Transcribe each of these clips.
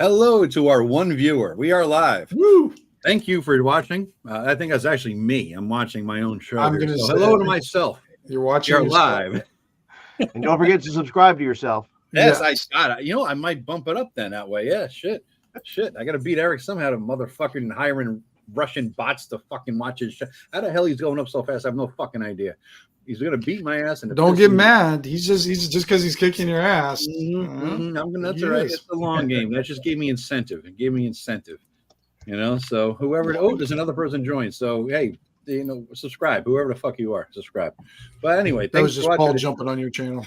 Hello to our one viewer. We are live. Woo! Thank you for watching. I think that's actually me. I'm watching my own show. I'm here. gonna So say hello to myself. You're watching You're yourself. live. And don't forget to subscribe to yourself. Yes, Yes. I might bump it up then that way. Yeah, shit. I got to beat Eric somehow to motherfucking hiring Russian bots to fucking watch his show. How the hell he's going up so fast? I have no fucking idea. He's gonna beat my ass. And Don't get mad. He's just because he's kicking your ass. That's all right. It's the long game. That just gave me incentive. It gave me incentive. So whoever. Oh, there's another person joined. So hey, subscribe. Whoever the fuck you are, subscribe. But anyway, that was just Paul jumping on your channel.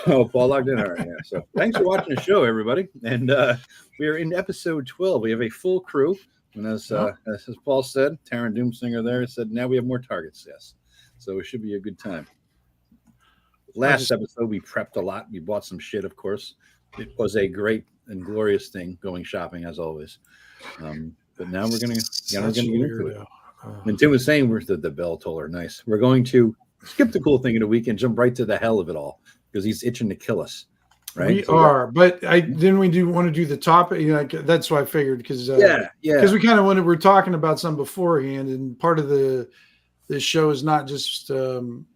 Oh, Paul logged in. All right, yeah. So thanks for watching the show, everybody. And we are in episode 12. We have a full crew. And as Paul said, Taryn Doomsinger there said, now we have more targets. Yes. So it should be a good time. Last episode, we prepped a lot. We bought some shit, of course. It was a great and glorious thing going shopping, as always. But now we're gonna get into it. And Tim was saying the bell toller. Nice. We're going to skip the cool thing of the week and jump right to the hell of it all because he's itching to kill us. Right? We are, but didn't we want to do the topic? That's why I figured because because we kind of we're talking about some beforehand, and part of this show is not just gaming.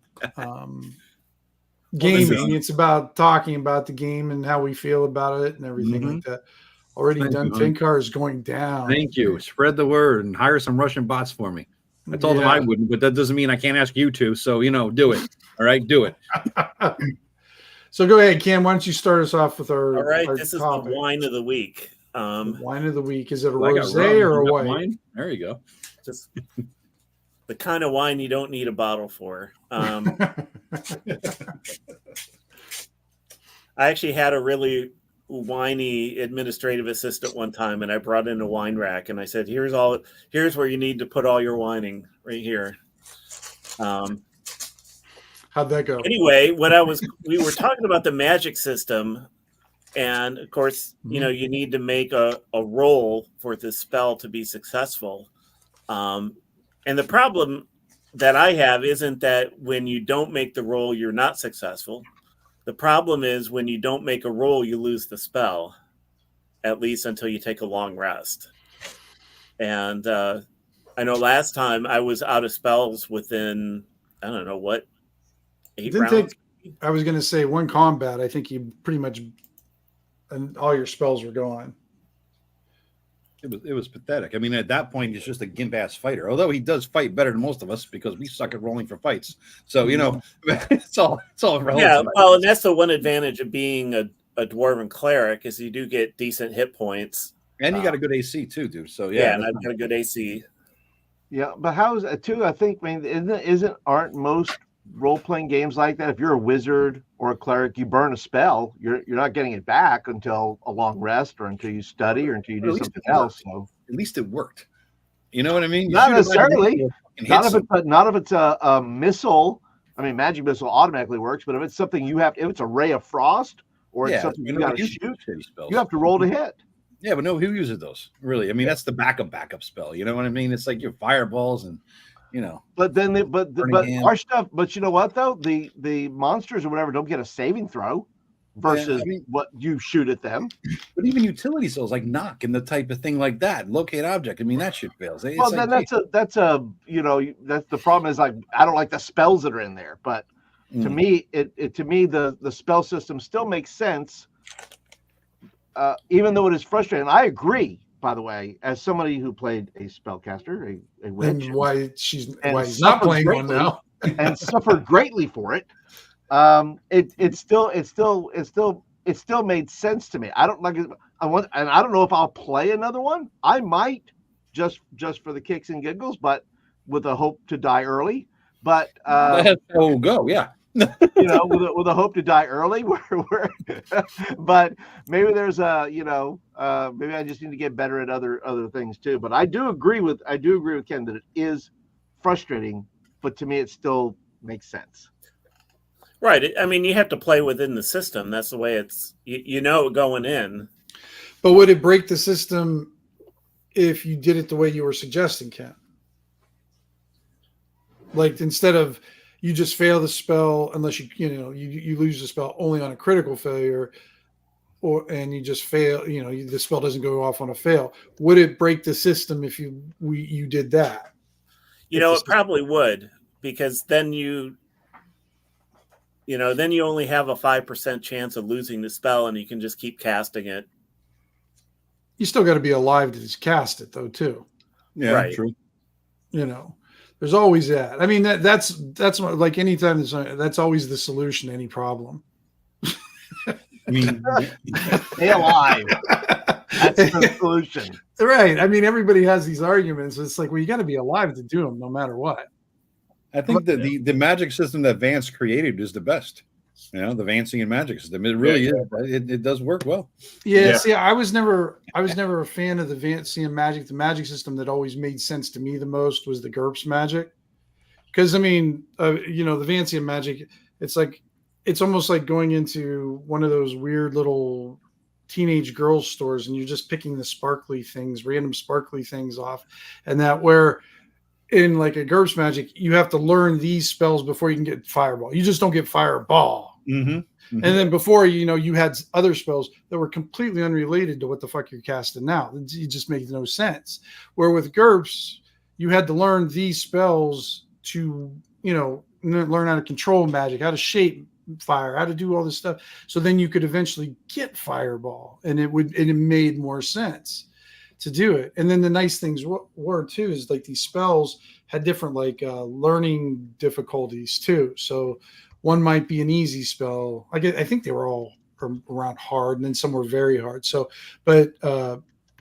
It's about talking about the game and how we feel about it and everything like that. Already done. Finkar is going down. Thank you. Spread the word and hire some Russian bots for me. I told them I wouldn't, but that doesn't mean I can't ask you to. So, do it. All right, do it. So go ahead, Cam. Why don't you start us off with our All right, our this is topic. the wine of the week. Wine of the week. Is it a rosé or a white? Wine? There you go. Just the kind of wine you don't need a bottle for. I actually had a really whiny administrative assistant one time, and I brought in a wine rack, and I said, "Here's where you need to put all your whining right here." How'd that go? Anyway, we were talking about the magic system, and of course, you need to make a roll for the spell to be successful. And the problem that I have isn't that when you don't make the roll, you're not successful. The problem is when you don't make a roll, you lose the spell, at least until you take a long rest. And I know last time I was out of spells within, I don't know what, 8 rounds. I was going to say one combat. I think you pretty much, and all your spells were gone. It was pathetic. I mean, at that point, he's just a gimp ass fighter. Although he does fight better than most of us because we suck at rolling for fights. So it's all relevant. Yeah, well, and that's the one advantage of being a dwarven cleric is you do get decent hit points, and you got a good AC too, dude. So and I've got a good AC. Yeah, but how's it too? I think, aren't most role-playing games like that? If you're a wizard or a cleric, you burn a spell, you're not getting it back until a long rest or until you study or until you do something else. So at least it worked. You know what I mean? Not necessarily. Not if it's a missile. I mean, magic missile automatically works, but if it's something if it's a ray of frost or it's something you got to shoot, you have to roll to hit. Yeah, but who uses those? Really? I mean, that's the backup spell. You know what I mean? It's like your fireballs and. But then, our stuff. But you know what though? The monsters or whatever don't get a saving throw versus what you shoot at them. But even utility spells like knock and the type of thing like that, locate object. I mean, that shit fails. Well, then that's the problem is like I don't like the spells that are in there. But to me, the spell system still makes sense, even though it is frustrating. I agree. By the way, as somebody who played a spellcaster, a witch, and why he's not playing one now, and suffered greatly for it, it still made sense to me. I don't like it. And I don't know if I'll play another one. I might just for the kicks and giggles, but with a hope to die early. But go, yeah. with a hope to die early. But maybe there's maybe I just need to get better at other things too. But I do agree with Ken that it is frustrating, but to me it still makes sense. Right. I mean, you have to play within the system. That's the way it's going in. But would it break the system if you did it the way you were suggesting, Ken? Like instead of you just fail the spell unless you lose the spell only on a critical failure. and you just fail, the spell doesn't go off on a fail. Would it break the system if you did that? It probably would, because then you only have a 5% chance of losing the spell, and you can just keep casting it. You still got to be alive to just cast it, though, too. Yeah, right. True. There's always that. I mean, that's like anytime that's always the solution to any problem. I mean, stay alive. That's the solution. Right. I mean, everybody has these arguments. It's like, well, you got to be alive to do them no matter what. I think that the magic system that Vance created is the best. The Vancing and magic system. It really is. It does work well. Yeah. See, I was never a fan of the Vancing and magic. The magic system that always made sense to me the most was the GURPS magic. Because, I mean, the Vancing and magic, it's almost like going into one of those weird little teenage girls stores and you're just picking the random sparkly things off. And that where in like a GURPS magic, you have to learn these spells before you can get fireball. You just don't get fireball. Mm-hmm. Mm-hmm. And then before, you had other spells that were completely unrelated to what the fuck you're casting now. It just makes no sense. Where with GURPS, you had to learn these spells to, learn how to control magic, how to shape fire, how to do all this stuff. So then you could eventually get fireball, and it made more sense to do it. And then the nice things were too is like these spells had different learning difficulties too. So one might be an easy spell. I think they were all around hard, and then some were very hard. So, but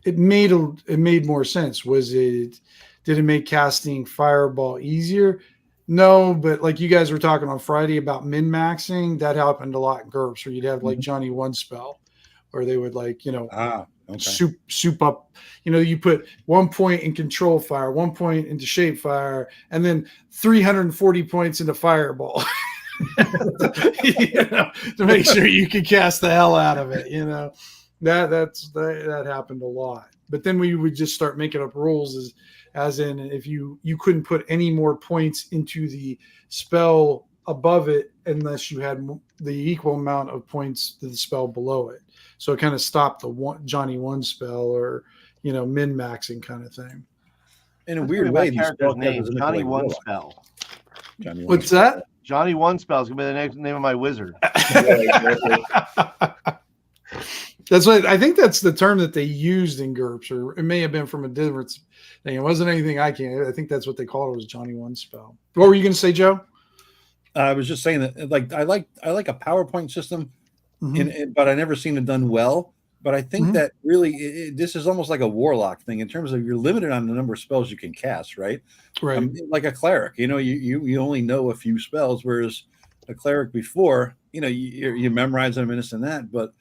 it made more sense. Did it make casting fireball easier? No, but like you guys were talking on Friday about min-maxing, that happened a lot in GURPS, where you'd have like Johnny One spell, where they would soup up, you put 1 point in control fire, 1 point into shape fire, and then 340 points into fireball to make sure you could cast the hell out of it. That happened a lot. But then we would just start making up rules as in if you couldn't put any more points into the spell above it unless you had the equal amount of points to the spell below it. So it kind of stopped the Johnny One spell or, min-maxing kind of thing. In a weird way, character's name, Johnny One spell. What's that? Johnny One spell is going to be the name of my wizard. That's what I think. That's the term that they used in GURPS, or it may have been from a different thing. It wasn't anything I can't. I think that's what they called it, was Johnny One spell. What were you going to say, Joe? I was just saying that, I like a PowerPoint system, but I never seen it done well. But I think that really this is almost like a warlock thing in terms of you're limited on the number of spells you can cast, right? Right. Like a cleric, you only know a few spells, whereas a cleric before, you memorize them and this and that, but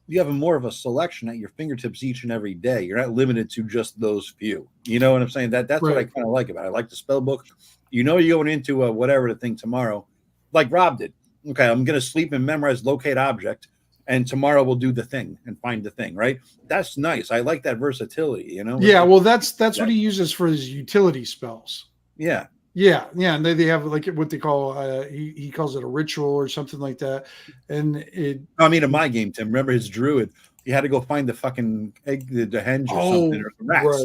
you have more of a selection at your fingertips each and every day. You're not limited to just those few. You know what I'm saying? That's right. What I kind of like about it. I like the spell book. You're going into whatever the thing tomorrow, like Rob did. Okay, I'm going to sleep and memorize locate object, and tomorrow we'll do the thing and find the thing, right? That's nice. I like that versatility, Yeah, well, that's what he uses for his utility spells. Yeah. Yeah, and they have like what they call he calls it a ritual or something like that. And in my game, Tim, remember his druid? You had to go find the fucking egg, the henge or something, or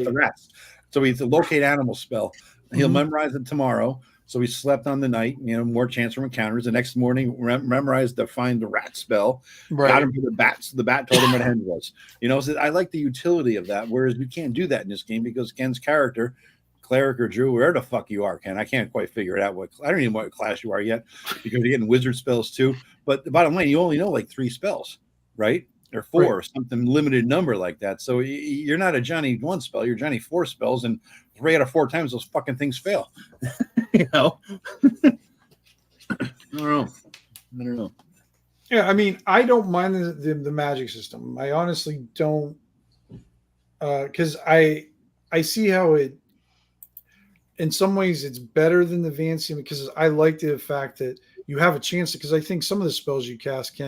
the rats. So he's a locate animal spell. He'll memorize it tomorrow. So he slept on the night, more chance for encounters. The next morning, memorized to find the rat spell. Right. Got him for the bats. The bat told him what a henge was. So I like the utility of that. Whereas we can't do that in this game because Ken's character, cleric or druid, wherever the fuck you are, Ken. I can't quite figure it out. I don't even know what class you are yet because you're getting wizard spells too. But the bottom line, you only know like 3 spells, right? Or 4, or something limited number like that. So you're not a Johnny One spell. You're Johnny 4 spells, and 3 out of 4 times those fucking things fail. I don't know. Yeah, I don't mind the magic system. I honestly don't, because I see how it. In some ways, it's better than the Vancium because I like the fact that you have a chance to, because I think some of the spells you cast,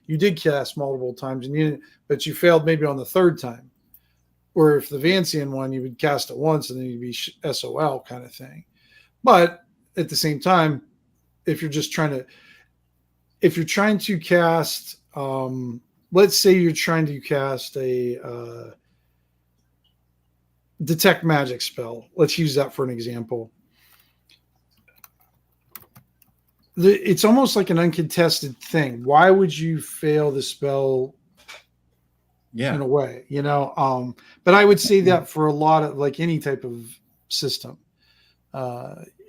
you did cast multiple times, but you failed maybe on the 3rd time. Or if the Vancian one, you would cast it once and then you'd be SOL kind of thing. But at the same time, if you're trying to cast let's say you're trying to cast a detect magic spell. Let's use that for an example. It's almost like an uncontested thing. Why would you fail the spell? Yeah. In a way, but I would say that for a lot of like any type of system,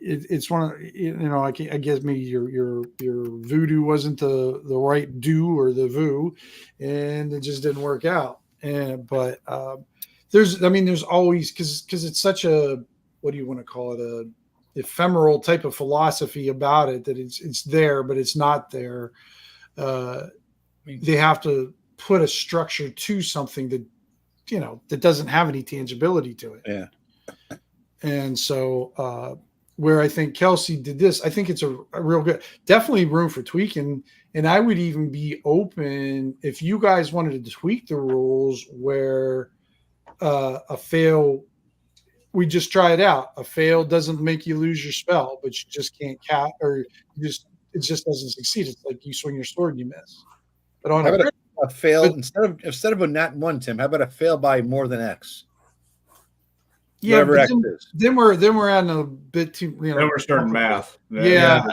it's one of I guess maybe your voodoo wasn't the right do or the voo, and it just didn't work out. But there's always because it's such a, what do you want to call it, a ephemeral type of philosophy about it, that it's there but it's not there. They have to put a structure to something that that doesn't have any tangibility to it. Yeah. And so where I think Kelsey did this, I think it's a real good, definitely room for tweaking. And I would even be open if you guys wanted to tweak the rules where a fail, we just try it out. A fail doesn't make you lose your spell, but you just can't or it just doesn't succeed. It's like you swing your sword and you miss. But on a fail, instead of a nat 1, Tim, how about a fail by more than X? Yeah, whatever X is. Then we're adding a bit too. Then we're starting math. Yeah.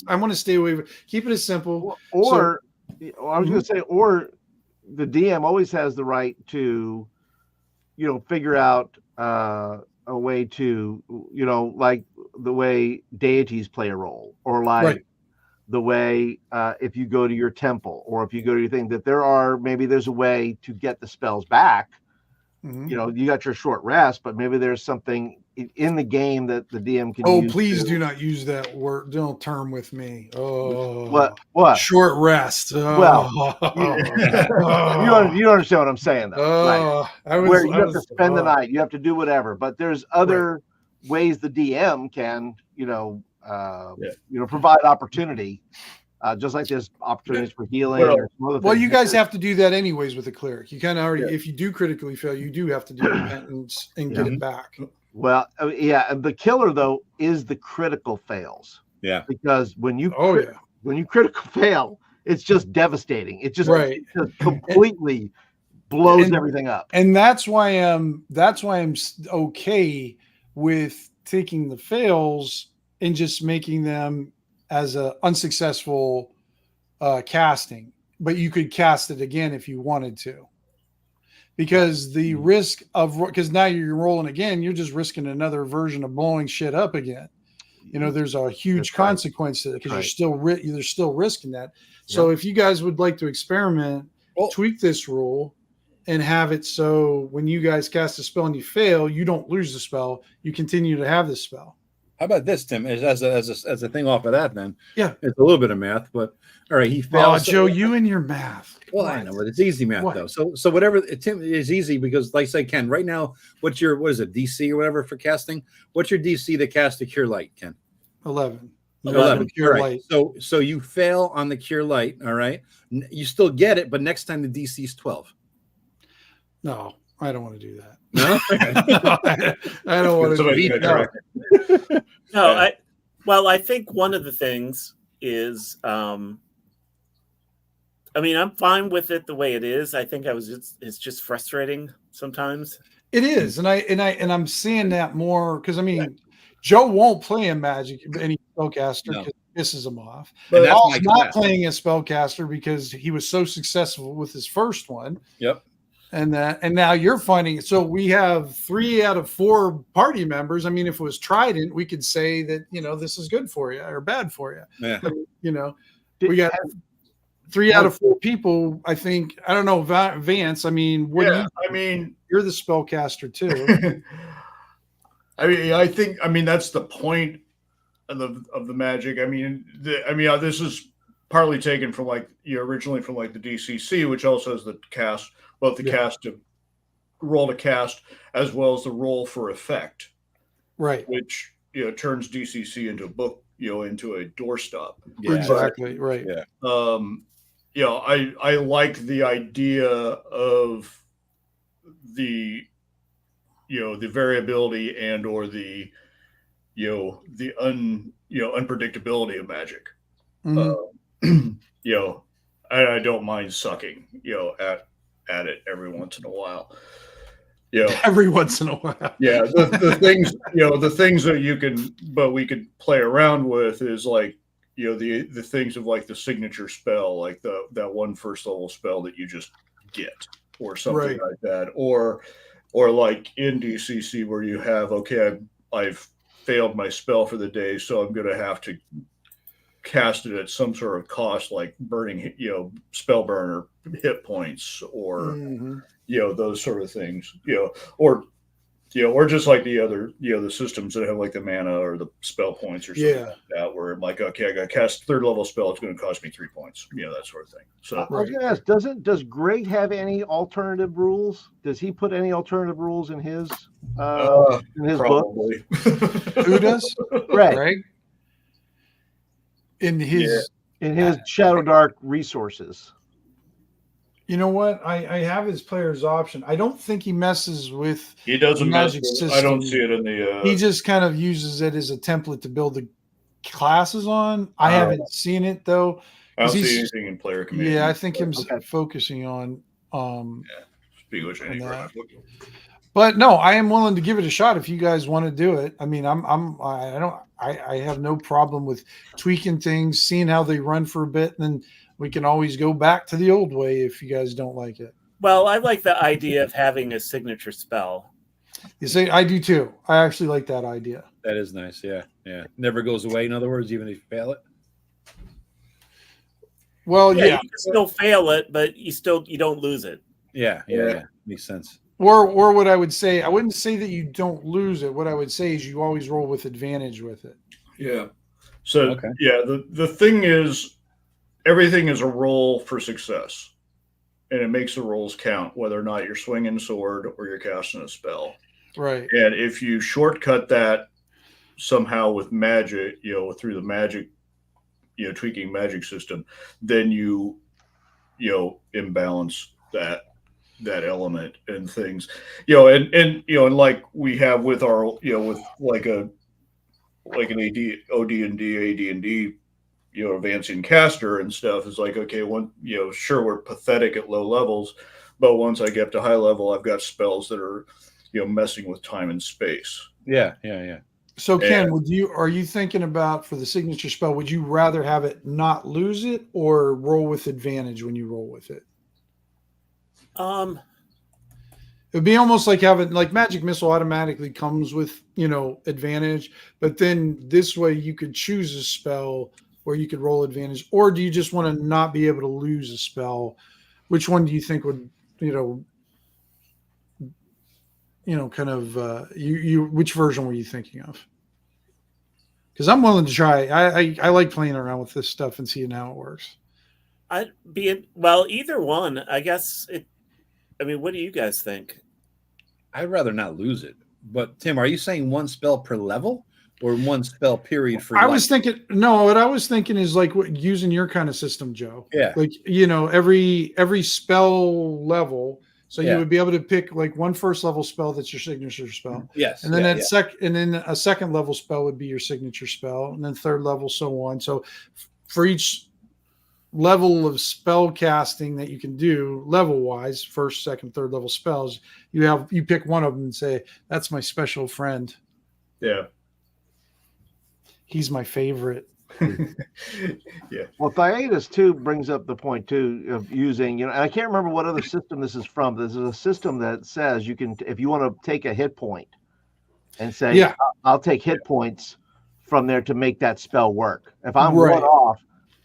I want to stay away. Keep it as simple. Or I was going to say, or the DM always has the right to, figure out a way to, like the way deities play a role, or like. Right. The way if you go to your temple or if you go to your thing, that there's a way to get the spells back. Mm-hmm. You got your short rest, but maybe there's something in the game that the DM can use. Oh, please do not use that word. Don't term with me. Oh, what? Short rest. Oh. Well, you understand what I'm saying, though. Where you have to spend the night, you have to do whatever, but there's other ways the DM can, provide opportunity, just like there's opportunities for healing. Well, you guys have to do that anyways with the cleric. You kind of already, if you do critically fail, you do have to do repentance and get it back. Well, the killer though is the critical fails. Yeah, because when you critical fail, it's just devastating. It just, it just completely blows everything up. And that's why I'm okay with taking the fails and just making them as a unsuccessful casting, but you could cast it again if you wanted to, because the risk of, because now you're rolling again, you're just risking another version of blowing shit up again. There's a huge consequence to it because you're still risking that. So if you guys would like to experiment, tweak this rule and have it so when you guys cast a spell and you fail, you don't lose the spell, you continue to have the spell. How about this, Tim? As a thing off of that, then it's a little bit of math, but all right, he fails. Oh, Joe, you and your math. Well, I know, but it's easy math though. So whatever, Tim, is easy because, like I say, Ken, right now, what is it, DC or whatever for casting? What's your DC to cast a Cure Light, Ken? 11. Cure Light. So you fail on the Cure Light. All right, you still get it, but next time the DC is 12. No, I don't want to do that. No, I don't want to beat that. No, I think one of the things is, I'm fine with it the way it is. I think it's just frustrating sometimes. It is, and I'm seeing that more because Joe won't play a magic any spellcaster because it pisses him off. But Paul's not playing a spellcaster because he was so successful with his first one. Yep. And now you're finding, so we have 3 out of 4 party members. If it was Trident, we could say that, this is good for you or bad for you. Yeah. But, we got 3 out of 4 people. I think, I don't know, Vance. You're the spellcaster too. I think that's the point of the magic. This is partly taken from originally from the DCC, which also has the cast. Both the cast to roll to cast as well as the roll for effect, right? Which turns DCC into a book, into a doorstop. Yeah. Exactly, right? Yeah. I like the idea of the the variability and or the unpredictability of magic. Mm-hmm. I don't mind sucking, at it every once in a while. Every once in a while. Yeah, the things the things that we could play around with is like the things of like the signature spell, like that one first level spell that you just get or something Right. like that, or like in DCC where you have I've failed my spell for the day, so I'm going to have to cast it at some sort of cost, like burning spell burner hit points or Mhm. those sort of things, or just like the other, the systems that have like the mana or the spell points or something like that, where I'm like, okay, I got to cast third level spell, it's going to cost me 3 points, that sort of thing. So I was going to ask, does Greg have any alternative rules? Does he put any alternative rules in his book? probably. Who does? Greg? In his ShadowDark resources. You know what? I have his player's option. I don't think he messes with He doesn't magic mess with, system. I don't see it in the he just kind of uses it as a template to build the classes on. I haven't seen it though. I don't see anything in player command. Yeah, I think him focusing on speak which that. But no, I am willing to give it a shot if you guys want to do it. I mean, I have no problem with tweaking things, seeing how they run for a bit, and then we can always go back to the old way if you guys don't like it. Well, I like the idea of having a signature spell. You see, I do too. I actually like that idea. That is nice. Yeah. Never goes away. In other words, even if you fail it. Well, you can still fail it, but you don't lose it. Yeah. Makes sense. Or what I would say, I wouldn't say that you don't lose it. What I would say is you always roll with advantage with it. Yeah. So the thing is, everything is a roll for success, and it makes the rolls count, whether or not you're swinging a sword or you're casting a spell. Right. And if you shortcut that somehow with magic, through the magic, tweaking magic system, then you imbalance that element and things, and like we have with our, with like an AD&D, advancing caster and stuff, is like, okay, sure, we're pathetic at low levels, but once I get up to high level, I've got spells that are, messing with time and space. Yeah. So Ken, are you thinking about, for the signature spell, would you rather have it not lose it or roll with advantage when you roll with it? It would be almost like having, like, Magic Missile automatically comes with, advantage, but then this way you could choose a spell where you could roll advantage, or do you just want to not be able to lose a spell? Which one do you think would, kind of, which version were you thinking of? Because I'm willing to try. I like playing around with this stuff and seeing how it works. Either one, I guess. What do you guys think? I'd rather not lose it. But Tim, are you saying one spell per level or one spell period for life? Was thinking, no, what I was thinking is like using your kind of system, Joe. Yeah. Like, every spell level. So you would be able to pick like one first level spell that's your signature spell. Yes. And then and then a second level spell would be your signature spell, and then third level, so on. So for each level of spell casting that you can do level wise, first, second, third level spells, you pick one of them and say, that's my special friend. Yeah. He's my favorite. Yeah. Well, Thyiatus too brings up the point too of using, and I can't remember what other system this is from. This is a system that says you can, if you want to take a hit point and say, I'll take hit points from there to make that spell work. If I'm one off,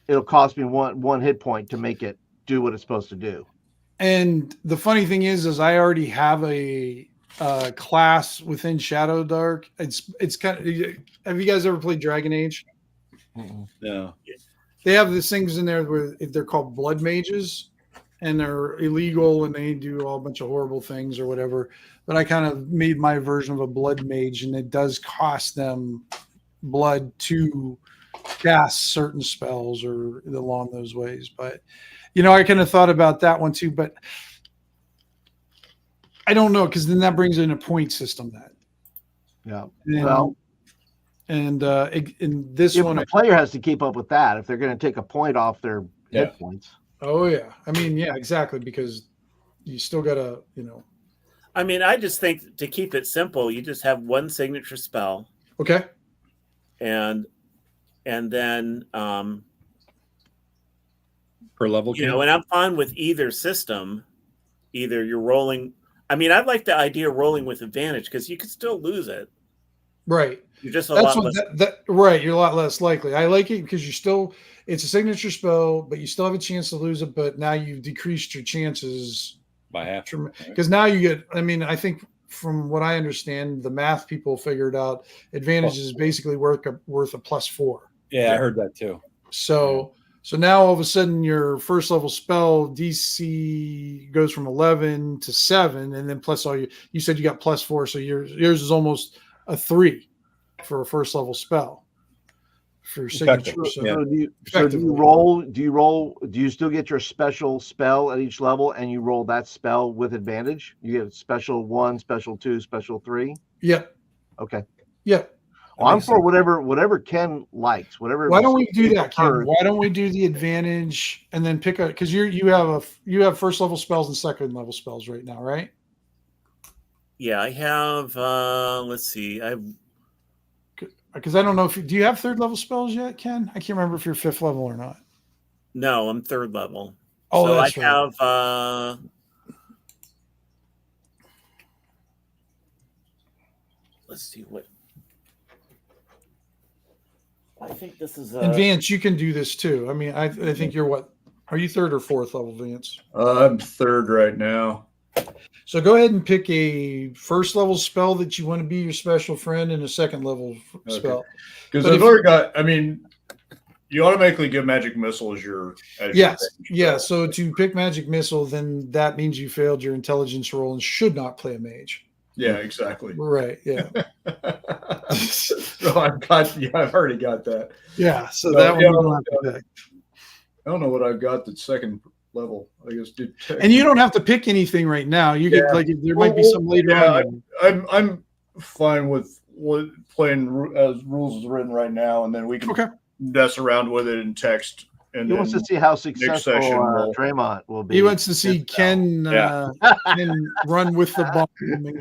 it'll cost me one hit point to make it do what it's supposed to do. And the funny thing is I already have a class within ShadowDark. It's kind of, have you guys ever played Dragon Age? No. They have these things in there where they're called blood mages, and they're illegal and they do all a bunch of horrible things or whatever. But I kind of made my version of a blood mage, and it does cost them blood to cast certain spells or along those ways. But I kind of thought about that one too, but I don't know, because then that brings in a point system. And this one, the player has to keep up with that if they're going to take a point off their hit points. Oh yeah. I mean, yeah, exactly, because you still gotta, I mean, I just think to keep it simple, you just have one signature spell, Okay. and then Per level, and I'm fine with either system. Either you're rolling. I mean, I like the idea of rolling with advantage because you can still lose it. Right. You're just a That's lot what less. right. You're a lot less likely. I like it because it's a signature spell, but you still have a chance to lose it. But now you've decreased your chances by half. because now you get. I mean, I think from what I understand, the math people figured out advantage is basically worth a +4. Yeah, I heard that too. So now all of a sudden your first level spell DC goes from 11 to 7, and then plus all you said you got +4, so yours is almost a 3 for a first level spell for your signature. So do you roll? Do you still get your special spell at each level, and you roll that spell with advantage? You get special 1, special 2, special 3. Yep. Okay. Yep. Well, I'm for whatever Ken likes. Whatever. Why don't we do that, Ken? Why don't we do the advantage and then pick because you have first level spells and second level spells right now, right? Yeah, I have. Let's see. Because I don't know do you have third level spells yet, Ken? I can't remember if you're 5th level or not. No, I'm 3rd level. Oh, so that's I right. have. Let's see what. I think this is And Vance, you can do this too. I mean, I think you're what? Are you 3rd or 4th level, Vance? I'm 3rd right now. So go ahead and pick a first level spell that you want to be your special friend and a second level spell. Because I've already got, I mean, you automatically get Magic Missile as your yeah. So to pick Magic Missile, then that means you failed your intelligence roll and should not play a mage. Yeah, exactly. Right. Yeah. So I've already got that. Yeah. So that one you don't have to pick. I don't know what I've got that's 2nd level. I guess and you don't have to pick anything right now. You get there might be some later on. I'm fine with playing as rules is written right now, and then we can mess around with it in text. And he wants to see how successful Draymond will be. He wants to see Ken run with the ball.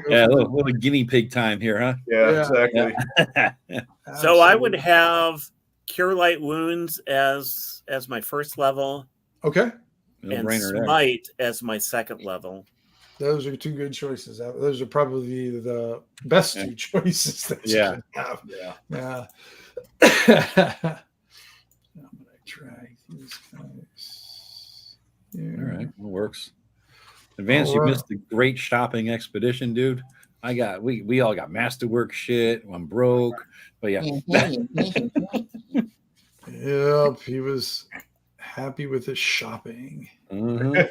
Yeah, a little guinea pig time here, huh? Yeah. Exactly. So I would have Cure Light Wounds as my 1st level. Okay. And Smite as my 2nd level. Those are 2 good choices. Those are probably the best 2 choices that you can have. Yeah. I'm going to try these guys. Yeah. All right. It works. Advance, you missed the great shopping expedition, dude. We all got masterwork shit. I'm broke. But yeah. Yep. He was happy with his shopping. Mm-hmm. It's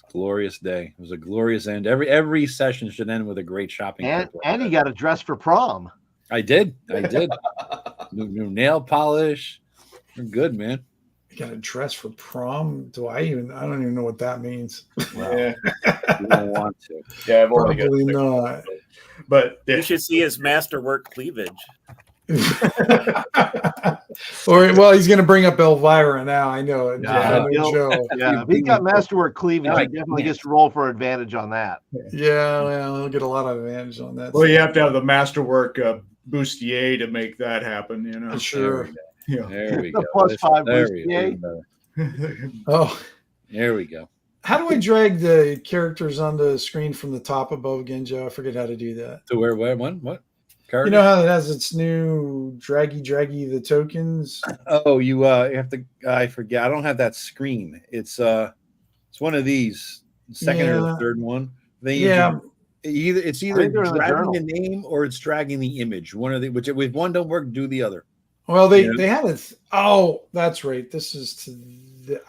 a glorious day. It was a glorious end. Every session should end with a great shopping trip. And he got a dress for prom. I did. New nail polish. You're good, man. You got a dress for prom? I don't even know what that means. Yeah. You don't want to. Yeah, I've already Probably not. But you should see his masterwork cleavage. Well, he's going to bring up Elvira now. I know it. If he's got masterwork cleavage, he definitely gets to roll for advantage on that. Yeah, well, he'll get a lot of advantage on that. Well, you have to have the masterwork bustier to make that happen, you know. Sure. There we go. +5 bustier. Oh, there we go. How do I drag the characters on the screen from the top above again, Joe? I forget how to do that. To where what? You know how it has its new draggy the tokens? Oh, you have to. I forget. I don't have that screen. It's one of these, second or the third one. It's either dragging the name or it's dragging the image. One of the which if one don't work, do the other. Well, they had it. Oh, that's right. This is to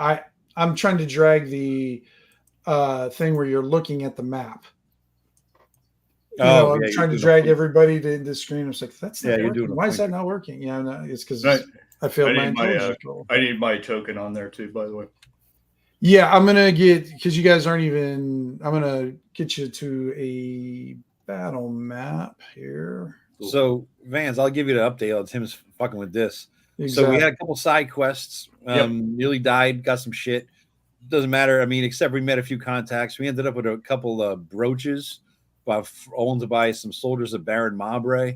I'm trying to drag the thing where you're looking at the map. I'm trying to drag everybody to the screen. I was like, that's not working. Why is that not working? Yeah, no, it's because I failed my intelligence goal. I need my token on there too, by the way. Yeah, I'm gonna get because you guys aren't even. I'm gonna get you to a battle map here. So Vance, I'll give you the update on Tim's fucking with this. So we had a couple side quests. Nearly died, got some shit. Doesn't matter. I mean, except we met a few contacts. We ended up with a couple of brooches owned by some soldiers of Baron Mabre.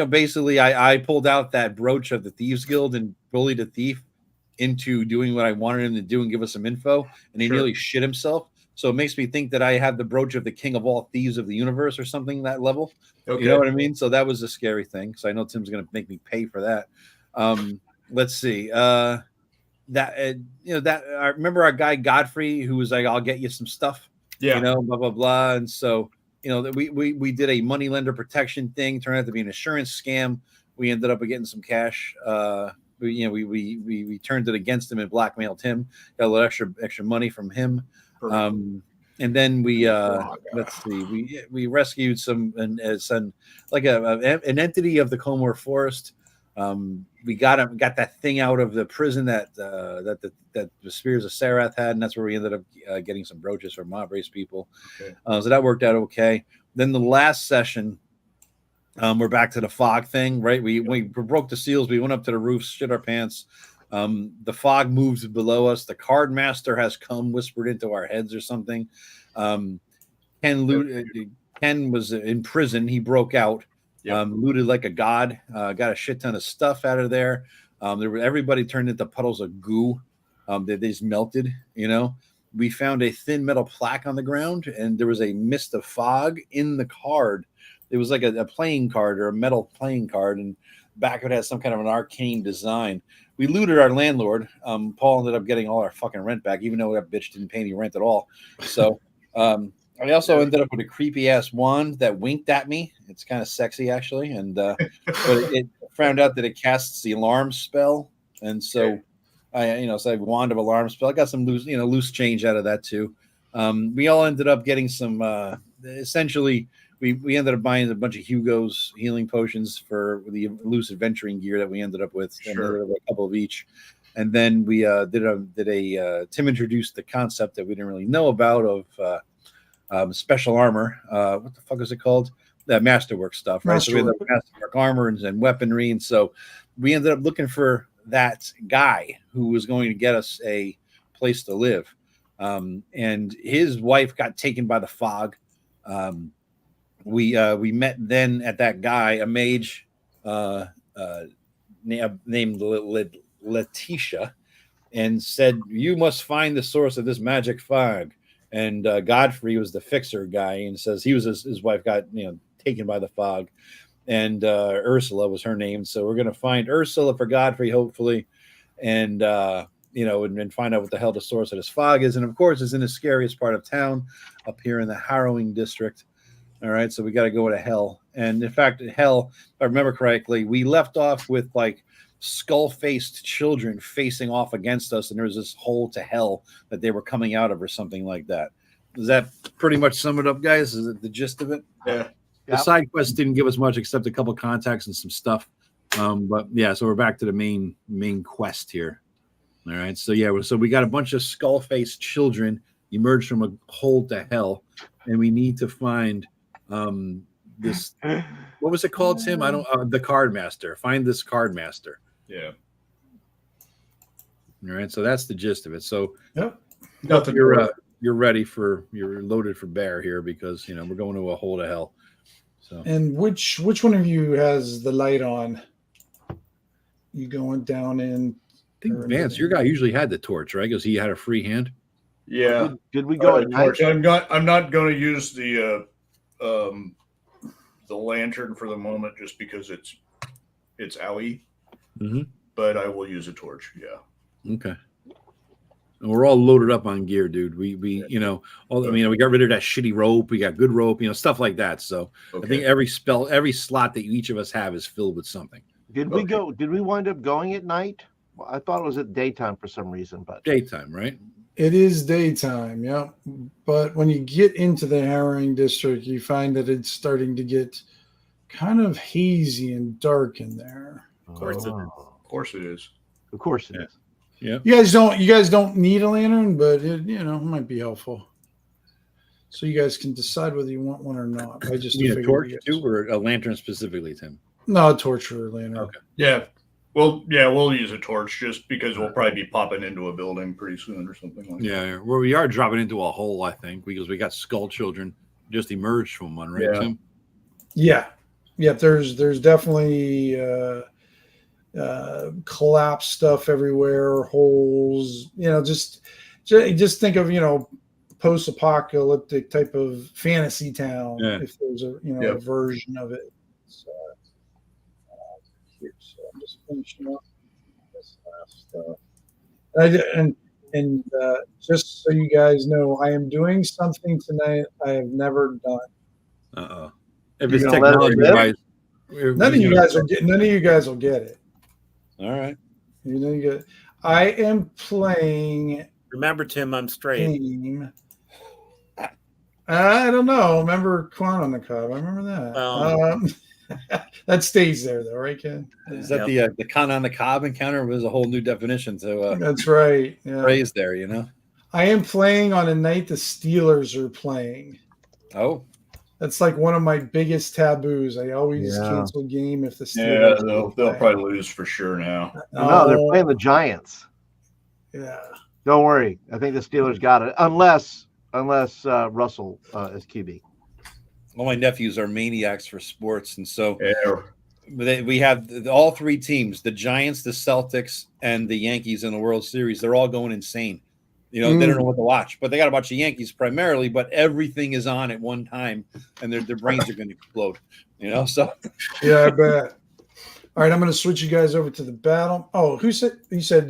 Basically, I pulled out that brooch of the Thieves Guild and bullied a thief into doing what I wanted him to do and give us some info, and he nearly shit himself. So it makes me think that I have the brooch of the king of all thieves of the universe or something that level. Okay. You know what I mean? So that was a scary thing. So I know Tim's going to make me pay for that. Let's see. I remember our guy Godfrey who was like, "I'll get you some stuff." Yeah. Blah blah blah. And so we did a money lender protection thing. Turned out to be an insurance scam. We ended up getting some cash. We turned it against him and blackmailed him. Got a little extra money from him. And then we rescued an entity of the Comor Forest. We got that thing out of the prison that the Spears of Sarath had, and that's where we ended up getting some brooches from Mabre's people. Okay. So that worked out okay. Then the last session, we're back to the fog thing, right? We broke the seals. We went up to the roofs, shit our pants. The fog moves below us. The card master has come, whispered into our heads or something. Ken was in prison. He broke out, looted like a god, got a shit ton of stuff out of there. Everybody turned into puddles of goo. They just melted, We found a thin metal plaque on the ground, and there was a mist of fog in the card. It was like a playing card or a metal playing card, and back of it had some kind of an arcane design. We looted our landlord. Paul ended up getting all our fucking rent back, even though that bitch didn't pay any rent at all. So I also ended up with a creepy ass wand that winked at me. It's kind of sexy actually, and but it found out that it casts the alarm spell, and so it's like wand of alarm spell. I got some loose change out of that too. We all ended up getting some. Essentially, we ended up buying a bunch of Hugo's healing potions for the loose adventuring gear that we ended up with. Sure. And a couple of each. And then we Tim introduced the concept that we didn't really know about of special armor. What the fuck is it called? That masterwork stuff, right? So we ended up masterwork armor and weaponry. And so we ended up looking for that guy who was going to get us a place to live. And his wife got taken by the fog. We met then at that guy, a mage named Letitia, and said, "You must find the source of this magic fog." And Godfrey was the fixer guy, and says his wife got taken by the fog, and Ursula was her name. So we're gonna find Ursula for Godfrey, hopefully, and and find out what the hell the source of this fog is. And of course, it's in the scariest part of town, up here in the Harrowing district. All right, so we got to go to hell. And in fact, hell, if I remember correctly, we left off with like skull-faced children facing off against us, and there was this hole to hell that they were coming out of or something like that. Does that pretty much sum it up, guys? Is it the gist of it? Yeah. The side quests didn't give us much except a couple contacts and some stuff. But yeah, so we're back to the main quest here. All right, so we got a bunch of skull-faced children emerged from a hole to hell, and we need to find this. What was it called, Tim? I don't. The card master. Find this card master. Yeah. All right, so that's the gist of it. So nothing. You're ready you're loaded for bear here because we're going to a hole to hell. So. And which one of you has the light on? You going down in? I think Vance, your guy usually had the torch, right? Because he had a free hand. Yeah. Did we go at night? I'm not going to use the lantern for the moment, just because it's owie. Mm-hmm. But I will use a torch. Yeah. Okay. And we're all loaded up on gear, dude. We we got rid of that shitty rope. We got good rope, stuff like that. So okay. I think every slot that each of us have is filled with something. Did we wind up going at night? Well, I thought it was at daytime for some reason, but daytime, right? It is daytime, yeah. But when you get into the Harrowing district, you find that it's starting to get kind of hazy and dark in there. Of course it is. Of course it is. Of course it is. Yeah. You guys don't need a lantern, but it might be helpful. So you guys can decide whether you want one or not. I just need a torch too, or a lantern specifically, Tim. No, torture lantern. Okay. Yeah. Well, yeah, we'll use a torch just because we'll probably be popping into a building pretty soon or something like that. Yeah, where we are dropping into a hole, I think, because we got skull children just emerged from one, right, Yeah. Tim? Yeah. There's definitely collapsed stuff everywhere, holes. Just think of post-apocalyptic type of fantasy town. Yeah. If there's a a version of it. So, here, so I'm just finishing up this last stuff. And just so you guys know, I am doing something tonight I have never done. If You it's gonna let us technology live? wise, None of you guys will get it. All right. You get. I am playing. Remember, Tim, I'm straight. Game. I don't know. Remember Quan on the Cob? I remember that. Well, that stays there, though, right, Ken? Is that the con on the cob encounter? Was a whole new definition to That's right. Yeah. phrase there, I am playing on a night the Steelers are playing. Oh, that's like one of my biggest taboos. I always cancel game if the Steelers. Yeah, they'll probably lose for sure now. No, they're playing the Giants. Yeah. Don't worry. I think the Steelers got it, unless Russell is QB. Well, my nephews are maniacs for sports, and so Yeah. we have all three teams: the Giants, the Celtics, and the Yankees in the World Series. They're all going insane. They don't know what to watch, but they got to watch the Yankees primarily. But everything is on at one time, and their brains are going to explode. So yeah, I bet. All right, I'm going to switch you guys over to the battle. Oh, who said? You said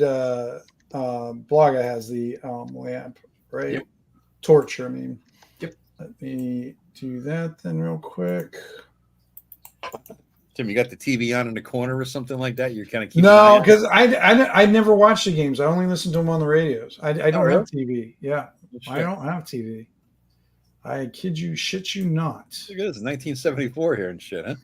Blaga has the lamp, right? Yep. Torch. I mean. Yep. Let me do that then real quick. Tim, you got the TV on in the corner or something like that? You're kind of keeping no, because I never watch the games. I only listen to them on the radios. I don't really? have TV. Yeah, I don't have TV. I kid you, shit you not. Look at this, 1974 here and shit, huh?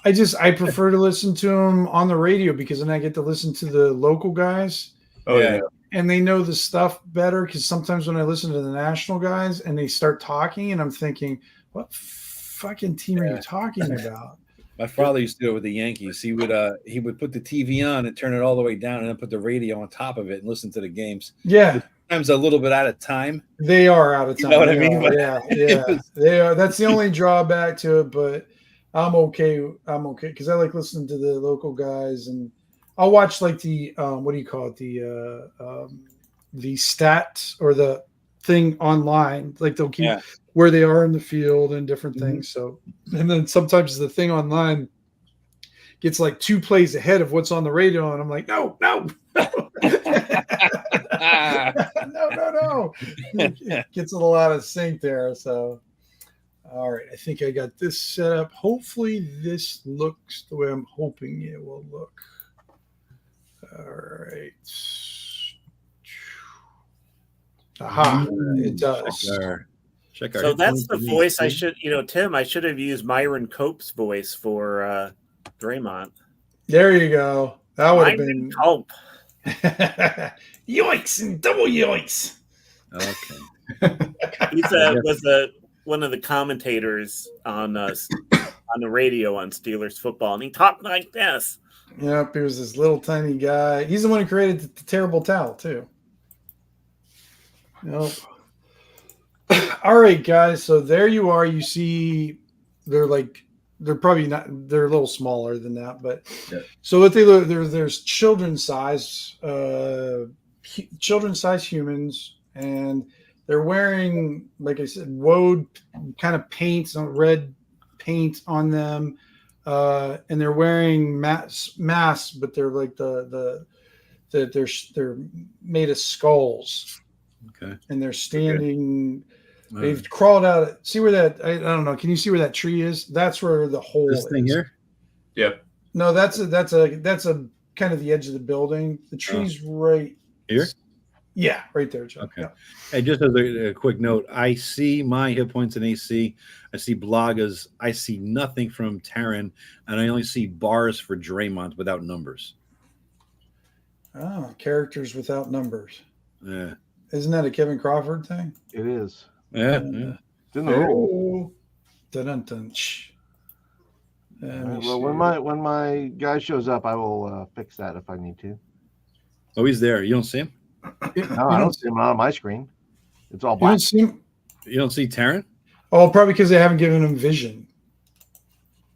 I prefer to listen to them on the radio because then I get to listen to the local guys. Oh yeah. And they know the stuff better because sometimes when I listen to the national guys and they start talking and I'm thinking, what fucking team are you talking about? My father used to do it with the Yankees. He would put the TV on and turn it all the way down and then put the radio on top of it and listen to the games. Yeah. Sometimes a little bit out of time. They are out of time. You know what I mean? Yeah. They are. That's the only drawback to it, but I'm okay. Because I like listening to the local guys and I'll watch like the what do you call it? The stats or the thing online. Like they'll keep where they are in the field and different things. So, and then sometimes the thing online gets like 2 plays ahead of what's on the radio, and I'm like, no. no. It gets a little out of sync there. So, all right, I think I got this set up. Hopefully, this looks the way I'm hoping it will look. All right. Aha, it does. Check our so that's the voice I should, Tim, I should have used Myron Cope's voice for Draymond. There you go. That would have been Cope. Yoinks and double yoinks. Okay. He was one of the commentators on the radio on Steelers football, and he talked like this. Yep, he was this little tiny guy. He's the one who created the terrible towel too. Nope. All right, guys. So there you are. You see, they're probably not. They're a little smaller than that, but so what they look there's children's size humans, and they're wearing, like I said, woad kind of paints on red paint on them, and they're wearing masks, but they're like they're made of skulls. Okay. And they're standing. Okay. They've crawled out. See where that? I don't know. Can you see where that tree is? That's where the hole this thing is. Here. Yep. No, that's a kind of the edge of the building. The tree's right here. Yeah, right there, John. Okay. Yeah. Hey, just as a quick note, I see my hit points in AC. I see Blaga's. I see nothing from Taryn, and I only see bars for Draymond without numbers. Oh, characters without numbers. Yeah. Isn't that a Kevin Crawford thing? It is. Yeah. It's in the rule. Dun-dun-dun. Well, when my guy shows up, I will fix that if I need to. Oh, he's there. You don't see him? No, I don't see him on my screen. It's all You black. don't see him? You don't see Taryn? Oh, probably because they haven't given him vision.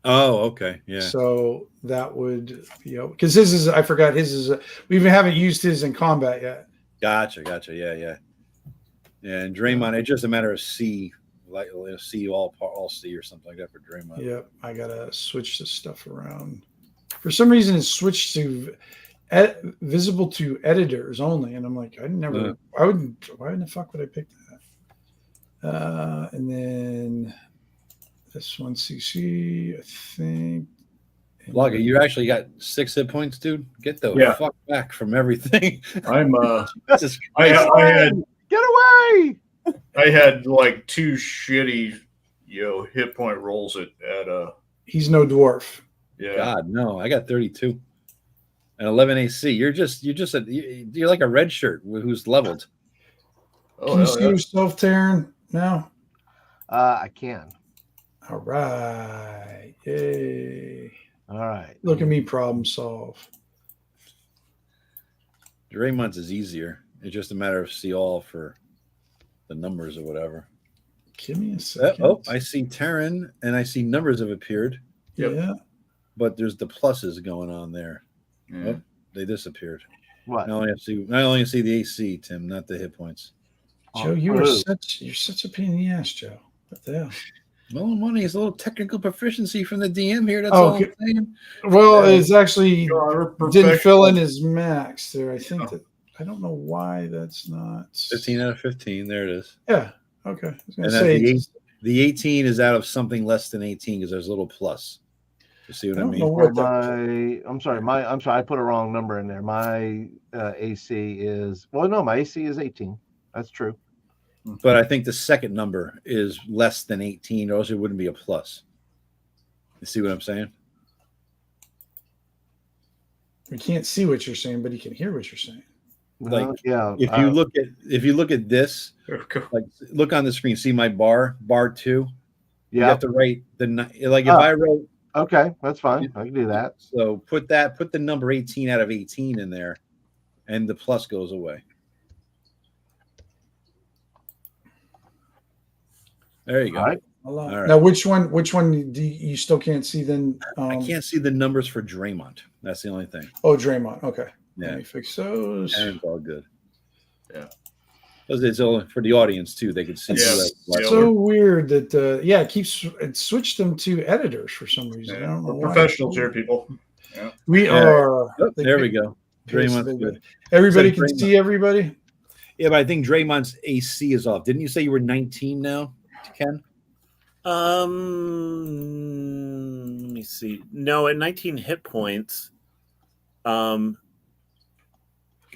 Oh, okay. Yeah. So that would, because his is, I forgot his is, we even haven't used his in combat yet. Gotcha. Yeah. And Draymond, it's just a matter of C, like C all C or something like that for Draymond. Yep. I got to switch this stuff around. For some reason, it's switched to visible to editors only. And I'm like, why in the fuck would I pick that? And then this one CC, I think. Logger, you actually got 6 hit points, dude. Get the fuck back from everything. I'm Jesus I had Get away! I had like 2 shitty hit point rolls at He's no dwarf. yeah. God, no. I got 32 and 11 AC. You're like a red shirt who's leveled. Can you see yourself, Taryn? No. I can. All right. Yay. All right. Look at me problem solve. Draymond's is easier. It's just a matter of see all for the numbers or whatever. Give me a second. Oh, I see Taryn and I see numbers have appeared. Yep. Yeah. But there's the pluses going on there. Yeah. Oh, they disappeared. What? I only see the AC, Tim, not the hit points. Joe, you're such a pain in the ass, Joe. What the hell? Well, money is a little technical proficiency from the DM here. That's Oh, all I'm saying. Well, it's actually didn't Professional. fill in his max there. I think that I don't know why that's not 15 out of 15. There it is. Yeah. Okay. I was gonna And say the 18 is out of something less than 18 because there's a little plus. You see what I don't mean? know what that, I'm sorry. I put a wrong number in there. My AC is my AC is 18. That's true. But I think the second number is less than 18, or else it wouldn't be a plus. You see what I'm saying? we can't see what you're saying, but he can hear what you're saying. Like, yeah. If you look at this, like look on the screen, see my bar 2. You have to write if I wrote. Okay, that's fine. I can do that. So put the number 18 out of 18 in there, and the plus goes away. There you go. All right. All right. Now, which one do you still can't see then? I can't see the numbers for Draymond. That's the only thing. Oh, Draymond. Okay. Yeah. Let me fix those. And it's all good. Yeah. It's all for the audience too. They could see. It's Yeah. so weird that it switched them to editors for some reason. I don't know We're why. professionals here, people. We Yeah. are. Oh, there we go. Draymond's good. Everybody Except can see everybody. Yeah, but I think Draymond's AC is off. Didn't you say you were 19 now, Ken? Let me see. No, at 19 hit points. Because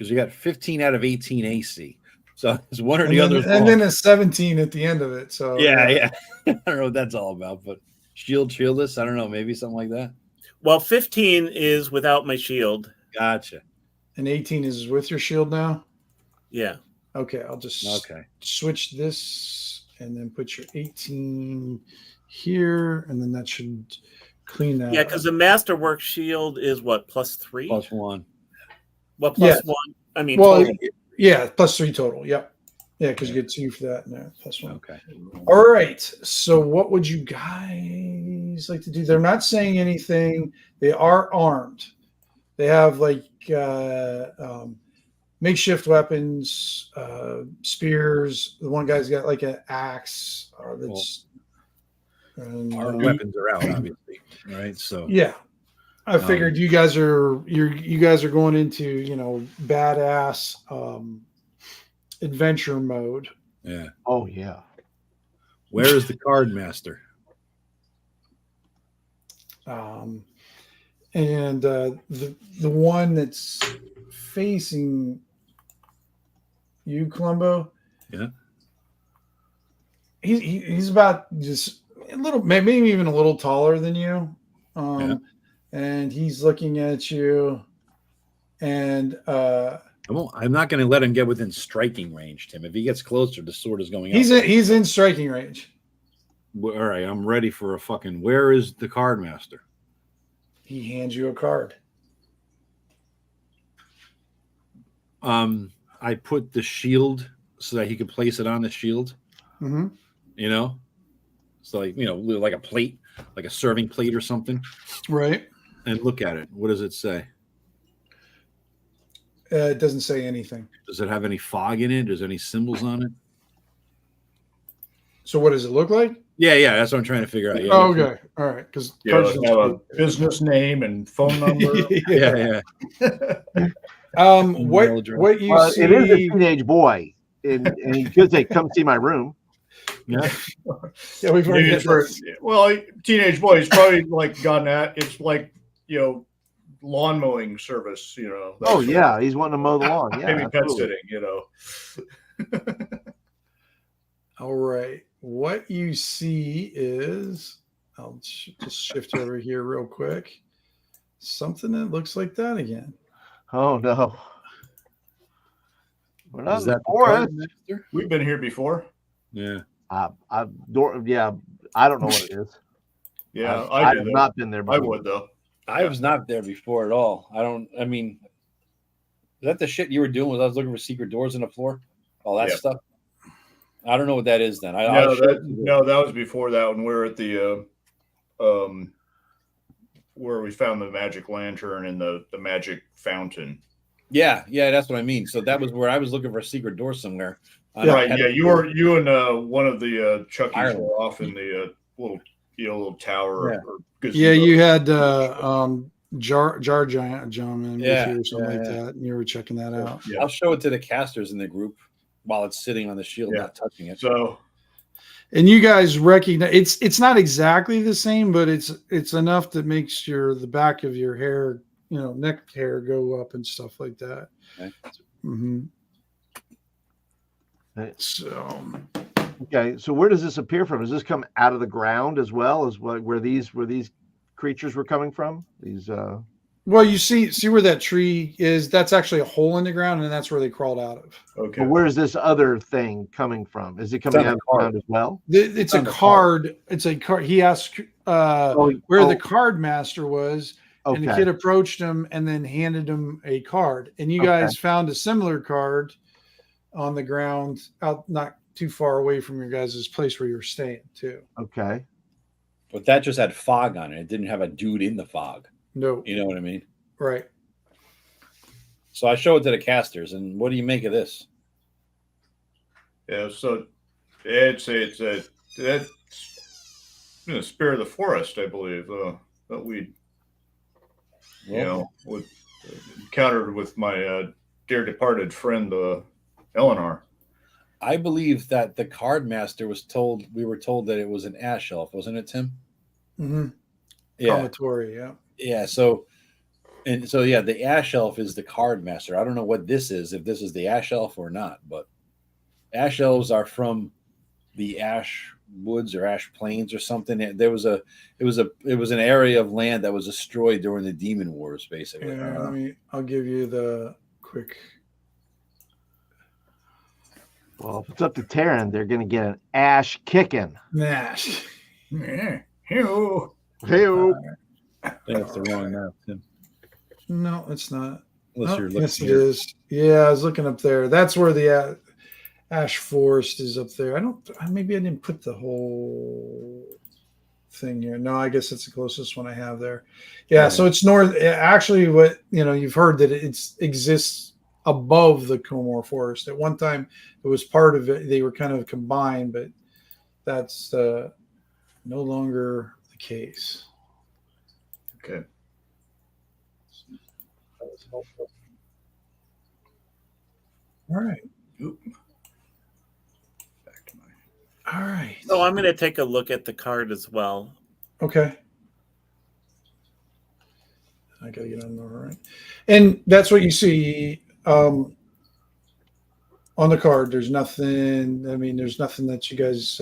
you got 15 out of 18 AC. So it's one or And the other. then, then a 17 at the end of it. So Yeah. I don't know what that's all about, but shieldless. I don't know, maybe something like that. Well, 15 is without my shield. Gotcha. And 18 is with your shield now. Yeah. Okay, I'll just switch this and then put your 18 here, and then that should clean that. Yeah, because the Masterwork shield is what, +3? +1. Well, +1. I mean, well, total. yeah, +3 total. Yep. Yeah, because you get 2 for that and there, +1. Okay. All right. So what would you guys like to do? They're not saying anything. They are armed. They have like makeshift weapons, spears. The one guy's got like an axe. That's Our weapons are out, obviously, right? So yeah. I figured you guys are going into badass adventure mode. Yeah. Oh yeah. Where is the card master? And the one that's facing you, Columbo. Yeah. He's about just a little, maybe even a little taller than you. And he's looking at you, and I'm not going to let him get within striking range, Tim. If he gets closer, the sword is going. He's in striking range. All right, I'm ready for a fucking. Where is the card master? He hands you a card. I put the shield so that he could place it on the shield. Mm-hmm. You know, so like a plate, like a serving plate or something. Right. And look at it. What does it say? It doesn't say anything. Does it have any fog in it? Does any symbols on it? So what does it look like? Yeah, that's what I'm trying to figure out. Yeah, Oh, okay, all right. Because Yeah, have a business name and phone number. yeah. What you see? It is a teenage boy, and he could say, "Come see my room." Yeah, yeah, we've already had well, teenage boy, he's probably like gotten at. It's like lawn mowing service. Oh yeah, he's wanting to mow the lawn. Yeah, maybe pet sitting. All right. What you see is, I'll just shift over here real quick. Something that looks like that again. Oh no, we're not is in that the forest. We've been here before. Yeah. I don't know what it is. Yeah, I have not been there before. I would though. I was not there before at all. I mean, is that the shit you were doing? Was I was looking for secret doors in the floor? All that stuff? I don't know what that is then. No, that was before that when we were at the where we found the magic lantern and the magic fountain. Yeah, that's what I mean. So that was where I was looking for a secret door somewhere. Right. Yeah, you and one of the Chuckies were off in the little tower. Yeah, you had Jar John with you or something like that, and you were checking that out. Yeah. I'll show it to the casters in the group while it's sitting on the shield, not touching it. So, and you guys recognize it's not exactly the same, but it's enough that makes the back of your hair, neck hair go up and stuff like that. Okay. Mm-hmm. So where does this appear from? Does this come out of the ground as well as where these creatures were coming from? These well, you see where that tree is. That's actually a hole in the ground, and that's where they crawled out of. Okay. But where's this other thing coming from? Is it coming out of the ground as well? It's a card. It's a card. He asked where the card master was, and the kid approached him and then handed him a card. And you guys found a similar card on the ground out not too far away from your guys' place where you're staying too. Okay. But that just had fog on it. It didn't have a dude in the fog. No. You know what I mean? Right. So I show it to the casters, and what do you make of this? Yeah, so that's in the spirit of the forest, I believe, that we encountered with my dear departed friend Eleanor. I believe that the card master we were told that it was an ash elf, wasn't it, Tim? Mm-hmm. Yeah. Commatory, yeah. Yeah, so the ash elf is the card master. I don't know what this is, if this is the ash elf or not, but ash elves are from the ash woods or ash plains or something. It was an area of land that was destroyed during the demon wars, basically. Yeah, I'll give you the quick. Well, if it's up to Taryn, they're going to get an ash kicking. Nash. Yeah. That's the wrong map, Tim. No, it's not. Yes, it is. Yeah, I was looking up there. That's where the ash forest is up there. Maybe I didn't put the whole thing here. No, I guess it's the closest one I have there. Yeah, so it's north. Actually, what you've heard that it exists above the Comor Forest. At one time, it was part of it. They were kind of combined, but that's no longer the case. Okay. That was helpful. All right. Oop. All right. So I'm going to take a look at the card as well. Okay. I got to get on the right. And that's what you see on the card. There's nothing. There's nothing that you guys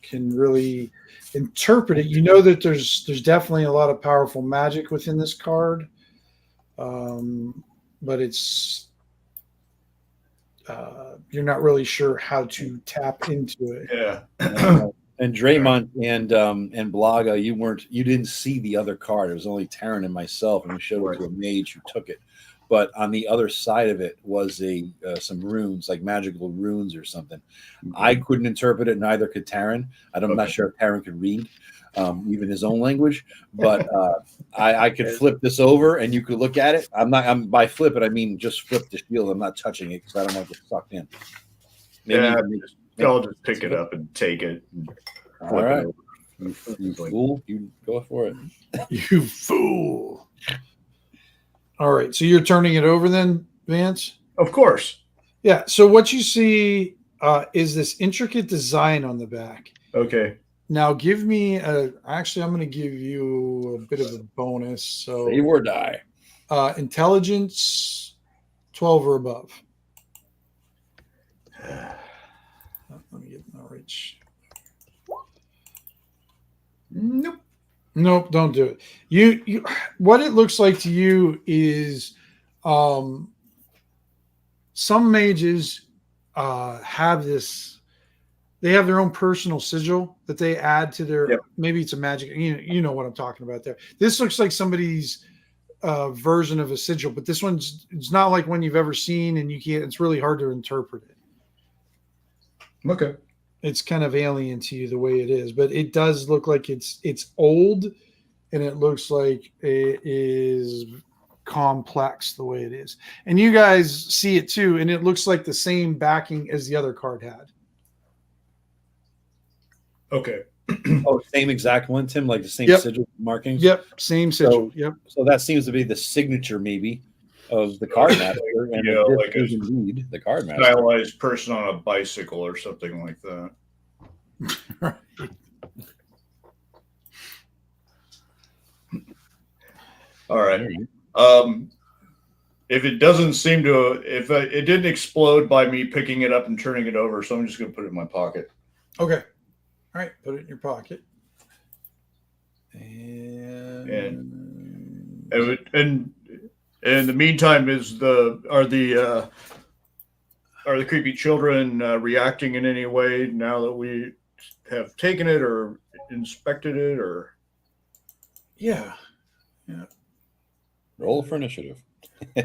can really interpret it. You know that there's definitely a lot of powerful magic within this card, but it's you're not really sure how to tap into it. Yeah. And Draymond and Blaga, you didn't see the other card. It was only Taryn and myself, and we showed it to a mage who took it. But on the other side of it was some runes, like magical runes or something. I couldn't interpret it, neither could Taryn. I'm not sure if Taryn could read even his own language, but I could flip this over and you could look at it. I'm by flip it, I mean just flip the shield. I'm not touching it because I don't want to get sucked in. I'll just pick it up and take it. All right. You fool. You go for it. You fool. All right. So you're turning it over then, Vance? Of course. Yeah. So what you see is this intricate design on the back. Okay. Now give me actually, I'm going to give you a bit of a bonus. So save or die. Intelligence 12 or above. Let me get my reach. Nope, don't do it. You what it looks like to you is some mages have this, they have their own personal sigil that they add to their maybe it's a magic, you know what I'm talking about there. This looks like somebody's version of a sigil, but this it's not like one you've ever seen, and it's really hard to interpret it. Okay. It's kind of alien to you the way it is, but it does look like it's old, and it looks like it is complex the way it is. And you guys see it too, and it looks like the same backing as the other card had. Okay. Same exact one, Tim, like the same sigil markings? Yep, same sigil. So that seems to be the signature, maybe, of the card master. And like indeed the card master. Stylized person on a bicycle or something like that. Right. All right. If it doesn't seem to, if it didn't explode by me picking it up and turning it over, so I'm just going to put it in my pocket. Okay. All right. Put it in your pocket. And in the meantime, are the creepy children reacting in any way now that we have taken it or inspected it, or? Yeah. Roll for initiative.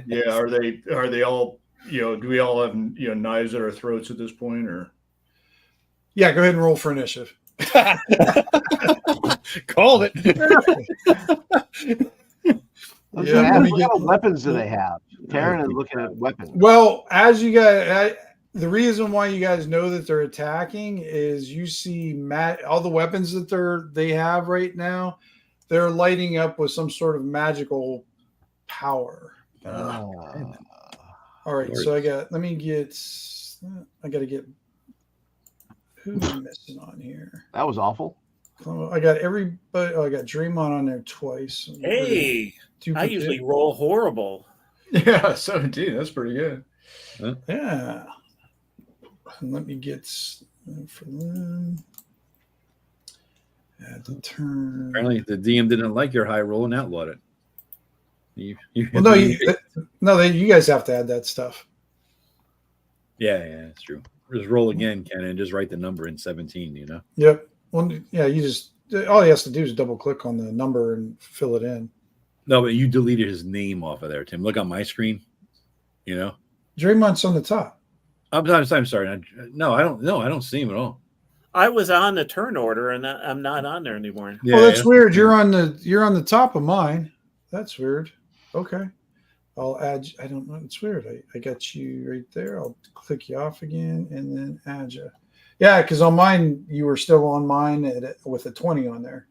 Yeah. Are they all, do we all have, knives at our throats at this point, or? Yeah. Go ahead and roll for initiative. Called it. What kind of weapons do they have? Taryn is looking at weapons. Well, as you guys, the reason why you guys know that they're attacking is you see all the weapons that they have right now, they're lighting up with some sort of magical power. All right, so I got to get who am I missing on here? That was awful. I got everybody. I got Draymond on there twice. Hey, I usually roll horrible. Yeah, 17. That's pretty good. Huh? Yeah. And let me get for them. Add the turn. Apparently, the DM didn't like your high roll and outlawed it. You guys have to add that stuff. Yeah, that's true. Just roll again, Ken, and just write the number in 17, Yep. Well, yeah, all he has to do is double click on the number and fill it in. No, but you deleted his name off of there, Tim. Look on my screen. Draymond's on the top. I'm sorry. No, I don't see him at all. I was on the turn order, and I'm not on there anymore. Yeah, that's weird. You're on the top of mine. That's weird. Okay. I'll add. I don't know. It's weird. I got you right there. I'll click you off again and then add you. Yeah, because on mine you were still on mine with a 20 on there.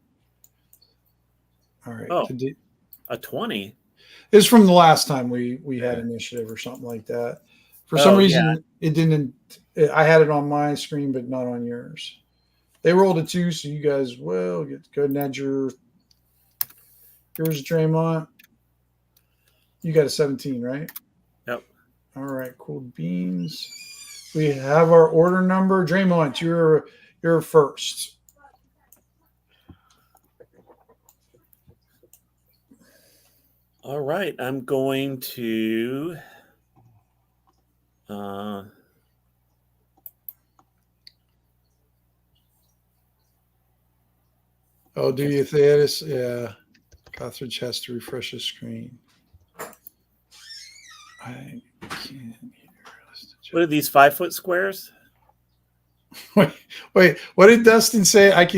All right. Oh, a 20. It's from the last time we had initiative or something like that. For some reason, it didn't. I had it on my screen, but not on yours. They rolled a 2, so you guys will go ahead and add yours, Draymond. You got a 17, right? Yep. All right, cool beans. We have our order number. Draymond, you're first. All right, I'm going to Oh, do you, Theodis? Yeah. Gothridge has to refresh his screen. I can't hear. What are these 5-foot squares? Wait. What did Dustin say? Highlight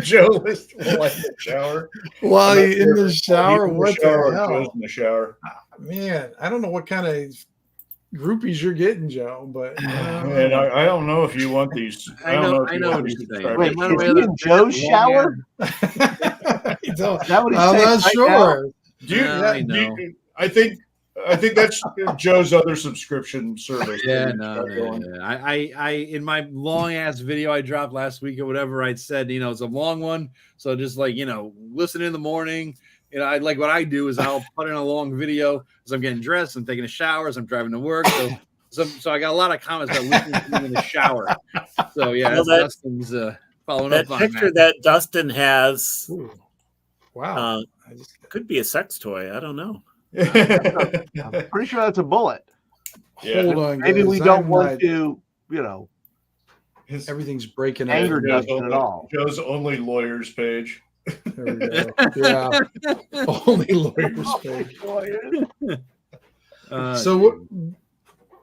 Joe was like in the shower. while I'm not you're in sure the if shower. he's in the What shower the or Joe's hell? in the shower. Man, I don't know what kind of groupies you're getting, Joe, but And I don't know if you want these. I know if you what want you're these saying. Wait, I'm on is my he other- in Joe's long shower? I don't, Is that what he's I'm saying not right sure. Do you, No, I know. I think that's Joe's other subscription service. Yeah, that he's no, got going. no. I in my long ass video I dropped last week or whatever, I said, it's a long one. So just like, listen in the morning. I like what I do is I'll put in a long video as I'm getting dressed, I'm taking a shower, as I'm driving to work. So I got a lot of comments about listening to me in the shower. So yeah, Well, that's Dustin's following That up on picture that. that Dustin has Ooh, wow. I just, could be a sex toy. I don't know. I'm pretty sure that's a bullet. Yeah. hold on, Maybe guys. we don't I'm want not- to, Everything's breaking up. anger Joe's Dustin at only, all. Joe's only lawyers page. There we go. Yeah. Only lawyers page. So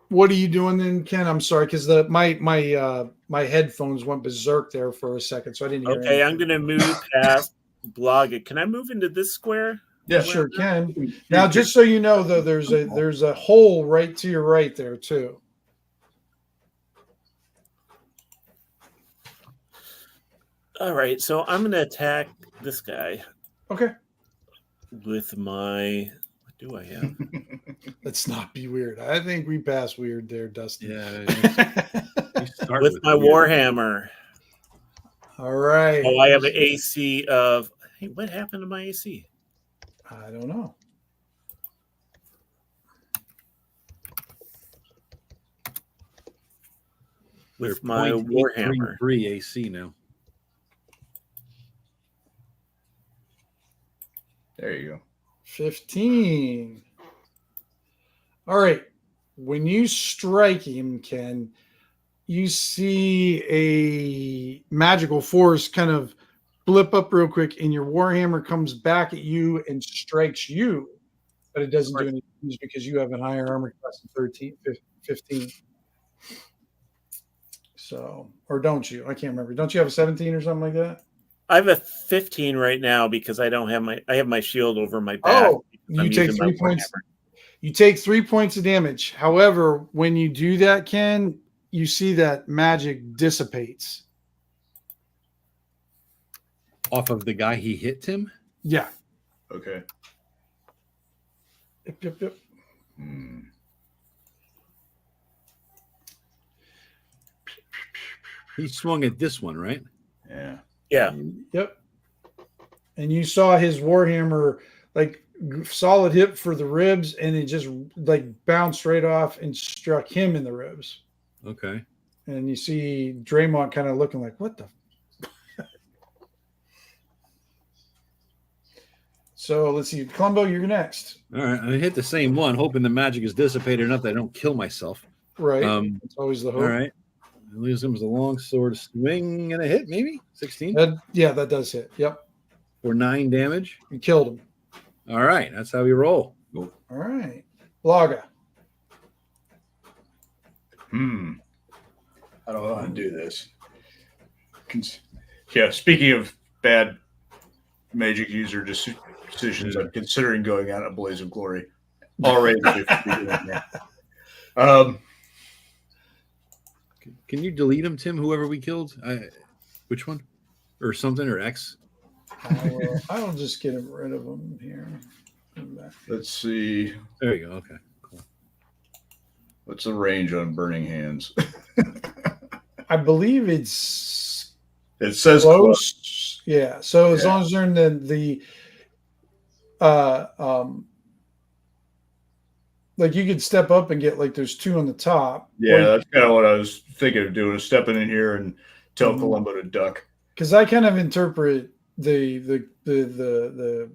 what are you doing then, Ken? I'm sorry, because my headphones went berserk there for a second, so I didn't hear Okay, I'm anything. going to move past blog it. Can I move into this square? Yeah, Sure can. Now, just so you know, though, there's a hole right to your right there too. All right, so I'm going to attack this guy Okay. with my. What do I have? Let's not be weird. I think we passed weird there, Dustin. Yeah. You start With my weird. warhammer. All right. Oh, I have an AC of. Hey, what happened to my AC? I don't know. With my warhammer. 3 AC now. There you go. 15. All right. When you strike him, Ken, you see a magical force kind of blip up real quick, and your warhammer comes back at you and strikes you, but it doesn't do any damage because you have a higher armor class of 15. So, or don't you? I can't remember. Don't you have a 17 or something like that? I have a 15 right now because I have my shield over my back. Oh, you I'm take using my 3 points. warhammer. You take 3 points of damage. However, when you do that, Ken, you see that magic dissipates. Off of the guy he hit him? Yeah. Okay. Yep. Hmm. He swung at this one, right? Yeah. Yeah. Yep. And you saw his warhammer like solid hit for the ribs, and it just like bounced right off and struck him in the ribs. Okay. And you see Draymond kind of looking like, what the? So let's see. Columbo, you're next. All right. I hit the same one, hoping the magic is dissipated enough that I don't kill myself. Right. It's always the hope. All right. At least it was a long sword swing and a hit, maybe 16 That does hit. Yep. for 9 damage. You killed him. All right. That's how we roll. All right. Blaga. I don't know how to do this. Yeah, speaking of bad magic user decisions, I'm considering going out a blaze of glory already. Can you delete him, Tim? Whoever we killed, which one, or something, or X? I'll just get rid of him here. Let's see. There you go. Okay. Cool. What's the range on burning hands? I believe it's It says close. close. Yeah. So as Yeah. long as they're in the like you could step up and get like there's 2 on the top. Yeah, that's kind of what I was thinking of doing, is stepping in here and tell Columbo to duck. Because I kind of interpret the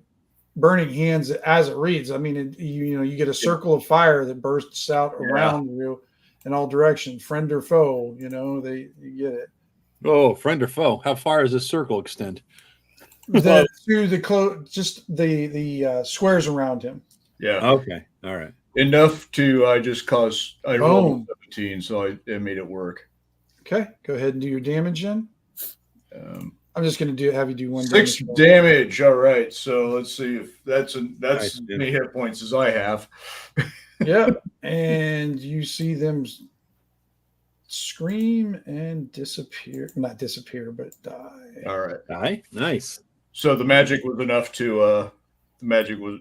burning hands as it reads. I mean, you get a circle of fire that bursts out around you in all directions, friend or foe. You get it. Oh, friend or foe? How far does this circle extend? To the just the squares around him. Yeah. Okay. All right. Enough to I rolled Boom. a 17, so it made it work. Okay, go ahead and do your damage then. I'm just going to have you do 1 6 damage. damage. All right. So let's see if that's Nice, as many hit points as I have. Yeah, and you see them scream and disappear. Not disappear, but die. All right. Aye. Nice. So the magic was enough to the magic was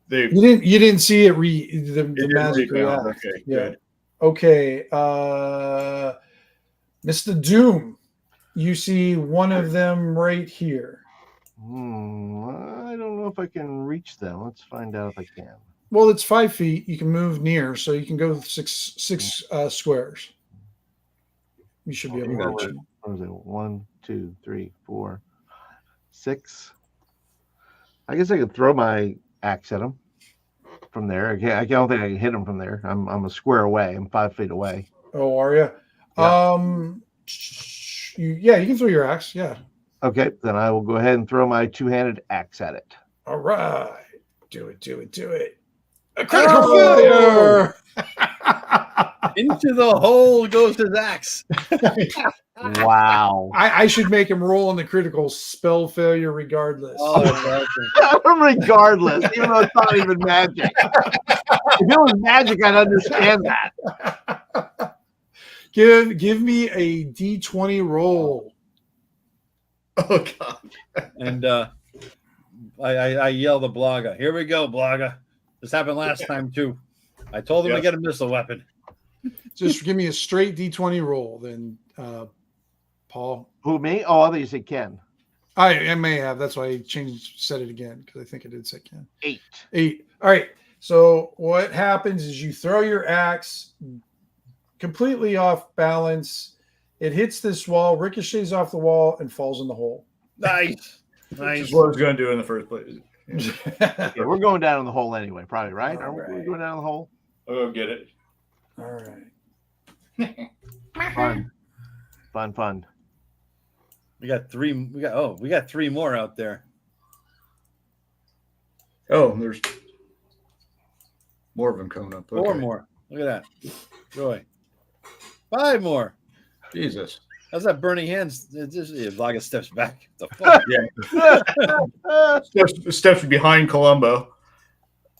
they You didn't see it the didn't magic rebound. react. Okay, Yeah. good. Okay, Mr. Doom, you see one of them right here. I don't know if I can reach them. Let's find out if I can. Well, it's 5 feet. You can move near, so you can go six squares. You should be able to reach them. What was it? 1, 2, 3, 4, 6. I guess I could throw my axe at him from there. I don't think I can hit him from there. I'm a square away. I'm 5 feet away. Oh, are you? Yeah. You can throw your axe. Yeah. Okay, then I will go ahead and throw my two-handed axe at it. All right. Do it. A critical failure. Into the hole goes his axe. Wow. I should make him roll on the critical spell failure regardless. Oh, that's awesome. Regardless, even though it's not even magic. If it was magic, I'd understand that. Give me a D20 roll. Oh god. And I yell to Blaga, "Here we go, Blaga. This happened last time too. I told him to get a missile weapon." Just give me a straight D20 roll, then, Paul. Who, me? Oh, I thought you said Ken. I may have. That's why I said it again, because I think I did say Ken. 8. All right. So what happens is you throw your axe completely off balance. It hits this wall, ricochets off the wall, and falls in the hole. Nice. Which is what I was going to do in the first place. Yeah. Okay, we're going down in the hole anyway, probably, right? All Are we right. going down the hole? I'll go get it. All right. Fun. We got 3. We got 3 more out there. Oh, there's more of them coming up. Okay. 4 more. Look at that. Joy. 5 more. Jesus. How's that burning hands? Blaga steps back. The fuck? Steps behind Columbo.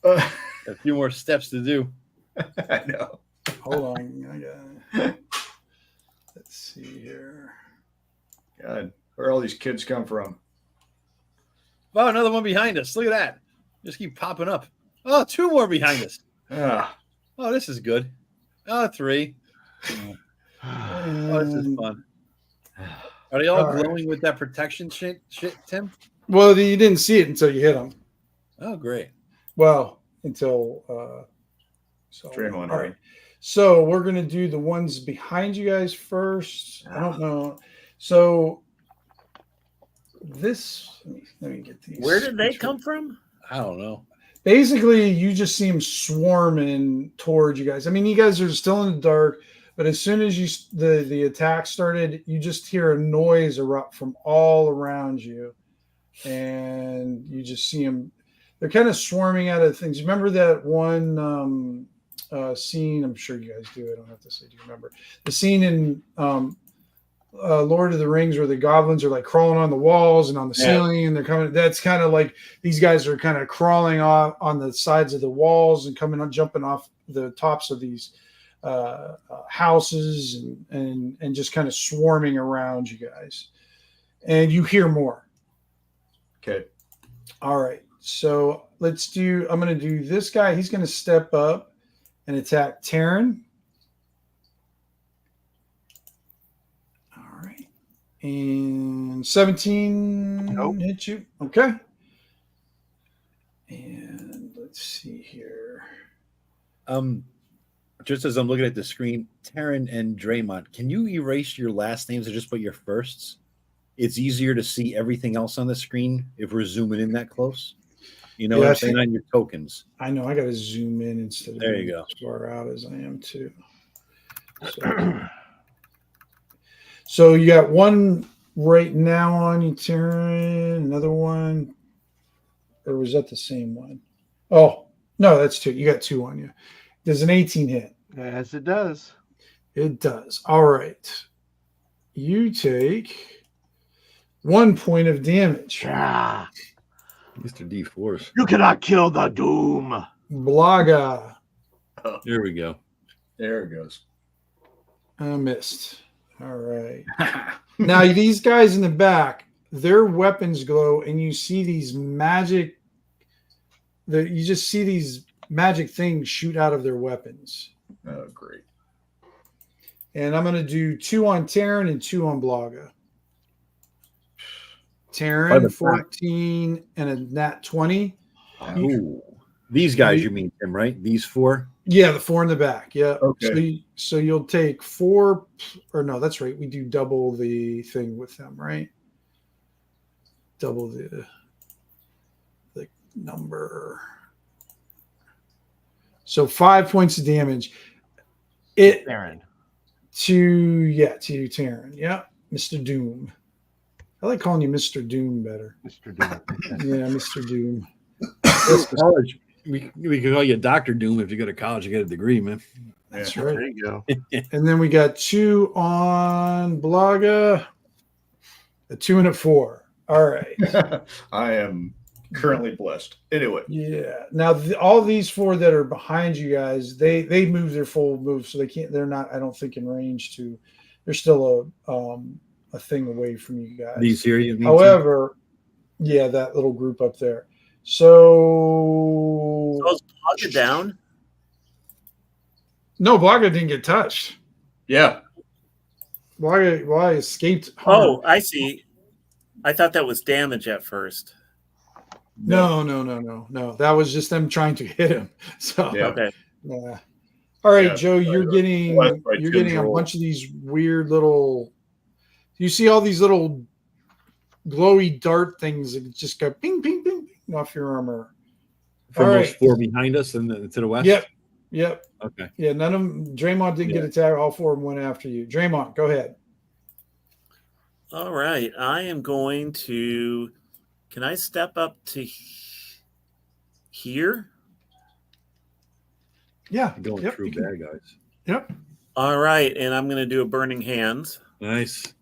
A few more steps to do. I know. Hold on. Let's see here. God, where all these kids come from? Oh, another one behind us. Look at that. Just keep popping up. Oh, 2 more behind us. Ah, Oh, this is good. Oh, 3. Oh, this is fun. Are they all glowing with that protection shit, Tim? Well, you didn't see it until you hit them. Oh, great. Well, until Dream on. All right. So we're gonna do the ones behind you guys first. I don't know. So this, let me get these. Where did they come from? I don't know. Basically, you just see them swarming towards you guys. I mean, you guys are still in the dark, but as soon as the attack started, you just hear a noise erupt from all around you, and you just see them. They're kind of swarming out of things. Remember that one scene? I'm sure you guys do. I don't have to say. Do you remember the scene in Lord of the Rings where the goblins are like crawling on the walls and on the ceiling, and they're coming? That's kind of like these guys are kind of crawling off on the sides of the walls and jumping off the tops of these houses and just kind of swarming around you guys. And you hear more. Okay. All right. So I'm going to do this guy. He's going to step up and attack Taryn. All right. And 17 hit you. Okay. And let's see here. Just as I'm looking at the screen, Taryn and Draymond, can you erase your last names and just put your firsts? It's easier to see everything else on the screen if we're zooming in that close. You know what I'm saying? On your tokens. I know. I got to zoom in instead of there you go. As far out as I am too. So you got one right now on you, Taryn. Another one. Or was that the same one? Oh, no, that's 2. You got 2 on you. There's an 18 hit. Yes, it does. It does. All right. You take 1 point of damage. Ah, Mr. D4s. you cannot kill the Doom. Blaga. There we go. There it goes. Missed. All right. Now, these guys in the back, their weapons glow, and you see these magic. You just see these magic things shoot out of their weapons. Oh, great. And I'm going to do 2 on Taryn and 2 on Blaga. By the Taryn, 14 and a nat 20. Ooh. These guys, you mean, Tim, right? These 4? Yeah, the 4 in the back. Yeah. Okay. So you'll take 4, or no, that's right. We do double the thing with them, right? Double the number. So 5 points of damage. Aaron. To Taryn. Yeah, Mr. Doom. I like calling you Mr. Doom better. Mr. Doom. Yeah, Mr. Doom. College. We could call you Dr. Doom if you go to college and get a degree, man. That's Yeah. right. There you go. And then we got 2 on Blaga, a 2 and a 4. All right. I am currently blessed. Anyway. Yeah. Now all these 4 that are behind you guys, they move their full move, so they can't. They're not. I don't think in range to. They're still a thing away from you guys. These here, you mean? However, yeah, that little group up there. So So is Blaga down? no, Blaga didn't get touched. Yeah. Blaga escaped harm. Oh, I see. I thought that was damage at first. No. That was just them trying to hit him. So Yeah. Okay. yeah. All right, Yeah, Joe, you're getting blessed by you're Tim's getting a roll. bunch of these weird little. You see all these little glowy dart things that just go ping, ping, ping, ping off your armor. From All those right. 4 behind us and to the west? Yep. Okay. Yeah, none of them. Draymond didn't get attacked. All 4 of them went after you. Draymond, go ahead. All right. I am going to. Can I step up to here? Yeah. Going Yep, through you can- bad guys. Yep. All right. And I'm going to do a burning hands. Nice.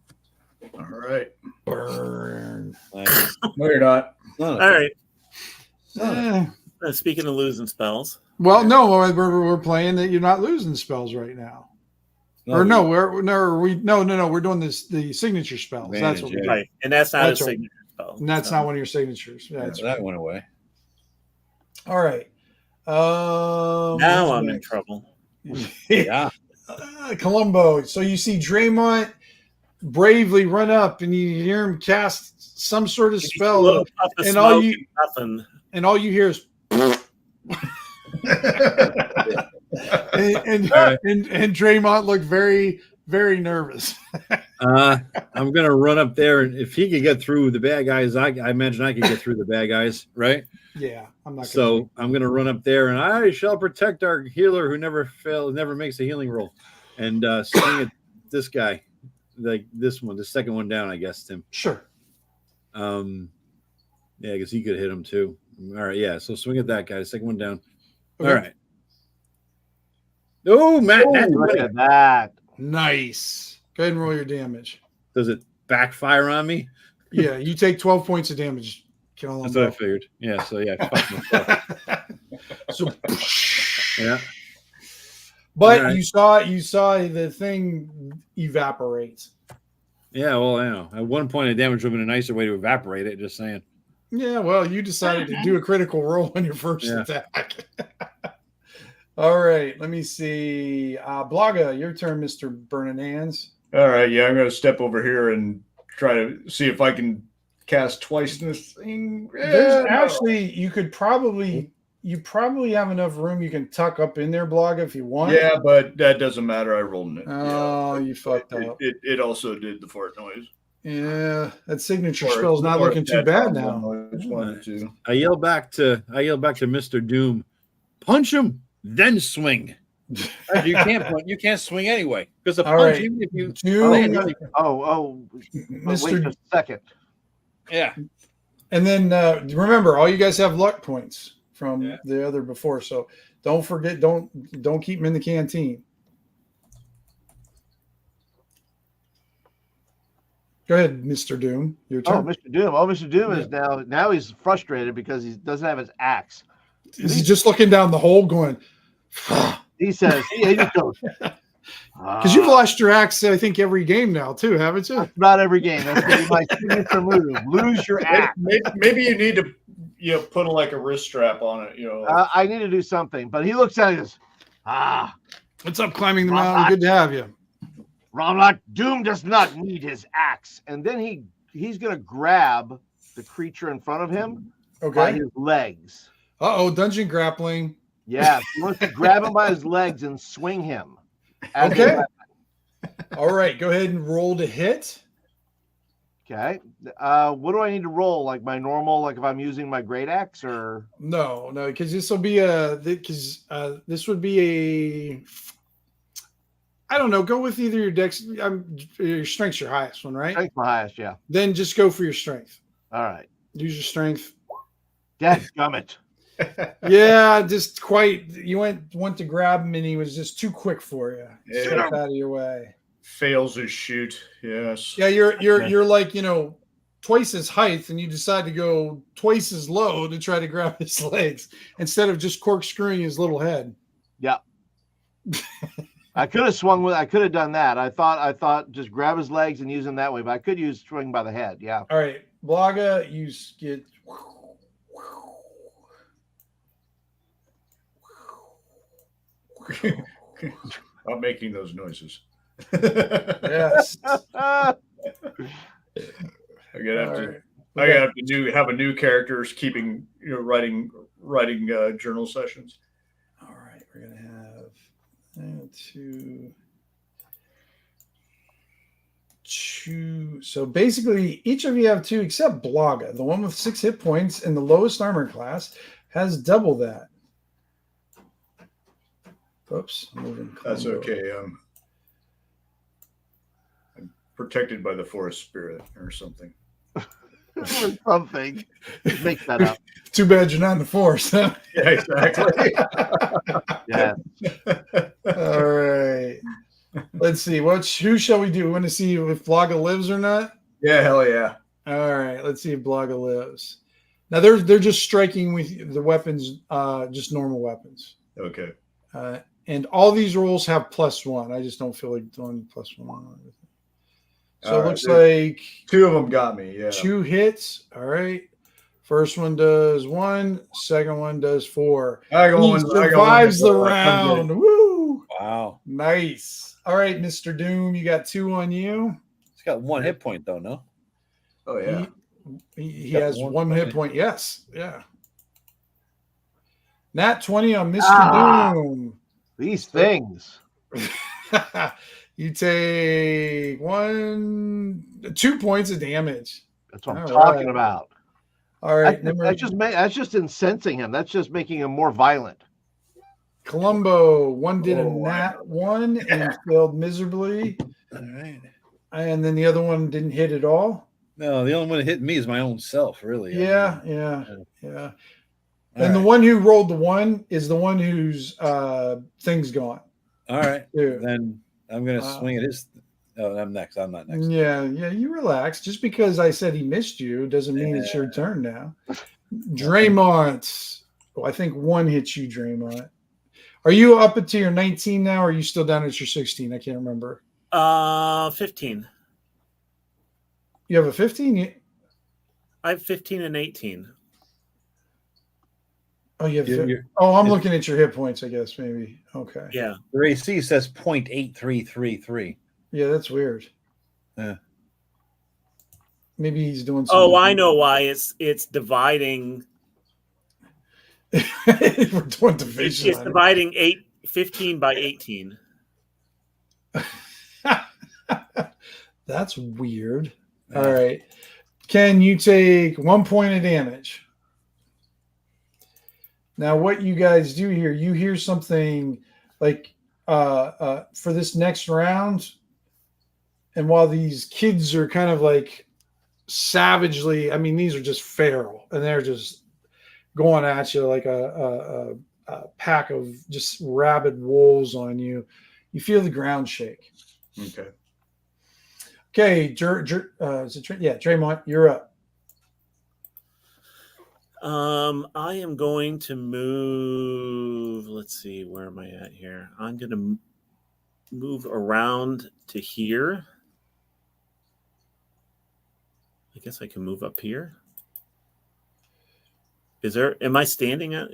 All right. Burn. Nice. No, you're not. All right. Eh. Speaking of losing spells. Well, no, we're playing that you're not losing spells right now. Or no, we're doing the signature spells. That's what Advantage, we do. yeah. Right. And that's not That's a right. signature spell. And that's so. not one of your signatures. That's That went away. all right. Now I'm in trouble. Yeah. Columbo. So you see Draymond bravely run up, and you hear him cast some sort of He's a spell, little puff of and smoke all you- and nothing. and all you hear is. and Draymond looked very, very nervous. I'm gonna run up there, and if he could get through the bad guys, I imagine I could get through the bad guys, right? Yeah, I'm not. So I'm gonna run up there, and I shall protect our healer who never makes a healing roll, and swing at this guy, like this one, the second one down, I guess, Tim. Sure. Yeah, because he could hit him too. All right, yeah. So swing at that guy, second one down. Okay. All right. Oh, Matt, that's Look right. at that. Nice. Go ahead and roll your damage. Does it backfire on me? Yeah, you take 12 points of damage. Kill That's him. what I figured. Yeah. So yeah. Fuck myself. So, Yeah. but All right. you saw the thing evaporate. Yeah. Well, I know. At one point, a damage would have been a nicer way to evaporate it. Just saying. Yeah, well, you decided to do a critical roll on your first Yeah. attack. All right, let me see. Blaga, your turn, Mr. Burning Hands. All right. Yeah, I'm going to step over here and try to see if I can cast twice in this thing. There's Yeah, actually, you probably have enough room you can tuck up in there, Blaga, if you want. yeah, but that doesn't matter. I rolled it. Oh, you fucked up. It also did the fart noise. Yeah, that signature Or- spell's not or looking too that bad problem now. noise, one of the two. I yell back to Mr. Doom, punch him, then swing. You can't swing anyway because the All punch, right. even if you Doom, Wait Mr. just a second. yeah. And then remember, all you guys have luck points from Yeah. the other before, so don't forget. Don't keep them in the canteen. Go ahead, Mr. Doom. Your Oh, turn. Mr. Doom. Oh, Mr. Doom is now he's frustrated because he doesn't have his axe. Is he just looking down the hole, going? He says, he just goes. Because you've lost your axe, I think, every game now too, haven't you? About every game. That's gonna be my signature move. Lose your axe. Maybe you need to put like a wrist strap on it. I need to do something. But he looks at it and goes, What's up, climbing the mountain? Good to have you. Romlock, Doom does not need his axe. And then he's gonna grab the creature in front of him by Okay. his legs. Dungeon grappling. Yeah, he wants to grab him by his legs and swing him. as a Okay. weapon. All right. Go ahead and roll to hit. Okay. What do I need to roll? Like my normal, like if I'm using my great axe or No, because this will be this would be a. I don't know. Go with either your dex. Your strength's your highest one, right? strength my highest, yeah. Then just go for your strength. All right. Use your strength. Dadgummit. Yeah, just quite. You went to grab him, and he was just too quick for you. Yeah. Stepped out of your way. Fails his shoot. Yes. Yeah, you're like twice his height, and you decide to go twice as low to try to grab his legs instead of just corkscrewing his little head. Yeah. I could have swung with. I could have done that. I thought just grab his legs and use him that way, but I could use swing by the head. Yeah. All right, Blaga, you get. I'm making those noises. Yes. I'm gonna have to. I gotta have a new characters keeping writing journal sessions. All right, we're gonna have two. So basically, each of you have two, except Blaga. The one with 6 hit points and the lowest armor class has double that. Oops, That's okay. I'm protected by the forest spirit or something. Something. Make that up. Too bad you're not in the forest, huh? Yeah, exactly. Yeah. All right. Let's see. Who shall we do? We want to see if Blaga lives or not? Yeah, hell yeah. All right. Let's see if Blaga lives. Now they're just striking with the weapons, just normal weapons. Okay. And all these rolls have +1. I just don't feel like doing +1 on everything. So it looks like 2 of them got me. Yeah. 2 hits. All right. First one does 1. Second one does 4. He survives the round. Woo! Wow. Nice. All right, Mr. Doom, you got 2 on you. He's got 1 hit point though, no? Oh yeah. He has 1 hit point. Yes. Yeah. Nat 20 on Mr. Doom. These things. You take 2 points of damage. That's what I'm All talking right. about. All right. That's just incensing him. That's just making him more violent. Columbo, one did a nat 1 and failed miserably. All right. And then the other one didn't hit at all. No, the only one that hit me is my own self, really. Yeah. All And the one who rolled the 1 is the one whose thing's gone. All right. Dude. Then I'm going to swing at his. Oh, I'm next. I'm not next. Yeah, you relax. Just because I said he missed you doesn't mean it's your turn now. Draymond. Oh, I think 1 hits you, Draymond. Are you up to your 19 now, or are you still down at your 16? I can't remember. 15. You have a 15? I have 15 and 18. Oh, you have. You're- I'm looking at your hit points, I guess, maybe. Okay. Yeah. Your AC says 0.8333. Yeah, that's weird. Yeah. Maybe he's doing something. Oh, I know why. It's dividing. We're doing division. It's dividing 15 by 18. That's weird. Yeah. All right. Ken, you take 1 point of damage. Now, what you guys do here, you hear something like for this next round. And while these kids are kind of like savagely, I mean, these are just feral, and they're just going at you like a pack of just rabid wolves on you. You feel the ground shake. Okay. Okay, Draymond, you're up. I am going to move. Let's see, where am I at here? I'm going to move around to here. I guess I can move up here. Am I standing at,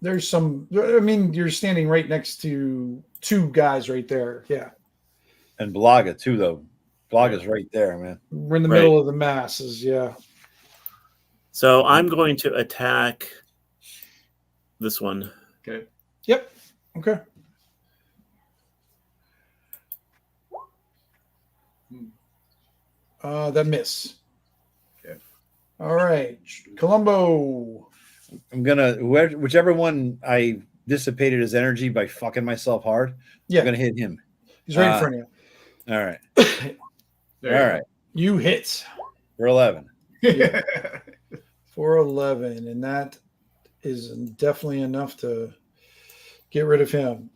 There's some, I mean, you're standing right next to two guys right there. Yeah. And Blaga too, though. Blaga's right there, man. We're in the middle of the masses. Yeah. So I'm going to attack this one. Okay. Yep. Okay. That miss. Okay. All right. Columbo. I'm gonna whichever one I dissipated his energy by fucking myself hard. Yeah. I'm gonna hit him. He's right in front of you. All right. There All right. You hit. For 11. For 11, and that is definitely enough to get rid of him.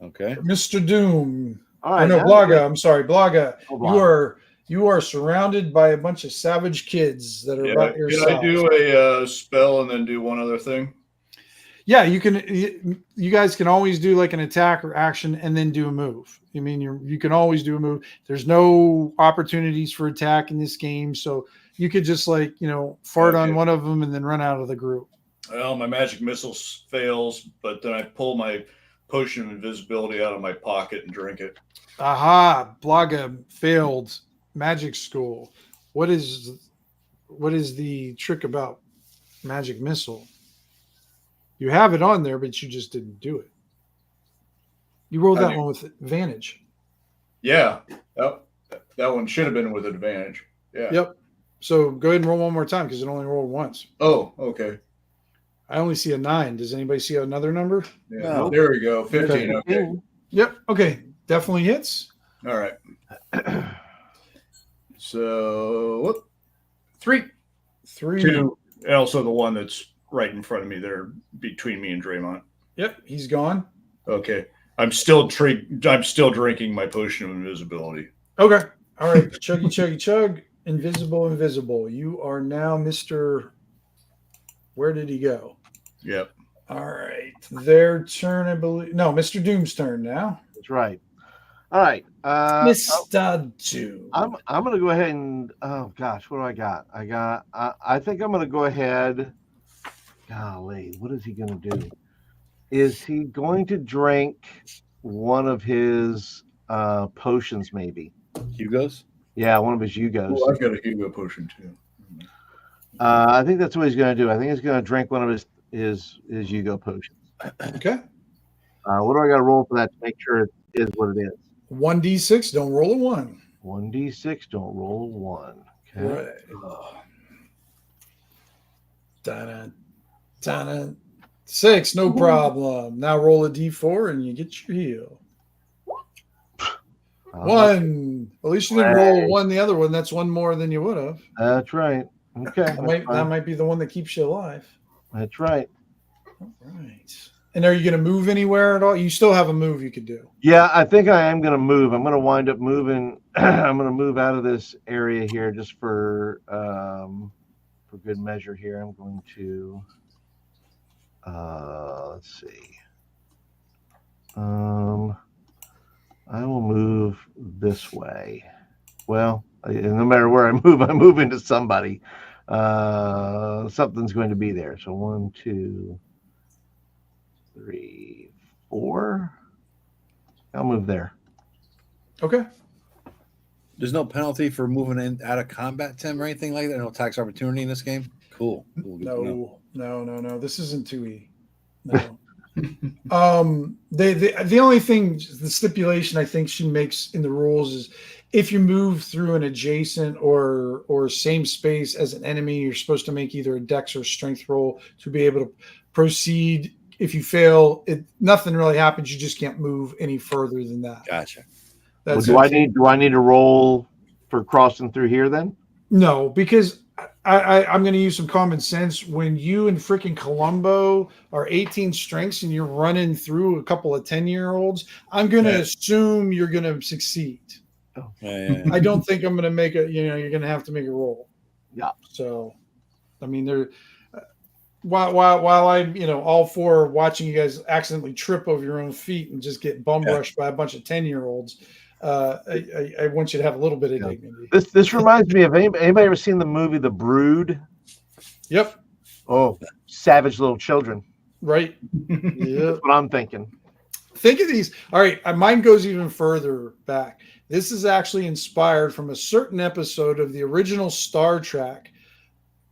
Okay. Mr. Doom. All right, no, now- Blaga. I'm sorry, Blaga. Oh, Blaga. You are surrounded by a bunch of savage kids that are about your Can size. I do a spell and then do one other thing? Yeah, you can. You guys can always do like an attack or action and then do a move. I mean, you can always do a move. There's no opportunities for attack in this game, so you could just like fart on one of them and then run out of the group. Well, my magic missile fails, but then I pull my potion of invisibility out of my pocket and drink it. Aha! Blaga failed magic school. What is the trick about magic missile? You have it on there, but you just didn't do it. You rolled that one with advantage. Yeah, that one should have been with advantage. Yeah. Yep. So go ahead and roll one more time because it only rolled once. Oh, okay. I only see a 9. Does anybody see another number? Yeah. No. There we go. 15. Okay. Yep. Okay. Definitely hits. All right. So 3. 3. 2. And also the one that's right in front of me there between me and Draymond. Yep. He's gone. Okay. I'm still drinking my potion of invisibility. Okay. All right. Chuggy, chuggy, chug. Invisible. You are now Mr. Where did he go? Yep. All right. Their turn, I believe. No, Mr. Doom's turn now. That's right. All right. Mr. Doom. I'm going to go ahead and, oh gosh, what do I got? I think I'm going to go ahead. Golly, what is he going to do? Is he going to drink one of his potions maybe? Hugo's? Yeah, one of his Yugos. Oh, I've got a Hugo potion too. I think that's what he's going to do. I think he's going to drink one of his Yugo potions. Okay. What do I got to roll for that to make sure it is what it is? 1d6. Don't roll a 1. 1d6. Don't roll a 1. Okay. Right. Da-da, da-da. 6. No problem. Now roll a d4 and you get your heal. 1. At least you didn't roll a 1. The other one. That's one more than you would have. That's right. Okay. That might be the one that keeps you alive. That's right. All right. And are you going to move anywhere at all? You still have a move you could do. Yeah, I think I am going to move. I'm going to wind up moving. I'm going to move out of this area here just for good measure here. I'm going to let's see. I will move this way. Well, no matter where I move into somebody. Something's going to be there. So 1, 2, 3, 4. I'll move there. Okay. There's no penalty for moving in out of combat, Tim, or anything like that? No tax opportunity in this game? Cool. Good to know. No. This isn't 2E. No. The only thing, the stipulation I think she makes in the rules is if you move through an adjacent or same space as an enemy, you're supposed to make either a dex or strength roll to be able to proceed if you fail, nothing really happens. You just can't move any further than that. Gotcha. Well, That's do I need to roll for crossing through here then? No, because I'm going to use some common sense. When you and freaking Columbo are 18 strengths and you're running through a couple of 10-year-olds, I'm going to assume you're going to succeed. I don't think I'm going to make you're going to have to make a roll. Yeah. So, I mean, while I'm, all for watching you guys accidentally trip over your own feet and just get bum rushed by a bunch of 10-year-olds, I want you to have a little bit of dignity. This reminds me of anybody ever seen the movie The Brood? Yep. Oh, savage little children. Right. Yeah. That's what I'm thinking. Think of these. All right. Mine goes even further back. This is actually inspired from a certain episode of the original Star Trek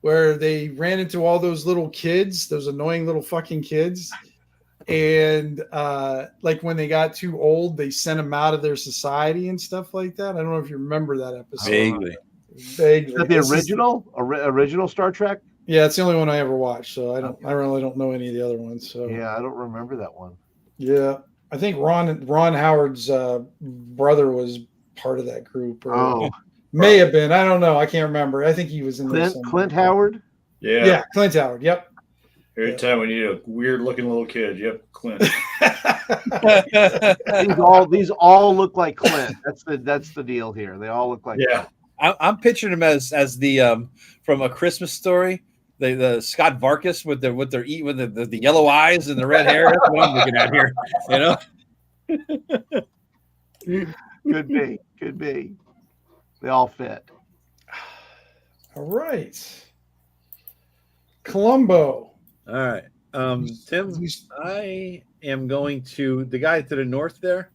where they ran into all those little kids, those annoying little fucking kids. And like when they got too old, they sent them out of their society and stuff like that. I don't know if you remember that episode. Vaguely. Is that the original Star Trek? Yeah, it's the only one I ever watched. So I really don't know any of the other ones. So yeah, I don't remember that one. Yeah, I think Ron Howard's brother was part of that group. Or may have been. I don't know. I can't remember. I think he was in there. Clint Howard. Yeah, Clint Howard. Yep. Every time we need a weird looking little kid. Yep, Clint. these all look like Clint. That's the deal here. They all look like Clint. I'm picturing him as the from A Christmas Story, the Scott Vargas with the yellow eyes and the red hair. That's what I'm looking at here. Could be. They all fit. All right. Columbo. All right. Tim, I am going to the guy to the north there.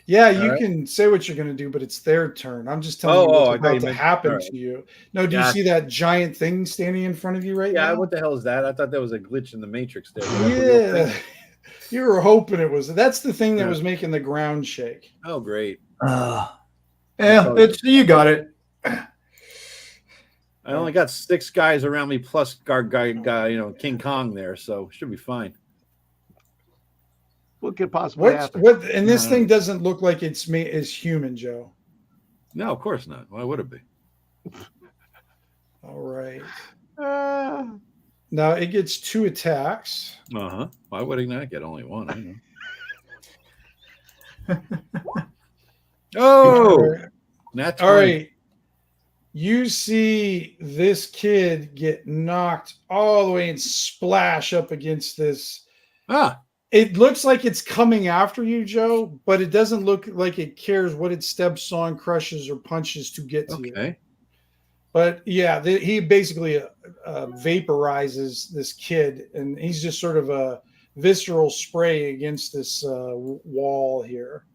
Yeah, you can say what you're going to do, but it's their turn. I'm just telling you what's about to happen to you. No, do you see that giant thing standing in front of you right now? Yeah, what the hell is that? I thought that was a glitch in the Matrix there. Yeah, you were hoping it was. That's the thing that was making the ground shake. Oh, great. You got it. I only got 6 guys around me plus guy, King Kong there, so should be fine. What could possibly happen? And this thing doesn't look like it's human, Joe. No, of course not. Why would it be? All right. Now it gets 2 attacks. Why would it not get only 1? I know. Oh, that's all right. You see this kid get knocked all the way and splash up against this. It looks like it's coming after you, Joe, but it doesn't look like it cares what it steps on, crushes, or punches to get to you. But yeah, he basically vaporizes this kid, and he's just sort of a visceral spray against this wall here.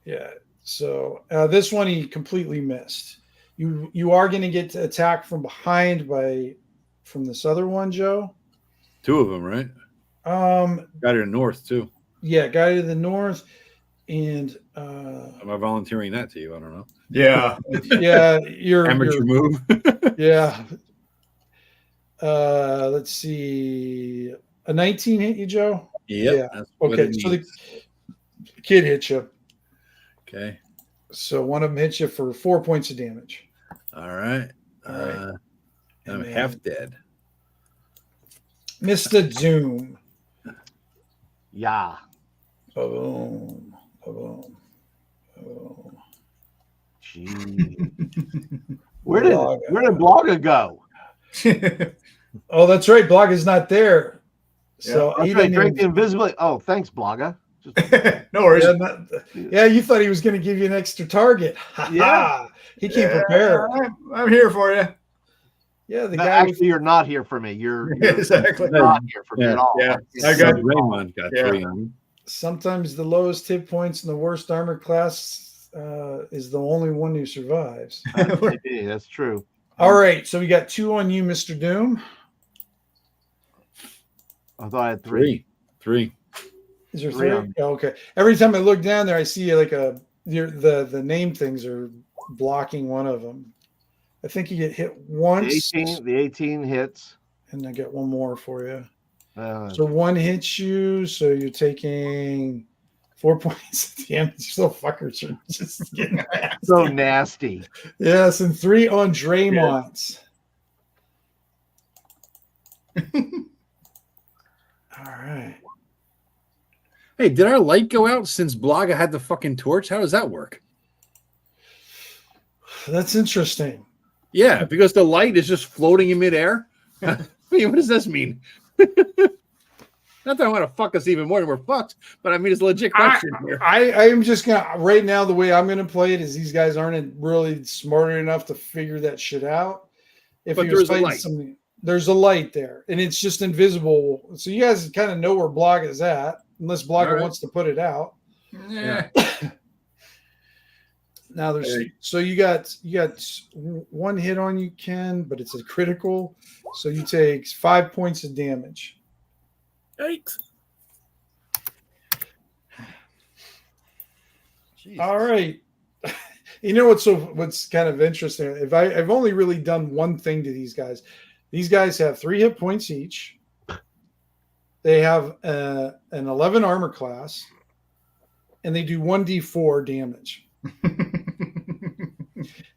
Yeah. So this one he completely missed. You are going to get attacked from behind from this other one, Joe. 2 of them, right? Guy to the north too. Yeah, guy to the north, and am I volunteering that to you? I don't know. Yeah, yeah, your amateur move. Yeah. Let's see. A 19 hit you, Joe? Yep. Yeah. Okay, so the kid hit you. Okay. So one of them hits you for 4 points of damage. All right. I'm half dead. Mr. Doom. Yeah. Boom. Boom. Boom. Gee. Where did Blogga go? Oh, that's right. Blogga's not there. So he didn't drink the invisibility. Oh, thanks, Blogga. No worries. Yeah, you thought he was going to give you an extra target. Yeah, he came prepared. I'm here for you. Yeah, the guy. Actually, you're not here for me. You're exactly not here for me at all. Yeah, I got Raymond. Got 3 on me. Sometimes the lowest hit points in the worst armor class is the only one who survives. That's true. All right, so we got 2 on you, Mr. Doom. I thought I had 3. 3. Is there 3? Oh, okay. Every time I look down there, I see like the name things are blocking one of them. I think you get hit once. The 18 hits. And I get one more for you. So one hits you, so you're taking 4 points of damage. These little fuckers are just getting nasty. So nasty. Yes, and 3 on Draymond. All right. Hey, did our light go out since Blaga had the fucking torch? How does that work? That's interesting. Yeah, because the light is just floating in midair. I mean, what does this mean? Not that I want to fuck us even more than we're fucked, but I mean, it's a legit question here. I am just going to, right now, the way I'm going to play it is these guys aren't really smart enough to figure that shit out. If But he was there's a fighting light. something, there's a light there, and it's just invisible. So you guys kind of know where Blaga is at, unless Blaga All right. wants to put it out. Yeah. Now there's Hey. so you got one hit on you, Ken, but it's a critical. So you take 5 points of damage. Yikes. All right. You know what's kind of interesting? I've only really done one thing to these guys. These guys have 3 hit points each. They have an 11 armor class, and they do 1d4 damage.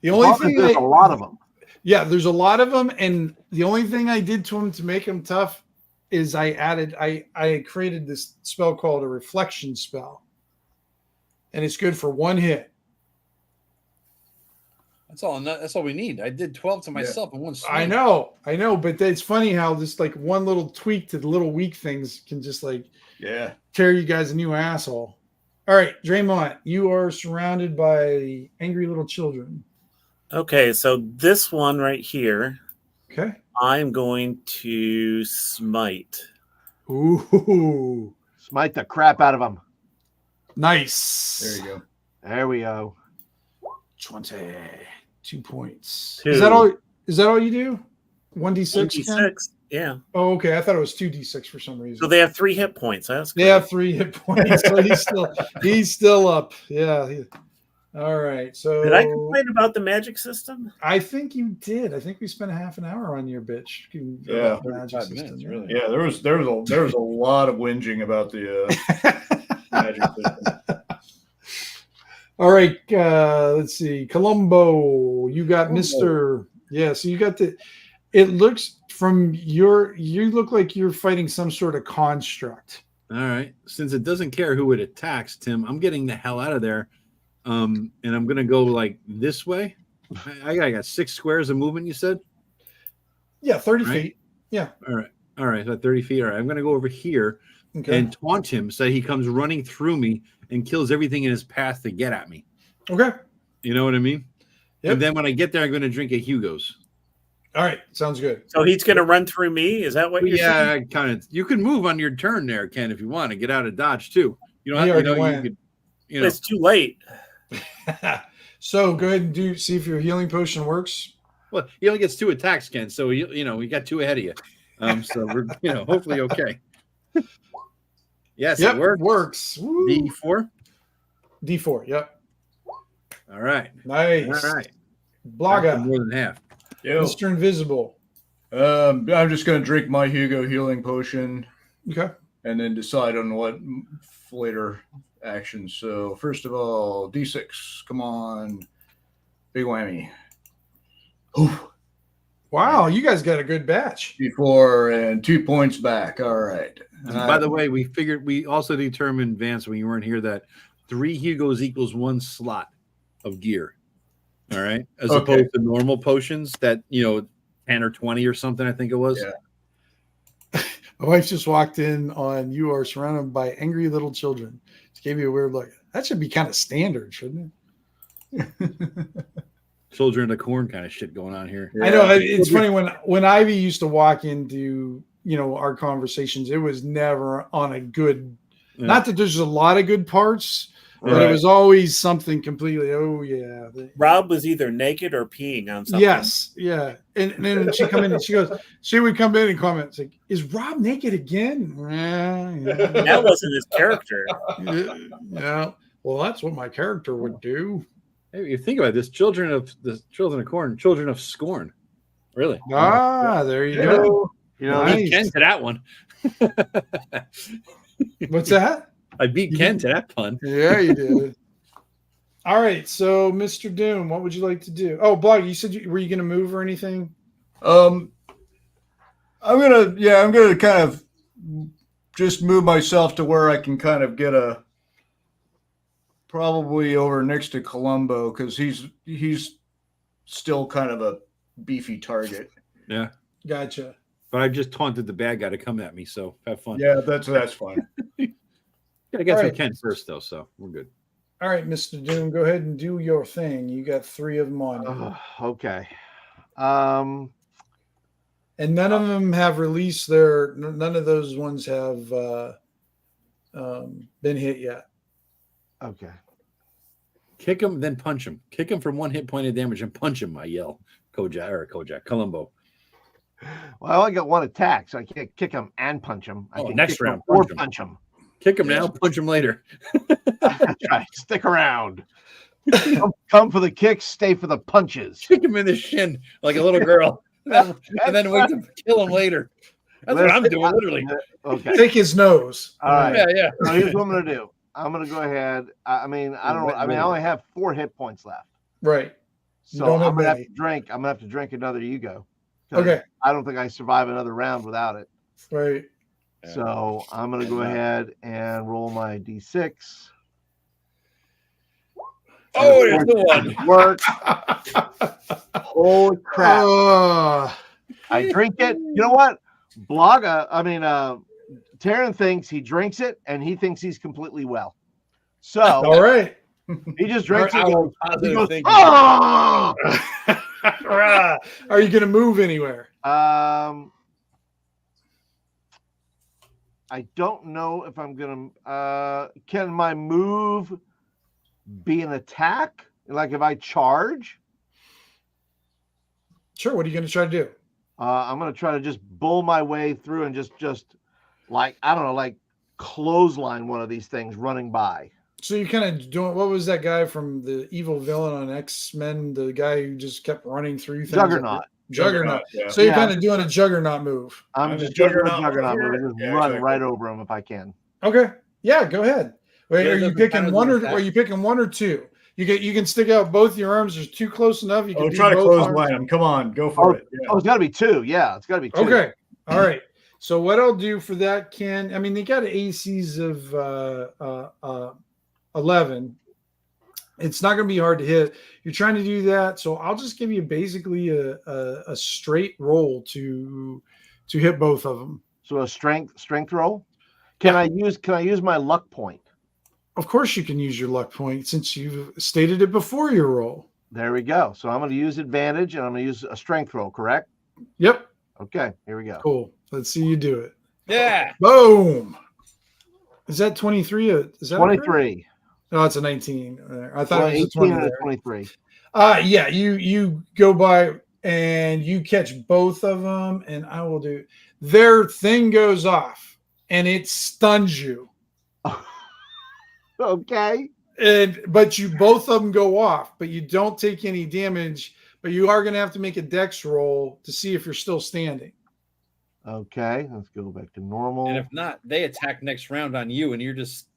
The only thing There's a lot of them. Yeah, there's a lot of them, and the only thing I did to them to make them tough is I created this spell called a reflection spell, and it's good for 1 hit. That's all we need. I did 12 to myself in one swing. I know, but it's funny how just like one little tweak to the little weak things can just like tear you guys a new asshole. All right, Draymond, you are surrounded by angry little children. Okay, so this one right here, Okay. I'm going to smite. Ooh, Smite the crap out of them. nice. There you go. There we go. 22 points. 2. Is that all you do? 1d6? Ken? 1d6. Yeah. Oh, okay. I thought it was 2d6 for some reason. So they have 3 hit points. That's They great. have 3 hit points. So he's still up. Yeah. All right. So Did I complain about the magic system? I think you did. I think we spent a half an hour on your bitch. Yeah. About the magic 35 minutes, system. really. Yeah, there was a lot of whinging about the magic system. All right. Let's see. Columbo, you got Mr. Yeah. So you got it looks from you look like you're fighting some sort of construct. All right. Since it doesn't care who it attacks, Tim, I'm getting the hell out of there. And I'm going to go like this way. I got 6 squares of movement, you said? Yeah. 30 Right. feet. Yeah. All right. So 30 feet. All right. I'm going to go over here Okay. and taunt him so he comes running through me and kills everything in his path to get at me. Okay. You know what I mean? Yep. And then when I get there, I'm going to drink a Hugo's. All right. Sounds good. So he's going to run through me? Is that what you're saying? Yeah, kind of. You can move on your turn there, Ken, if you want to get out of dodge too. You don't He have to. already You went. could. You know. It's too late. So go ahead and see if your healing potion works. Well, he only gets 2 attacks, Ken. So we got 2 ahead of you. So we're hopefully okay. Yes, Yep, it works. works. Woo. D4. D4. Yep. All right. Nice. All right. Blaga, More than half. Yo, Mr. Invisible. I'm just going to drink my Hugo healing potion Okay. and then decide on what later actions. So first of all, D6. Come on, big whammy. Ooh, Wow, you guys got a good batch. D4 and 2 points back. All right. By the way, we also determined, Vance, when you weren't here, that 3 Hugos equals 1 slot of gear. All right, as Okay. opposed to normal potions that 10 or 20 or something. I think it was. Yeah. My wife just walked in on you are surrounded by angry little children. She gave you a weird look. That should be kind of standard, shouldn't it? Children of the Corn kind of shit going on here. I know it's funny when Ivy used to walk into our conversations, it was never on a good. Yeah. Not that there's a lot of good parts, but Right. it was always something completely. Oh yeah, Rob was either naked or peeing on something. yes, yeah. And then she come in and she would come in and comment, it's like, "Is Rob naked again?" Yeah. That wasn't his character. Yeah. Well, that's what my character would do. Hey, you think about this: children of Corn, children of Scorn. Really? Ah, there you go. You know, Nice. Ken to that one. What's that? I beat Ken to that pun. Yeah, you did. All right, so Mr. Doom, what would you like to do? Oh, Blog, you said were you going to move or anything? I'm gonna kind of just move myself to where I can kind of get probably over next to Columbo because he's still kind of a beefy target. Yeah. Gotcha. But I just taunted the bad guy to come at me, so have fun. Yeah, that's fine. Gotta get All through right. Ken first, though, so we're good. All right, Mr. Doom, go ahead and do your thing. You got 3 of them on you. Okay. And none of them have released none of those ones have been hit yet. Okay. Kick him, then punch him. Kick him from 1 hit point of damage and punch him, I yell. Columbo. Well, I only got 1 attack, so I can't kick him and punch him. I Oh, can next kick him round, or punch him. punch him. Kick him now, punch him later. That's right. Stick around. Come for the kicks, stay for the punches. Kick him in the shin like a little girl. and then wait to kill him later. That's what I'm doing, literally. Okay. Take his nose. All right. Yeah. So here's what I'm gonna do. I'm gonna go ahead. I only have 4 hit points left. Right. You So don't have I'm gonna have many. to drink. I'm gonna have to drink another Yugo. 'Cause Okay. I don't think I survive another round without it. Right. So I'm gonna go ahead and roll my d6. Oh, there's the one. Work. Holy crap! Oh, I drink it. You know what? Taryn thinks he drinks it and he thinks he's completely well. So all right. he just drinks it. I and was goes, positive thinking. "Ah!" Are you going to move anywhere? I don't know if I'm gonna. Can my move be an attack? Like if I charge? Sure. What are you going to try to do? I'm gonna try to just bull my way through and just like I don't know, like clothesline one of these things running by. So you're kind of doing, what was that guy from the evil villain on X-Men? The guy who just kept running through things. Juggernaut. Juggernaut. Yeah. So you're Yeah. kind of doing a Juggernaut move. I'm I'm just a doing a Juggernaut juggernaut over move. here. Just Yeah, run exactly. right over him if I can. Okay. Yeah, go ahead. Wait, Yeah, are you doesn't picking count as one an or attack. are you picking 1 or 2? You can stick out both your arms. There's 2 close enough. You can Oh, do try to both close arms. line him. Come on, go for it. Yeah. Oh, it's got to be 2. Yeah, it's got to be 2. Okay. All right. So what I'll do for that, Ken, I mean, they got ACs of 11. It's not going to be hard to hit. You're trying to do that, so I'll just give you basically a straight roll to hit both of them. So a strength roll. Can I use my luck point? Of course, you can use your luck point since you've stated it before your roll. There we go. So I'm going to use advantage and I'm going to use a strength roll. Correct? Yep. Okay. Here we go. Cool. Let's see you do it. Yeah. Boom. Is that 23? Is that 23. No, it's a 19. I thought Well, it was a 18 20 and a there. 23. Yeah, you go by and you catch both of them, and I will do. Their thing goes off, and it stuns you. Okay. But you both of them go off, but you don't take any damage. But you are going to have to make a dex roll to see if you're still standing. Okay. Let's go back to normal. And if not, they attack next round on you, and you're just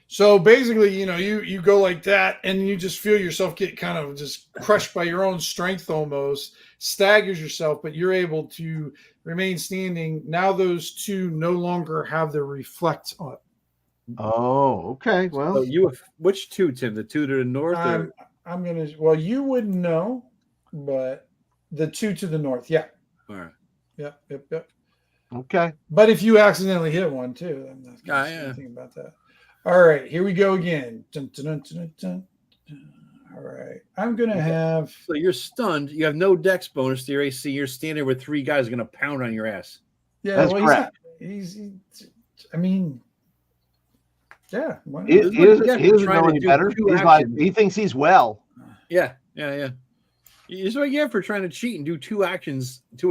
So basically, you go like that, and you just feel yourself get kind of just crushed by your own strength, almost staggers yourself, but you're able to remain standing. Now those 2 no longer have their reflect on. Oh, okay. Well, so you. Which 2, Tim? The 2 to the north? Or? I'm gonna. Well, you wouldn't know, but the 2 to the north, yeah, All right. yep. okay. But if you accidentally hit one too, I'm not gonna say Yeah. anything about that. All right, here we go again. Dun, dun, dun, dun, dun, dun. All right, I'm gonna have. So you're stunned. You have no dex bonus to your AC. You're standing with 3 guys going to pound on your ass. Yeah, That's well, correct. I mean, yeah. why not? He This doesn't one, he doesn't trying know to any do better. 2 He's like, actions. he thinks he's well. Yeah. It's what you get for trying to cheat and do 2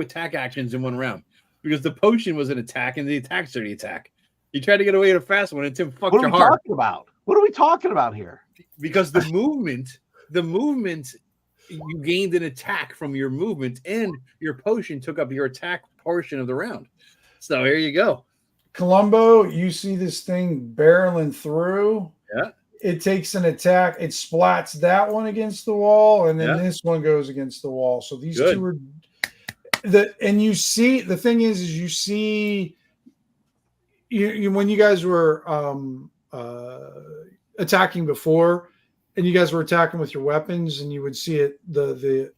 attack actions in 1 round. Because the potion was an attack and the attacks are the attack. You tried to get away with a fast one and Tim fucked What are your we heart. talking about? What are we talking about here? Because the movement, you gained an attack from your movement, and your potion took up your attack portion of the round. So here you go. Columbo, you see this thing barreling through. Yeah. It takes an attack. It splats that one against the wall, and then Yeah. this one goes against the wall. So these Good. two are and you see the thing is you see you when you guys were attacking before, and you guys were attacking with your weapons, and you would see it the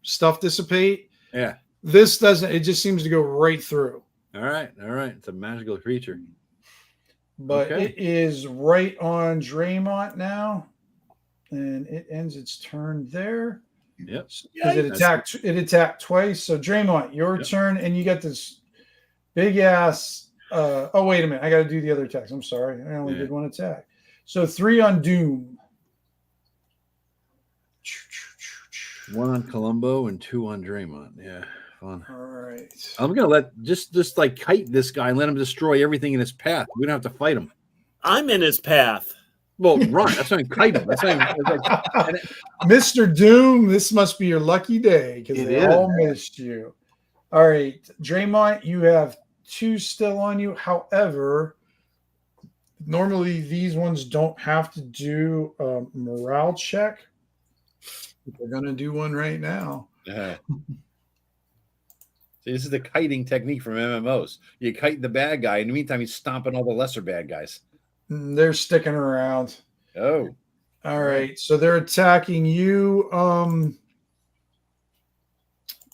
stuff dissipate. Yeah. This doesn't. It just seems to go right through. All right. It's a magical creature. But Okay. it is right on Draymond now, and it ends its turn there. Yep. Because it attacked twice. So Draymond, your turn, and you got this big ass. Oh wait a minute, I got to do the other attacks. I'm sorry, I only did one attack. So 3 on Doom. 1 on Columbo and 2 on Draymond. Yeah, fun. All right. I'm gonna let just like kite this guy and let him destroy everything in his path. We don't have to fight him. I'm in his path. Well, run. That's not kite him. That's not Mr. Doom, this must be your lucky day because It they is. all missed you. All right, Draymond, you have 2 still on you. However, normally these ones don't have to do a morale check. They're gonna do one right now. See, this is the kiting technique from MMOs. You kite the bad guy. In the meantime, he's stomping all the lesser bad guys. They're sticking around. Oh. All right, so they're attacking you,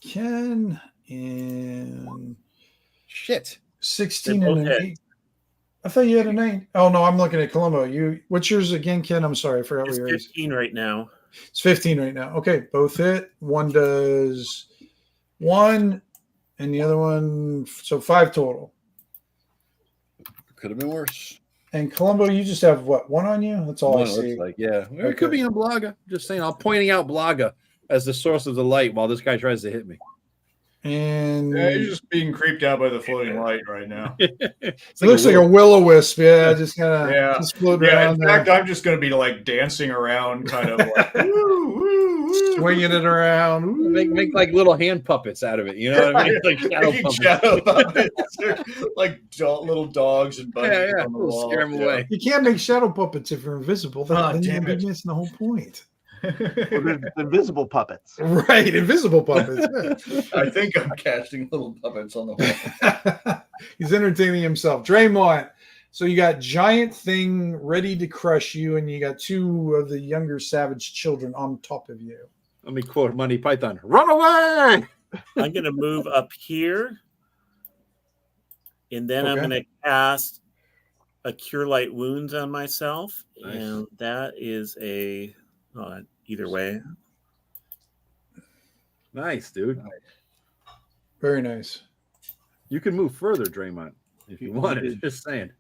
Ken, in Shit. 16 They and both an hit. 8. I thought you had a 9. Oh no, I'm looking at Columbo. What's yours again, Ken? I'm sorry, I forgot It's what yours is. 15 right now. It's 15 right now. Okay, both hit. One does 1, and the other one, so 5 total. Could have been worse. And Columbo, you just have what, 1 on you? That's all One I looks see. like, yeah. Or Okay. it could be in Blaga. Just saying. I'm pointing out Blaga as the source of the light while this guy tries to hit me. And Yeah, you're just being creeped out by the floating light right now. it looks like a will-o-wisp. Yeah, just kind of Yeah. just float Yeah, around in fact, there, I'm just going to be like dancing around, kind of like woo, woo, woo. swinging it around. Make like little hand puppets out of it. You know what I mean? Like shadow Making puppets. shadow puppets. like little dogs and bunnies Yeah, on the we'll wall. scare them Yeah. away. You can't make shadow puppets if you're invisible. Ah, Then damn you'd it. be missing the whole point. Well, they're invisible puppets. Right, invisible puppets. Yeah. I think I'm casting little puppets on the wall. He's entertaining himself. Draymond. So you got giant thing ready to crush you, and you got 2 of the younger savage children on top of you. Let me quote Monty Python. Run away! I'm going to move up here, and then I'm Okay. going to cast a Cure Light Wounds on myself, Nice. and that is either way. Nice, dude. Very nice. You can move further, Draymond, if you wanted. Just saying.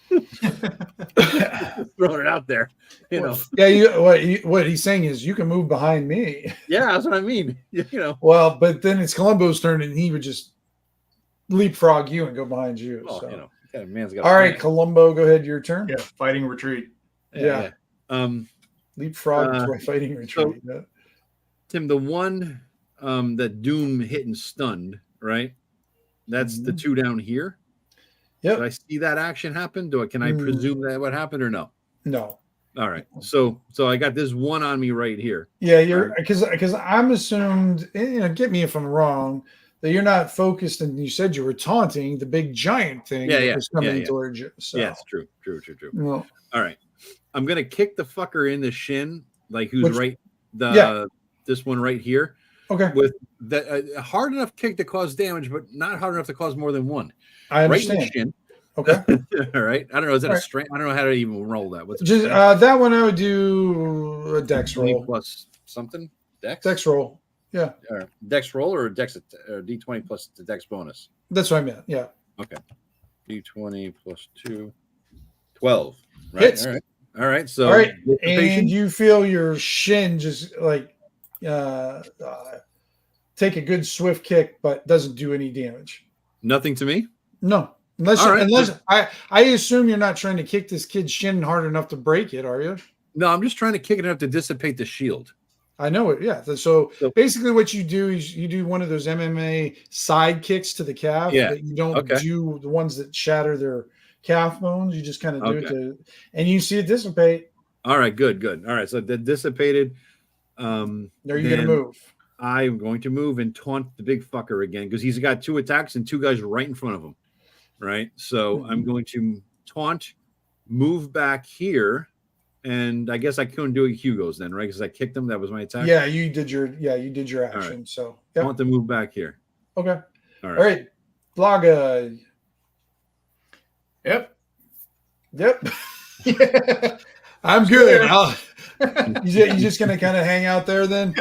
Throwing it out there. You know. Yeah, what he's saying is you can move behind me. Yeah, that's what I mean. You know. Well, but then it's Columbo's turn, and he would just leapfrog you and go behind you. Well, so. you know, that man's got. All right, Columbo, go ahead. Your turn. Yeah, fighting retreat. Yeah. Leapfrog is my fighting retreat. Yeah. Tim, the one that Doom hit and stunned, right? That's the 2 down here. Yep. Did I see that action happen? Can I presume that what happened or no? No. All right. So I got this 1 on me right here. Yeah, you're because I'm assumed. Get me if I'm wrong. That you're not focused, and you said you were taunting the big giant thing that was coming towards you. So. Yes, true. Well, All right. I'm gonna kick the fucker in the shin, like who's this one right here. Okay. With that hard enough kick to cause damage, but not hard enough to cause more than 1. I understand. Right in the shin. Okay. All right. I don't know. Is that a strength? I don't know how to even roll that. What's Just that one I would do a dex 20 roll. plus something? Dex? Dex roll. Yeah. Or dex roll or dex or D20 plus the dex bonus? That's what I meant. Yeah. Okay. D20 plus 2. 12. Right. Hits. All right. So All right. dissipation. And you feel your shin just like take a good swift kick, but doesn't do any damage. Nothing to me. No. Unless All right. I assume you're not trying to kick this kid's shin hard enough to break it, are you? No, I'm just trying to kick it enough to dissipate the shield. I know it. Yeah. So So- basically, what you do is you do one of those MMA side kicks to the calf, Yeah. but you don't Okay. do the ones that shatter their calf bones. You just kind of do it Okay. and you see it dissipate. All right, good. All right, so that dissipated. Are you going to Then move? I'm going to move and taunt the big fucker again because he's got 2 attacks and 2 guys right in front of him. Right. So I'm going to taunt, move back here, and I guess I couldn't do it Hugo's then, right? Because I kicked him. That was my attack. Yeah, you did your action. right. So I want to move back here. Okay. All All right. Blaga. Yep. Yep. I'm good. You just gonna kind of hang out there then?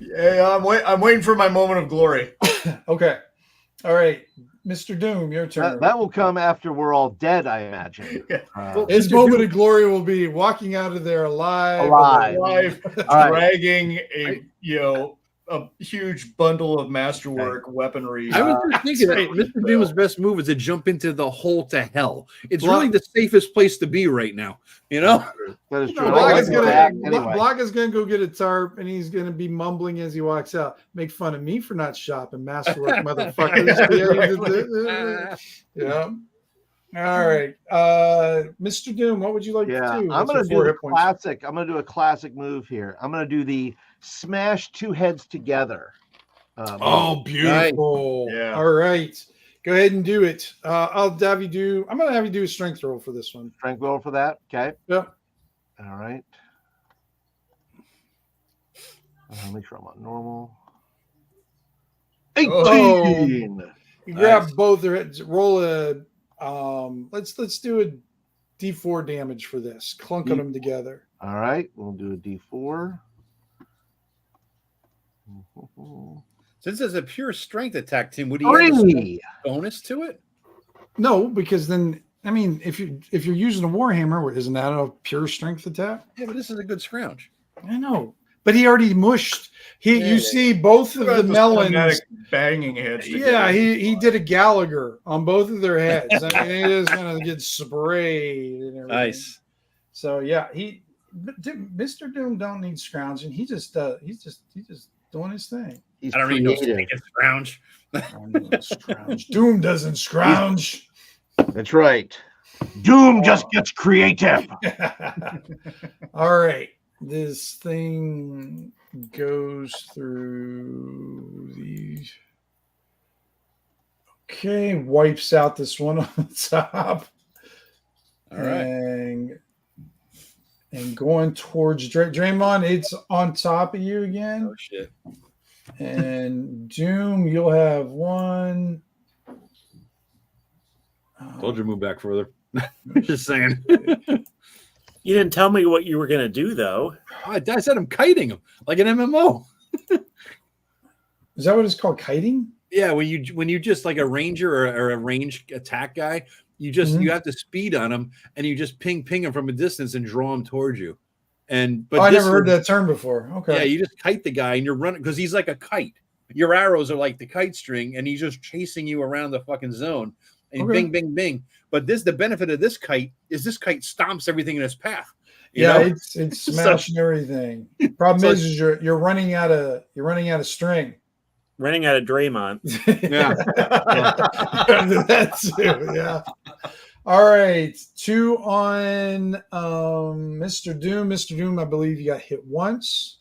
Yeah, I'm waiting for my moment of glory. Okay. All right. Mr. Doom, your turn. That will come after we're all dead, I imagine. His moment of glory will be walking out of there alive. Alive, All right. dragging a huge bundle of masterwork weaponry. I was just thinking that Mr. Doom's best move is to jump into the hole to hell. It's really the safest place to be right now. You know? That is true. Blaga's gonna go get a tarp and he's gonna be mumbling as he walks out. Make fun of me for not shopping, masterwork motherfuckers. Yeah. All right. Mr. Doom, what would you like to do? I'm gonna do classic. I'm gonna do a classic move here. I'm gonna do the smash 2 heads together. Beautiful. Yeah. All right. Go ahead and do it. I'm gonna have you do a strength roll for this one. Strength roll for that. Okay. Yeah. All right. Make sure I'm on normal. 18. Oh. You grab Nice. both their heads. Roll a let's do a D4 damage for this. Clunking them together. All right. We'll do a D4. Since it's a pure strength attack, Tim, would he add a 3. bonus to it? No, because then if you're using a warhammer, isn't that a pure strength attack? Yeah, but this is a good scrounge. I know, but he already mushed. You see both of the melons banging heads. Yeah, he did a Gallagher on both of their heads. I mean, it is going to get sprayed and everything. Nice. So yeah, Mr. Doom don't need scrounging. He's just doing his thing. He's I don't need no creative. stinking scrounge. Scrounge. Doom doesn't scrounge. That's right. Doom just gets creative. All right. This thing goes through the. Okay, wipes out this one on the top. All right. And going towards Draymond, it's on top of you again. Oh shit. And Doom, you'll have one. Told you to move back further. Just saying. You didn't tell me what you were going to do, though. I said I'm kiting him like an MMO. Is that what it's called? Kiting? Yeah, when you just like a ranger or a ranged attack guy, you just you have to speed on him and you just ping him from a distance and draw him towards you. But I never heard that term before. Okay. Yeah, you just kite the guy and you're running because he's like a kite. Your arrows are like the kite string, and he's just chasing you around the fucking zone. And bing, bing, bing. But the benefit of this kite is this kite stomps everything in its path. You know? It's smashing everything. Problem is you're running out of string. Running out of Draymond. Yeah. That too, yeah. All right. 2 on Mr. Doom. Mr. Doom, I believe you got hit once.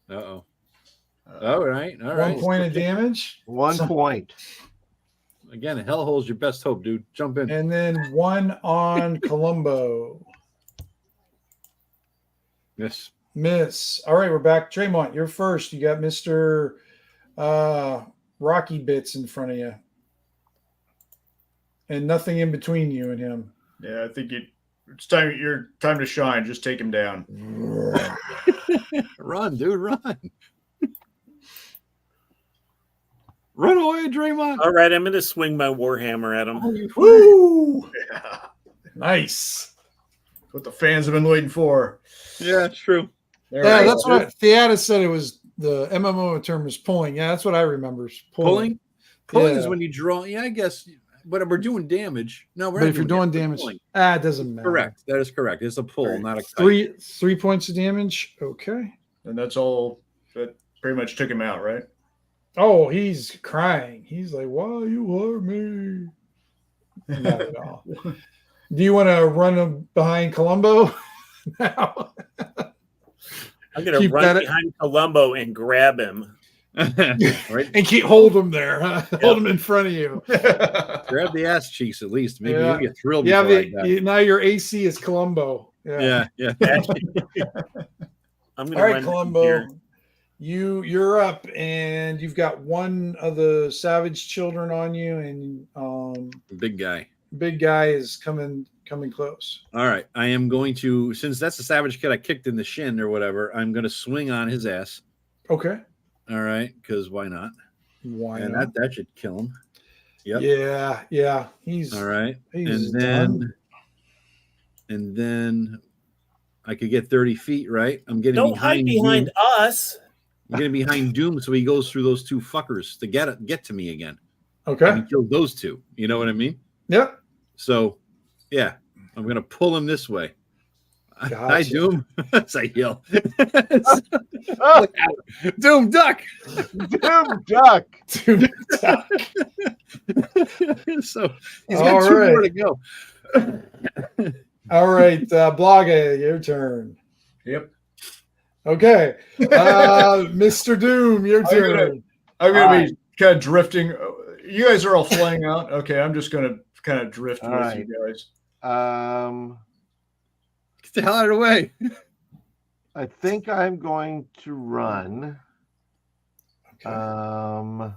Uh-oh. All right. 1 point of damage. 1 point. Again, a hellhole's your best hope, dude. Jump in. And then 1 on Columbo. Miss. All right, we're back. Draymond, you're first. You got Mr. Rocky Bits in front of you. And nothing in between you and him. Yeah, I think it's time. Your time to shine. Just take him down. Run, dude, run. Run away, Draymond. All right, I'm going to swing my warhammer at him. Woo! Yeah. Nice. What the fans have been waiting for. Yeah, it's true. Yeah, that's what Theata said. It was the MMO term is pulling. Yeah, that's what I remember. Pulling is when you draw. Yeah, I guess. But we're doing damage. No, we're but not. If you're doing damage, it doesn't matter. Correct. That is correct. It's a pull, not a kite. 3 points of damage. Okay. And that's all that pretty much took him out, right? Oh, he's crying. He's like, "Why you hurt me?" Not at all. Do you want to run him behind Columbo now? I'm going to Keep run that- behind Columbo and grab him. Right? And hold him there. Huh? Hold him in front of you. Grab the ass cheeks at least. Maybe Yeah. you'll get thrilled. Yeah, before I die. now your AC is Columbo. Yeah. Actually, I'm going to All right, run Columbo. here. You're up, and you've got one of the savage children on you, and Big guy. big guy is coming close. All right. I am going to, since that's the savage kid I kicked in the shin or whatever, I'm going to swing on his ass. Okay. All right. Because why not? Why And not? that should kill him. Yep. Yeah. He's All right. He's And then I could get 30 feet, right? I'm getting Don't hide behind Doom. us. I'm getting behind Doom, so he goes through those two fuckers to get to me again. okay. And he killed those two. You know what I mean? Yep. So, yeah, I'm gonna pull him this way. Hi, Gotcha. Doom. As I yell. Oh, Doom, duck. Doom Duck. Dude, So he's All got two right. more to go. all right, Blaga, your turn. Yep. Okay. Mr. Doom, your I'm gonna- turn. I'm All gonna be kind of drifting. You guys are all flying out. Okay, I'm just gonna kind of drift All with right. you guys. Get the hell out of the way. I think I'm going to run. Okay. I'm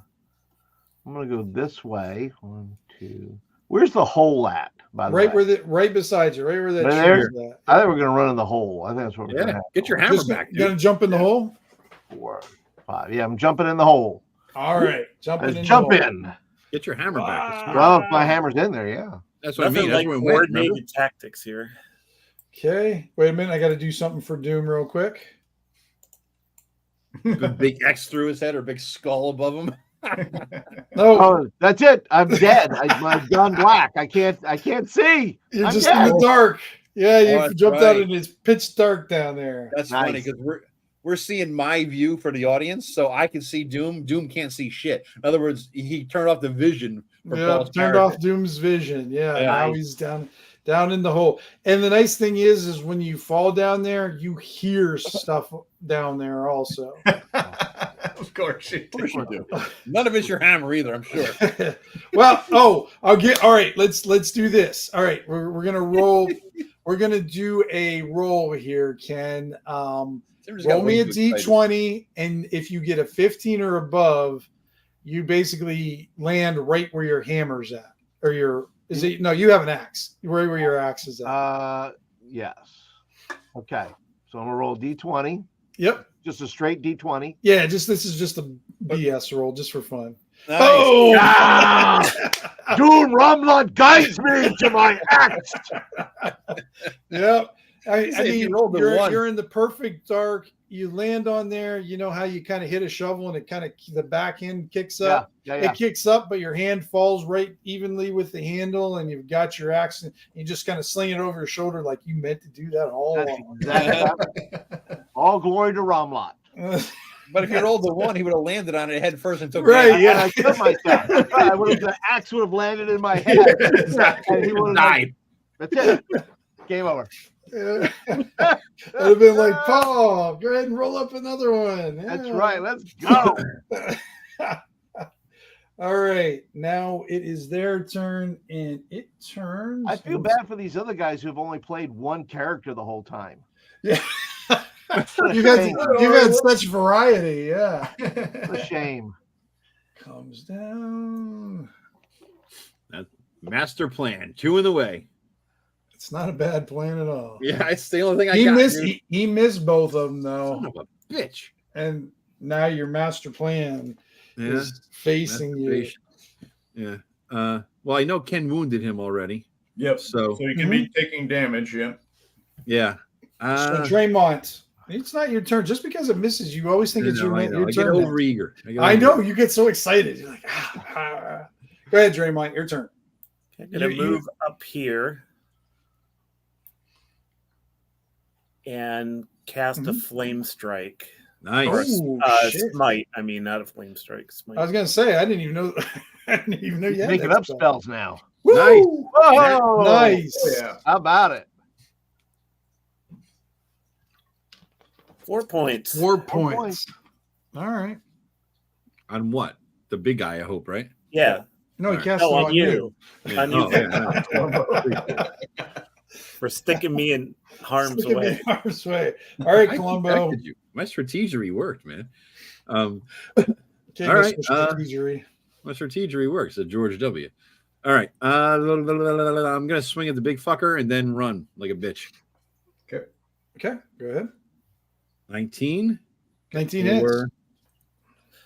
gonna go this way. 1, 2. Where's the hole at? By the way, right beside you, right where that Right tree there? is at. I think we're gonna run in the hole. I think that's what we're Yeah, gonna get your hammer Just back, dude. gonna jump in the hole. 4, 5. Yeah, I'm jumping in the hole. All right, jumping Let's in. jump the hole. in. Get your hammer back. It's smart. Well, if my hammer's in there, yeah. That's what I Nothing mean. That's like where we went. coordinated Remember? tactics here. Okay, wait a minute. I got to do something for Doom real quick. A big X through his head or a big skull above him. No, Oh, that's it. I'm dead. I've gone black. I can't see. you're I'm just dead. in the dark. Yeah, you that's jumped out right. and it's pitch dark down there. That's Nice. funny because we're seeing my view for the audience, so I can see Doom. Doom can't see shit. In other words, he turned off the vision. For Yeah, Paul's turned character. off Doom's vision. Yeah, Yeah. now he's down in the hole. And the nice thing is when you fall down there, you hear stuff down there also. Of course you Of course do. you do. None of it's your hammer either, I'm sure. Well, all right. Let's do this. All right, we're gonna roll. We're gonna do a roll here, Ken. Roll me a d20, and if you get a 15 or above, you basically land right where your hammer's at, or you have an axe, right where your axe is at. Yes. Okay. So I'm gonna roll D20. Yep. Just a straight D20. Yeah. This is just a BS roll, just for fun. Nice. Oh! Doom Rumlot guides me to my axe. Yep. I Say if mean, you rolled a one. you're in the perfect dark. You land on there. You know how you kind of hit a shovel and it kind of the back end kicks up. Yeah. It kicks up, but your hand falls right evenly with the handle, and you've got your axe. And you just kind of sling it over your shoulder like you meant to do that all That's along. exactly all glory to Rumlot. But if you rolled the one, he would have landed on it head first and took Right, damage. yeah. I killed myself. The axe would have landed in my head. And he would have Died. That's it. Game over. It'd have been like, Paul, go ahead and roll up another one. That's Yeah. right. Let's go. All right, now it is their turn, and it turns. I feel bad for these other guys who've only played one character the whole time. Yeah. You've had such variety, yeah. What a shame. Comes down. Master plan. 2 in the way. It's not a bad plan at all. Yeah, it's the only thing I He got. missed. dude. He missed both of them though, Son of a bitch. and now your master plan Yeah. is facing you. Masturbation. Yeah. Well, I know Ken wounded him already. Yep. So, So you can be taking damage. Yeah. yeah. So Draymond, it's not your turn. Just because it misses, you always think it's your I turn. get over eager. I know you get so excited. You're like, Go ahead, Draymond, your turn. I'm going to move up here and cast a flame strike. Nice. Oh, shit. Smite. I mean, not a flame strike. Smite. I was gonna say I didn't even know. I didn't even know you had Making that up spell. spells now. Nice. Woo! Whoa! Nice. Oh, yeah. How about it? 4 points. 4 points. points. All right. On what? The big guy, I hope, right? Yeah. No, he All right. cast No, it on you. Yeah. On you. Oh, yeah. For sticking me in harm's Look at me way. in harm's way. All right, I Columbo. detected you. My strategery worked, man. Okay, All right, Mr. Strategery. My strategery works at George W. All right. I'm going to swing at the big fucker and then run like a bitch. Okay, go ahead. 19. 19 hits. Or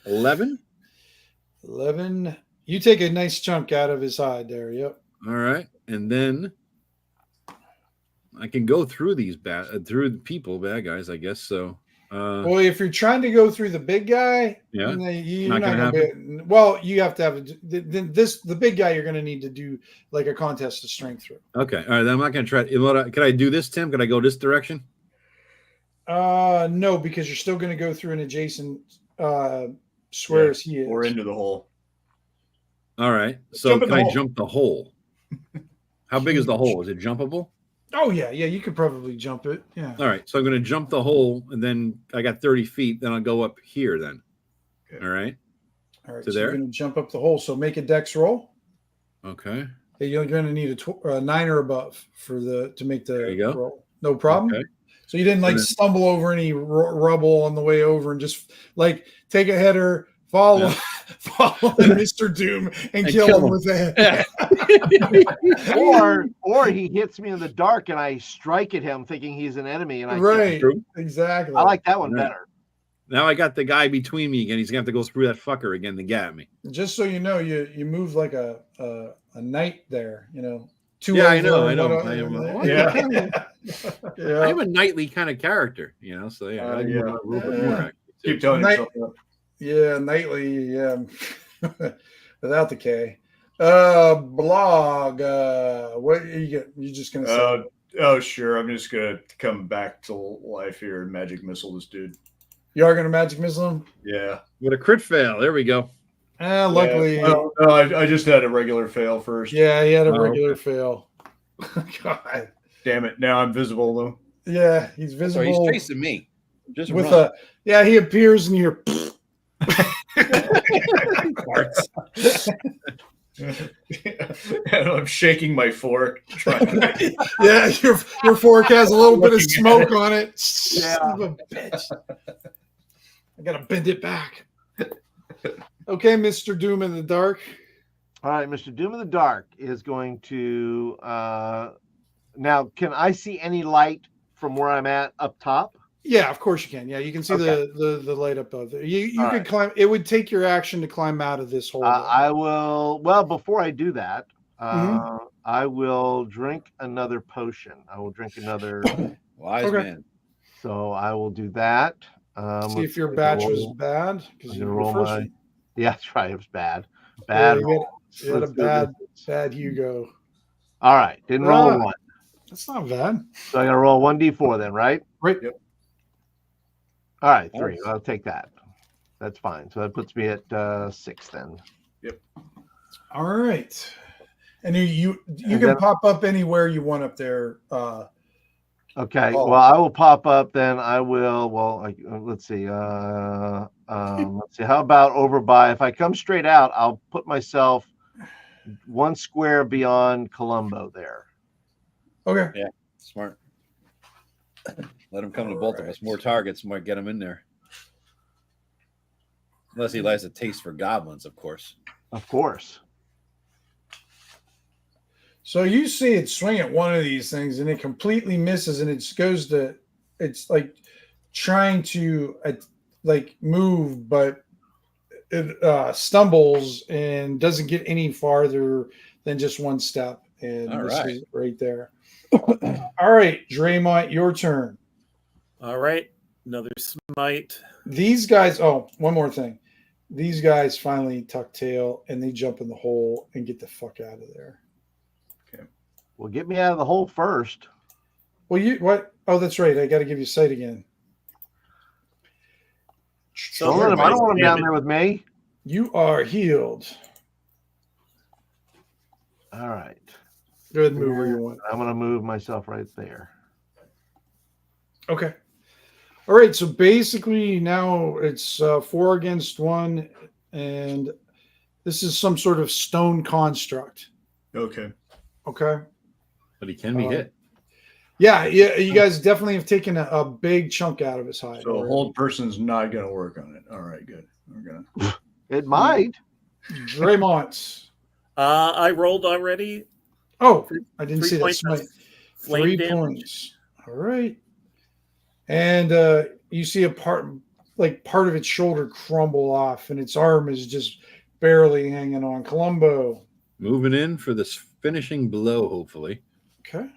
11. 11. You take a nice chunk out of his hide there. Yep. All right. And then I can go through these through the bad guys, I guess. So, Well, if you're trying to go through the big guy, yeah, you're not not gonna going to be. Well, you have to have the big guy. You're going to need to do like a contest of strength through. okay. All right. Then I'm not going to try. Can I do this, Tim? Can I go this direction? No, because you're still going to go through an adjacent square as he is. Or into the hole. All right. So Jump in can the I hole. jump the hole? How big is the hole? Is it jumpable? Oh yeah, you could probably jump it. Yeah. All right. So I'm going to jump the hole, and then I got 30 feet. Then I'll go up here. Then. Okay. All right. All right. To So there? you're going to jump up the hole. So make a dex roll. Okay. You're going to need a 9 or above to make the There you go. roll. No problem. Okay. So you didn't like And then- stumble over any rubble on the way over and just like take a header, follow Yeah. follow Mr. Doom and kill him with a head. Or he hits me in the dark and I strike at him thinking he's an enemy and I Right. True. Exactly. I like that one Right. better. Now I got the guy between me again. He's going to have to go through that fucker again to get me. Just so you know, you move like a knight there. You know. Two Yeah, I over know, and I know. one I am over. a- Yeah. I'm a knightly kind of character, So yeah, I yeah. a little bit more. Actually, too. Keep telling Night- yourself that. Yeah, nightly, yeah. Without the K. Blog. What you get? You just gonna say? Oh, sure. I'm just gonna come back to life here and magic missile this dude. You are gonna magic missile him? Yeah. With a crit fail. There we go. Luckily, Yeah. Well, no, I just had a regular fail first. yeah, he had a Oh, regular fail. God. Damn it. Now I'm visible though. Yeah, he's So visible he's chasing me. Just with run. he appears and you're And I'm shaking my fork. Trying to yeah, your fork has a little bit of smoke on it. Yeah. Son of a bitch. I gotta bend it back. Okay, Mr. Doom in the dark. All right, Mr. Doom in the Dark is going to now can I see any light from where I'm at up top? Yeah, of course you can. Yeah, you can see Okay. the light up above there. You All could right. climb. It would take your action to climb out of this hole. I will. Well, before I do that, Mm-hmm. I will drink another potion. I will drink another. Wise Okay. man. So I will do that. See if your let's batch roll- was bad because I'm you gonna were roll first. my- Yeah, that's right. It was bad. Yeah, Bad. you roll. had a Let's do bad this. bad Hugo. All right. Didn't roll a Ah. one. That's not bad. So I'm gonna roll 1d4 then, right? Right. Yep. All right, 3. Nice. I'll take that. That's fine. So that puts me at 6 then. All right. And you And can then- pop up anywhere you want up there. Okay. Oh. Well, I will pop up then. I will. Well, let's see. Let's see. How about over by? If I come straight out, I'll put myself 1 square beyond Columbo there. Okay. Smart. Let him come to both of us. More targets might get him in there. Unless he likes a taste for goblins, of course. Of course. So you see it swing at one of these things and it completely misses and it goes to, it's like trying to like move, but it stumbles and doesn't get any farther than just 1 step. And All this right. is right there. All right, Draymond, your turn. All right. Another smite. These guys, oh, one more thing. These guys finally tuck tail and they jump in the hole and get the fuck out of there. Well, get me out of the hole first. Well, you what? Oh, that's right. I got to give you sight again. So Don't let him. I don't want him down damage. there with me. You are healed. All right. Go ahead and move where you want. I'm gonna move myself right there. Okay. All right. So basically now it's 4 against 1, and this is some sort of stone construct. Okay. Okay. But he can be hit. Yeah. You guys definitely have taken a big chunk out of his hide. So a already. hold person's not going to work on it. All right, good. We're gonna. It might. Draymond. I rolled already. Oh, I didn't 3 see that. points of Smite. flame 3 damage. points. All right. And you see a part of its shoulder crumble off, and its arm is just barely hanging on. Columbo. Moving in for this finishing blow, hopefully. Okay.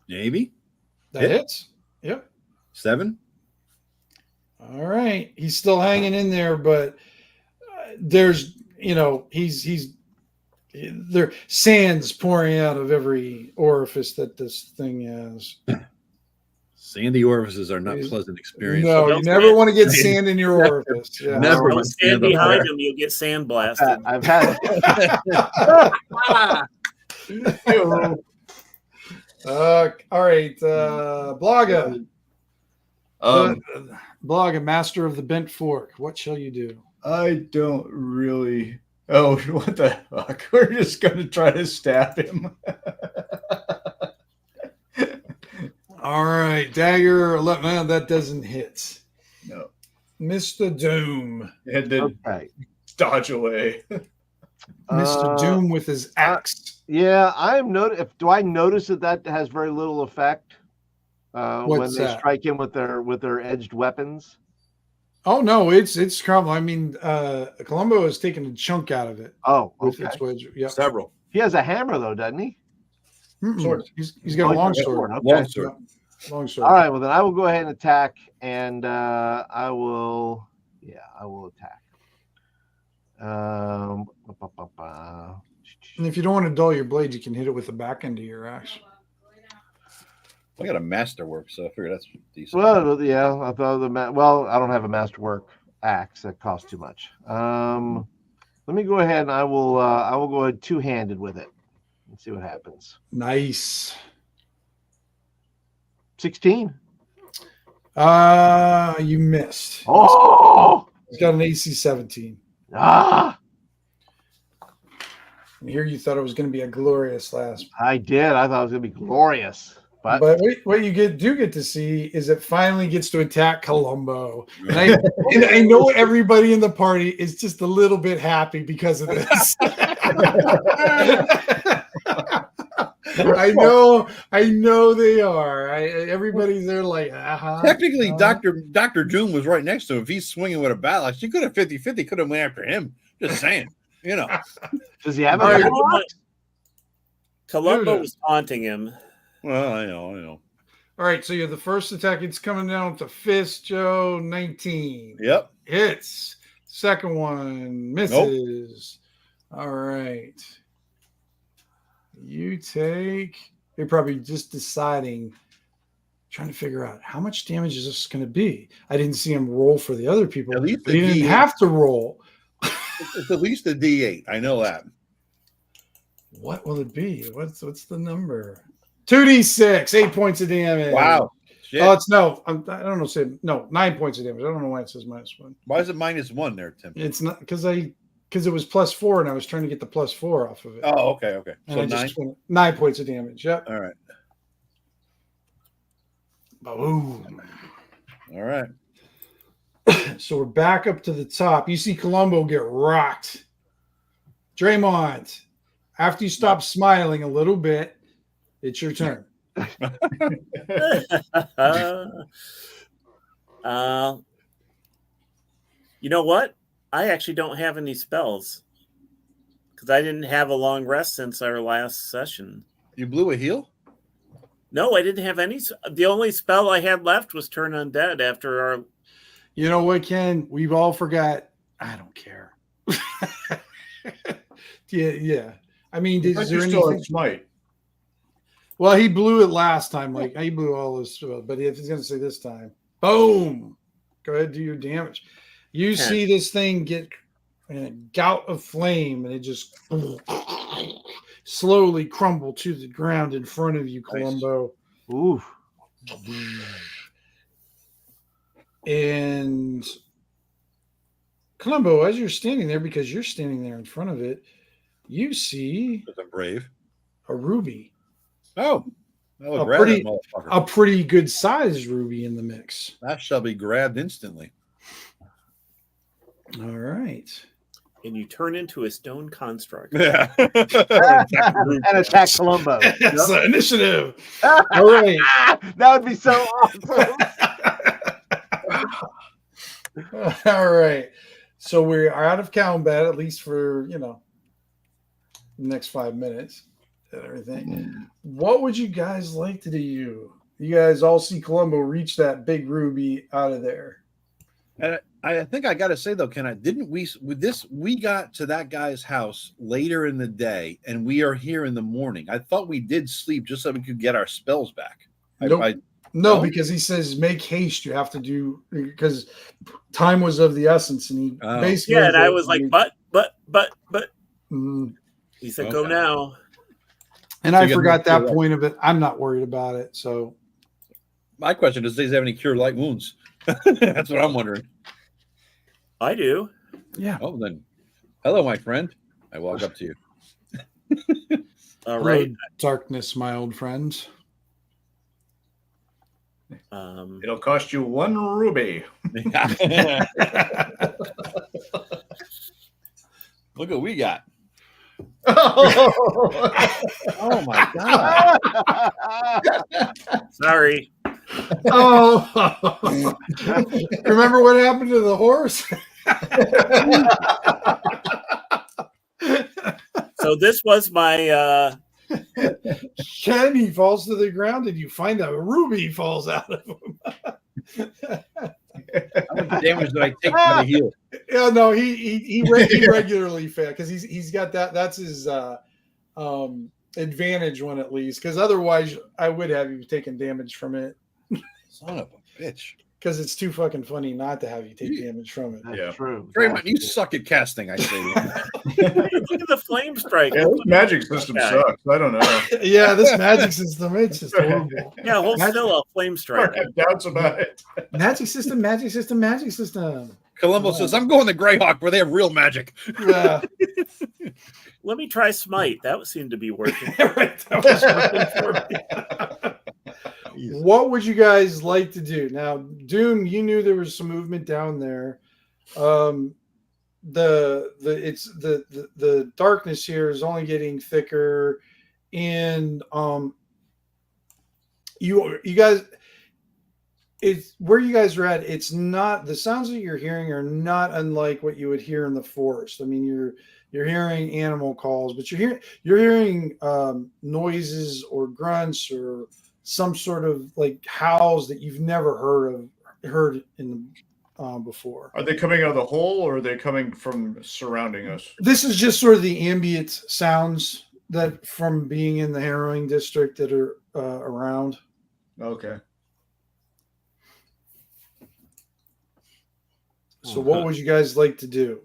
Maybe That Hit. hits. Yep. 7. All right. He's still hanging in there, but there's, he's there sand's pouring out of every orifice that this thing has. Sandy orifices are not He's- pleasant experience. No, you don't never stand- want to get sand in your orifice. Yeah. Never. Don't stand behind him; you'll get sandblasted. I've had. All right. Blaga. Blaga, master of the bent fork. What shall you do? I don't really. Oh, what the fuck? We're just going to try to stab him. All right. Dagger. Man, that doesn't hit. No. Mr. Doom. Had to Okay. dodge away. Mr. Doom with his axe. Yeah, do I notice that has very little effect when What's they that? strike him with their edged weapons? Oh no, it's crumble. I mean, Columbo has taken a chunk out of it Oh, with okay. its wedge. Yep. Several. He has a hammer though, doesn't he? Sword. He's got a long he's got sword. Okay. Long sword. Yeah, long sword. All right. Well, then I will go ahead and attack, and I will attack. And if you don't want to dull your blade, you can hit it with the back end of your axe. I got a masterwork, so I figure that's decent. Well, yeah, I thought I don't have a masterwork axe that costs too much. Let me go ahead and I will go ahead two-handed with it and see what happens. Nice. 16. You missed. Oh, He's got an AC 17. ah! And here you thought it was going to be a glorious last. I did. I thought it was gonna be glorious, but But what you do get to see is it finally gets to attack Columbo. And I know everybody in the party is just a little bit happy because of this. I know they are. Everybody's there like, Technically, Dr. Doom was right next to him. If he's swinging with a battle axe, you could have 50-50, could have went after him. Just saying, does he have All a right. battle axe? Columbo Dude. was taunting him. Well, I know. All right, so you have the first attack. It's coming down with the fist, Joe. 19 Yep. hits. Second one misses. All right. You're probably just deciding, trying to figure out how much damage is this going to be. I didn't see him roll for the other people. At least He a didn't D8. have to roll. It's at least a D8. I know that. What will it be? What's the number? 2d6, 8 points of damage. Wow. Shit. Oh, it's no. I don't know. Say no. 9 points of damage. I don't know why it says -1. Why is it -1 there, Tim? It's not because it was +4 and I was trying to get the +4 off of it. Oh, okay. And So I 9. just went 9 points of damage. Yep. All right. Boom. All right. So we're back up to the top. You see Columbo get rocked. Draymond, after you stop smiling a little bit, it's your turn. You know what? I actually don't have any spells because I didn't have a long rest since our last session. You blew a heel? No, I didn't have any. The only spell I had left was turn undead after our. You know what, Ken? We've all forgot. I don't care. Yeah. I mean, is there still anything? have smite. Well, he blew it last time. Like he blew all this, but if he's going to say this time, Boom. Go ahead, do your damage. You 10. see this thing get in a gout of flame, and it just slowly crumble to the ground in front of you, Columbo. Ooh. And Columbo, as you're standing there, because you're standing there in front of it, you see I'm brave. a ruby. Oh, I'll A grab pretty- that motherfucker. A pretty good sized ruby in the mix. That shall be grabbed instantly. All right. And you turn into a stone construct. Yeah. And attack Columbo. That's the initiative. All right. That would be so awesome. All right. So we are out of combat, at least for, the next 5 minutes and everything. What would you guys like to do? You guys all see Columbo reach that big ruby out of there. And I think I got to say though, didn't we with this? We got to that guy's house later in the day, and we are here in the morning. I thought we did sleep just so we could get our spells back. Nope. No, because he says make haste. You have to do because time was of the essence, and he basically Yeah, and I was like, but. Mhm. He said, "Go now." And So I you gotta forgot make that sure point of it. I'm not worried about it. So My question is, does he have any cure light wounds? That's what I'm wondering. I do. yeah. Oh, then, hello, my friend. I walk up to you. All Hello, right. darkness, my old friend. It'll cost you 1 ruby. Look what we got. Oh my god! Sorry. Oh, remember what happened to the horse? So this was my. Ken, he falls to the ground, and you find a ruby falls out of him. How much damage did I take by the heel? Yeah, no, he regularly fails because he's got that. That's his advantage one at least. Because otherwise, I would have you taken damage from it. Son of a bitch! Because it's too fucking funny not to have you take damage from it. That's Yeah. true. Draymond, you suck at casting. I say. Look at the flame strike. Yeah, this magic system sucks. I don't know. Yeah, this magic system, it's just horrible. Yeah, hold Magic- still a flame I strike. have doubts about it. Magic system, magic system, magic system. Columbo says, "I'm going to Greyhawk where they have real magic." Yeah. Let me try smite. That seemed to be working. Right, that was working for me. What would you guys like to do now? Doom, you knew there was some movement down there. The darkness here is only getting thicker, and you guys, it's where you guys are at. It's not, the sounds that you're hearing are not unlike what you would hear in the forest. I mean, you're hearing animal calls, but you're hearing noises or grunts or some sort of like howls that you've never heard in the before. Are they coming out of the hole or are they coming from surrounding us? This is just sort of the ambient sounds that from being in the Harrowing district that are around. Okay. So what would you guys like to do?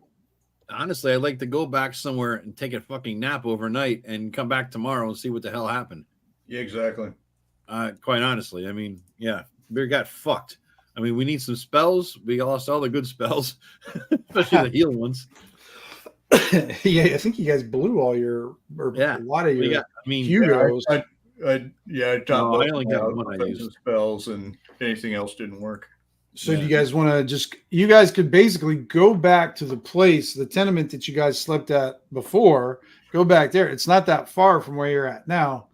Honestly, I'd like to go back somewhere and take a fucking nap overnight and come back tomorrow and see what the hell happened. Yeah, exactly. Quite honestly, I mean, yeah, we got fucked. I mean, we need some spells. We lost all the good spells, especially the heal ones. Yeah, I think you guys blew all your, or a lot of your heroes. I only got one I used. Spells and anything else didn't work. So do you guys want to you guys could basically go back to the place, the tenement that you guys slept at before, go back there. It's not that far from where you're at now.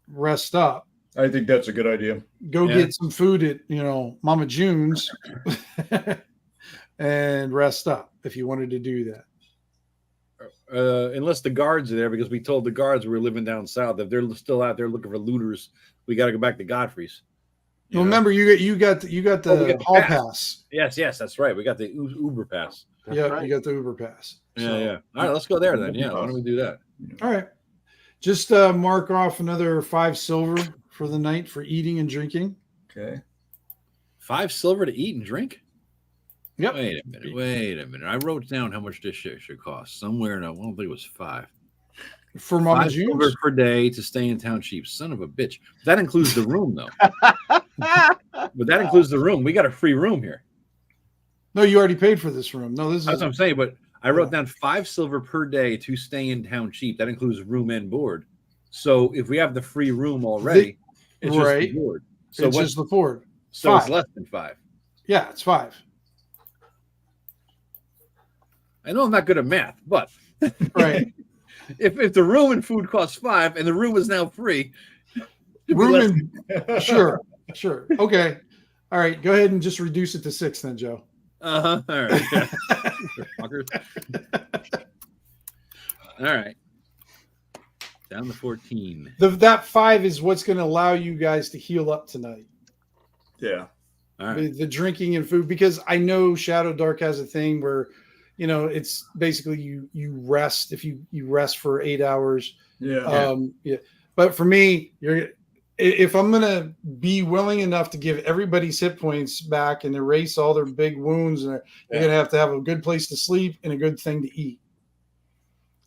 Rest up. I think that's a good idea. Go get some food at, Mama June's and rest up if you wanted to do that. Unless the guards are there, because we told the guards we were living down south. If they're still out there looking for looters, we got to go back to Godfrey's. Well, remember you got the hall pass. Yes, that's right. We got the Uber pass. Yeah, you got the Uber pass. Yeah. All right, let's go there then. Yeah, why don't we do that? All right. Just mark off another 5 silver for the night for eating and drinking. Okay. 5 silver to eat and drink? Yep. Wait a minute. I wrote down how much this shit should cost. Somewhere, I don't think it was 5. For Mama 5 silver June's? per day to stay in town cheap. Son of a bitch. That includes the room, though. But that includes the room. We got a free room here. No, you already paid for this room. No, this That's is what I'm saying. But I wrote down 5 silver per day to stay in town cheap. That includes room and board. So if we have the free room already, it's just the board. So it's just the board. So 5. it's less than 5. Yeah, it's 5. I know I'm not good at math, but Right. if the room and food costs 5 and the room is now free, Room and sure. Okay. All right. Go ahead and just reduce it to 6 then, Joe. All right. Fuckers. All right. Down to 14. That 5 is what's going to allow you guys to heal up tonight. Yeah. All right. The drinking and food, because I know ShadowDark has a thing where, it's basically you rest if you rest for 8 hours. Yeah. Yeah. But for me, if I'm gonna be willing enough to give everybody's hit points back and erase all their big wounds, and you're gonna have to have a good place to sleep and a good thing to eat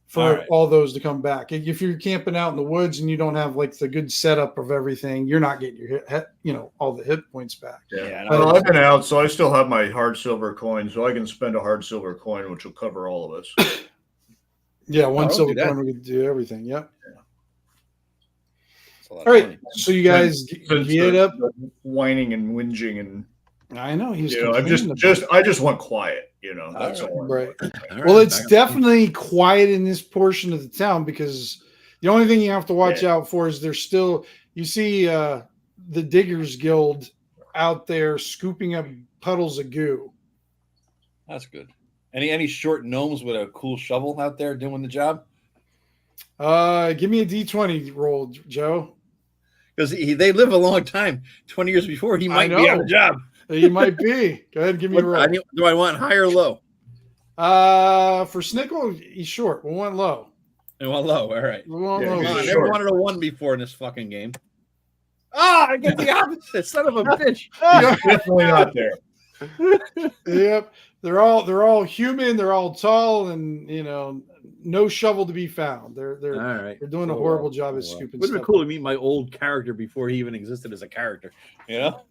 for all those to come back. If you're camping out in the woods and you don't have like the good setup of everything, you're not getting your all the hit points back. Yeah. Well, I've been out, so I still have my hard silver coin, so I can spend a hard silver coin, which will cover all of us. Yeah, one silver coin we could do everything. Yep. All right, so you guys get up, whining and whinging, and I know he's. I just want quiet. That's all. Right. Well, it's definitely quiet in this portion of the town because the only thing you have to watch out for is there's still you see the Diggers Guild out there scooping up puddles of goo. That's good. Any short gnomes with a cool shovel out there doing the job? Give me a D20 roll, Joe. Because they live a long time. 20 years before, he might be on the job. He might be. Go ahead and give me a roll. Do I want high or low? For Snickle, he's short. We want low. We want low. All right. We want low. I never wanted a 1 before in this fucking game. I get the opposite. Son of a bitch. Definitely not there. Yep. They're all human. They're all tall, and no shovel to be found. They're all right. They're doing a horrible job at scooping. Would have been cool to meet my old character before he even existed as a character. Yeah.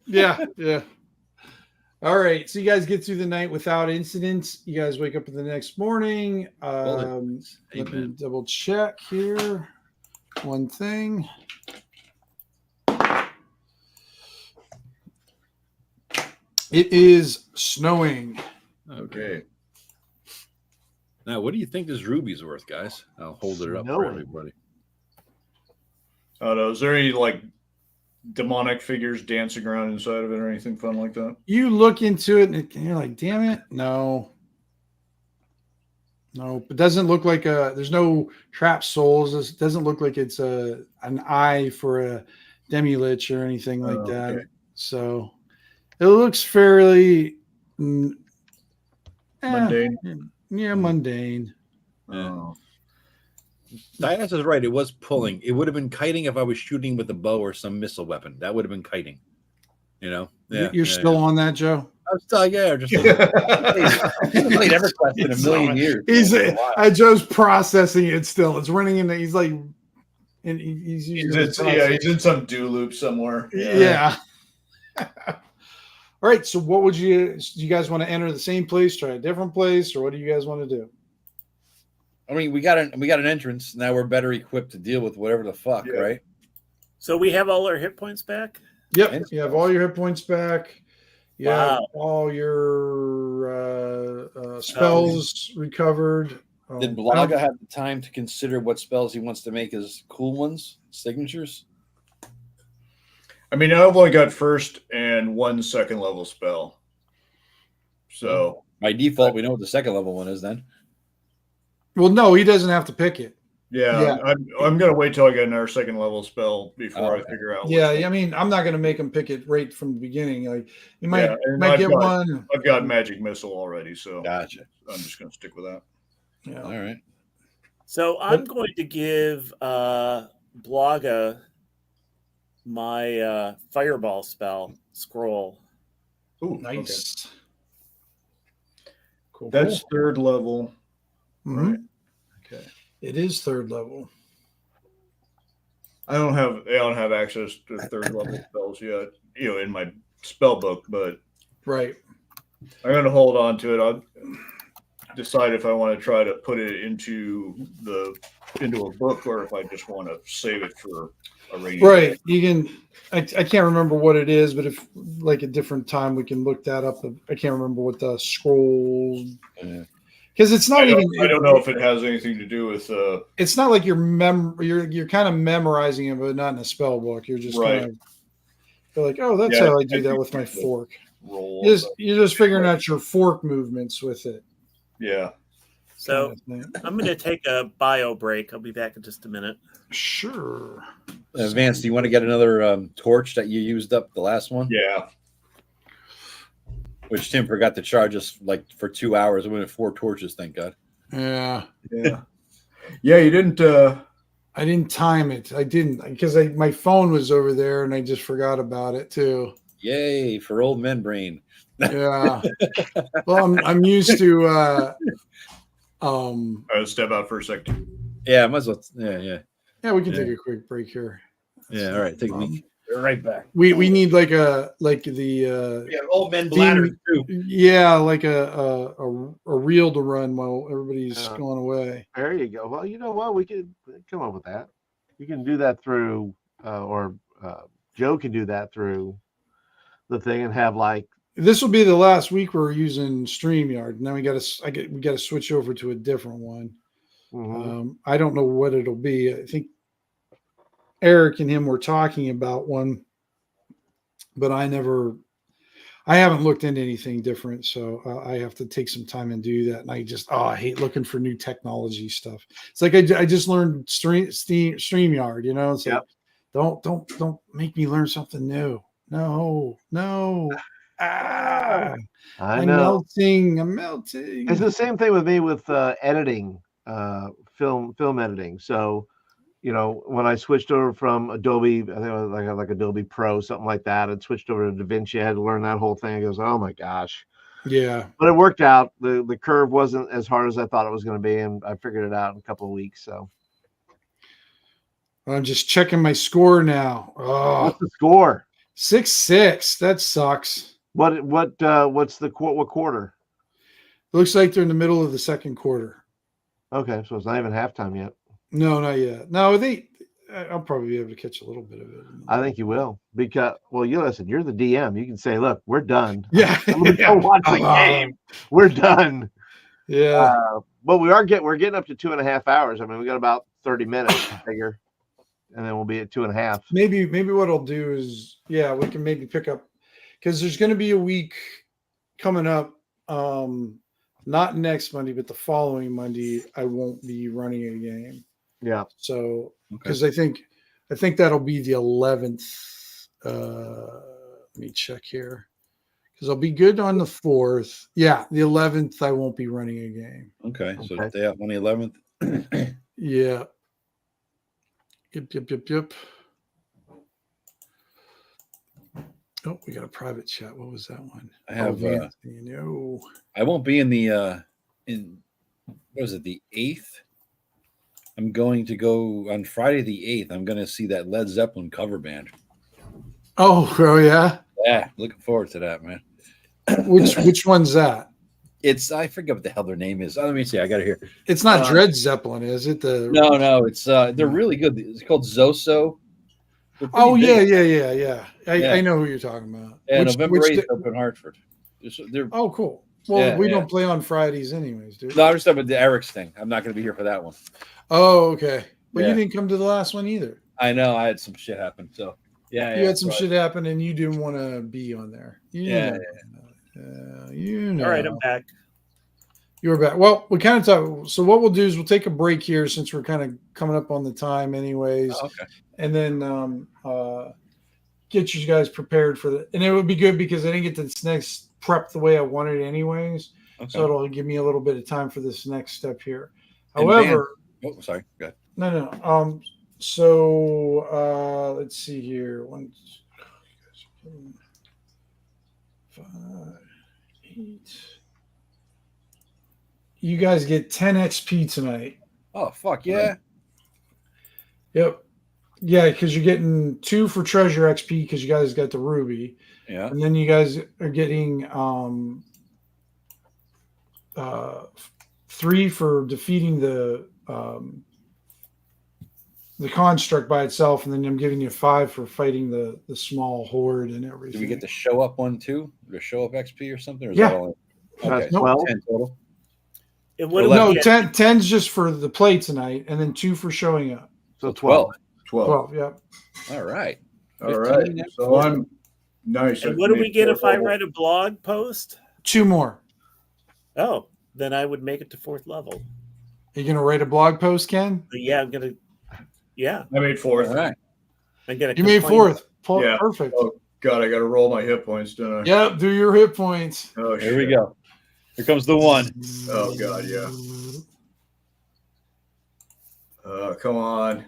All right. So you guys get through the night without incidents. You guys wake up the next morning. Let me double check here. One thing. It is snowing. Okay. Now, what do you think this ruby's worth, guys? I'll hold it up for everybody. Oh no! Is there any like demonic figures dancing around inside of it or anything fun like that? You look into it and you're like, "Damn it, no." It doesn't look like there's no trap souls. It doesn't look like it's an eye for a demi-lich or anything like that. Okay. So it looks fairly mundane. Yeah, mundane. Oh. Diaz is right. It was pulling. It would have been kiting if I was shooting with a bow or some missile weapon. That would have been kiting. You're still on that, Joe? I'm still, just played EverQuest in a million years. Joe's processing it still. It's running in. He's like, and he's in some do loop somewhere. Yeah. All right. So, what do you guys want to enter the same place, try a different place, or what do you guys want to do? I mean, we got an entrance. Now we're better equipped to deal with whatever the fuck, right? So we have all our hit points back? Yep. You have all your hit points back. You have all your spells recovered. Did Blaga have the time to consider what spells he wants to make as cool ones, signatures? I mean, I've only got first and 1 second level spell. So by default, we know what the second level one is then. Well, no, he doesn't have to pick it. Yeah. I'm going to wait till I get another second level spell before I figure out. I mean, I'm not going to make him pick it right from the beginning. Like, you might get one. I've got magic missile already, so gotcha. I'm just going to stick with that. Yeah. All right. So I'm going to give Blaga my fireball spell scroll. Ooh, Nice. Okay. Cool. That's third level. Mhm. Right. Okay. It is third level. I don't have access to third level spells yet, in my spell book, but Right. I'm gonna hold on to it. I'll decide if I want to try to put it into a book or if I just want to save it for a rainy day. Right. You can. I can't remember what it is, but if like a different time we can look that up. I can't remember what the scrolls. Because it's not even. I don't know if it has anything to do with. It's not like you're kind of memorizing it, but not in a spell book. You're just Right. kind of you're like, oh, that's how I do that with my fork. Roll. You're just figuring out your fork movements with it. Yeah. So I'm going to take a bio break. I'll be back in just a minute. Sure. Vance, do you want to get another torch that you used up the last one? Yeah. Which Tim forgot to charge us like for 2 hours. We went 4 torches, thank God. Yeah. Yeah. Yeah, you didn't. I didn't time it. I didn't because my phone was over there and I just forgot about it too. Yay for old men brain. Yeah. Well, I'm used to. I'll step out for a second. Yeah, might as well. Yeah. Yeah, we can take a quick break here. Yeah, all right. Take a week. We're right back. We need like the old men bladders too. Yeah, like a reel to run while everybody's going away. There you go. Well, you know what? We could come up with that. You can do that through, or Joe can do that through the thing and have like. This will be the last week we're using StreamYard. Now we got to switch over to a different one. Mm-hmm. I don't know what it'll be. I think Eric and him were talking about one, but I haven't looked into anything different. So I have to take some time and do that. And I hate looking for new technology stuff. It's like I just learned StreamYard, It's like, don't make me learn something new. No. I'm melting. It's the same thing with me with editing, film editing. So, when I switched over from Adobe, I think it was like Adobe Pro, something like that, and switched over to DaVinci, I had to learn that whole thing. I goes, oh my gosh. Yeah. But it worked out. The curve wasn't as hard as I thought it was going to be, and I figured it out in a couple of weeks. So I'm just checking my score now. Oh, what's the score? 6-6. That sucks. What's what quarter? It looks like they're in the middle of the second quarter. Okay, so it's not even halftime yet. No, not yet. No, I'll probably be able to catch a little bit of it. I think you will because, you listen. You're the DM. You can say, "Look, we're done." Yeah, I'm gonna go watch the game. We're done. Yeah, but we're getting up to 2.5 hours. I mean, we got about 30 minutes to figure, and then we'll be at 2.5. Maybe what I'll do is, we can maybe pick up because there's going to be a week coming up. Not next Monday, but the following Monday, I won't be running a game. Yeah. So, because I think that'll be the 11th. Let me check here. Because I'll be good on the 4th. Yeah, the 11th, I won't be running a game. Okay. So day out on the 11th. Yeah. Yep. Oh, we got a private chat. What was that one? I have. No. I won't be in the what was it? The 8th. I'm going to go on Friday the 8th. I'm going to see that Led Zeppelin cover band. Oh yeah. Yeah, looking forward to that, man. Which one's that? I forget what the hell their name is. Let me see. I got it here. It's not Dread Zeppelin, is it? No. It's they're really good. It's called Zoso. Oh yeah. I know who you're talking about. Yeah, November 8th up in Hartford. Oh, cool. Well, we don't play on Fridays anyways, dude. No, I'm just talking about the Eric's thing. I'm not going to be here for that one. Oh, okay. Well, you didn't come to the last one either. I know. I had some shit happen. So, you had some shit happen and you didn't want to be on there. You know. All right, I'm back. You're back. Well, we kind of talk. So what we'll do is we'll take a break here since we're kind of coming up on the time anyways. Oh, okay. And then get you guys prepared for and it would be good because I didn't get this next prep the way I wanted anyways. Okay. So it'll give me a little bit of time for this next step here. However, sorry. Go ahead. No. So let's see here. 5, 8. You guys get 10 XP tonight. Oh, fuck yeah. Yep. Yeah, because you're getting 2 for treasure XP because you guys got the ruby. Yeah. And then you guys are getting 3 for defeating the construct by itself, and then I'm giving you 5 for fighting the small horde and everything. Do we get the show up one too? The show up XP or something? Or is Yeah. that all? That's Okay. 12. 10 total. It would No, have 10's just for the play tonight, and then 2 for showing up. So 12. 12, yeah. All right. All right. 15. So I'm nice. And I've what do we made get if I 4 write a blog post? 2 more. Oh, then I would make it to 4th level. Are you going to write a blog post, Ken? But yeah, I'm gonna. Yeah, I made 4th. All right. I'm gonna. You made complain. 4th. Yeah. Perfect. Oh God, I got to roll my hit points, don't I? Yep, do your hit points. Oh, Here we shit. go. Here comes the one. Oh God, yeah. Come on.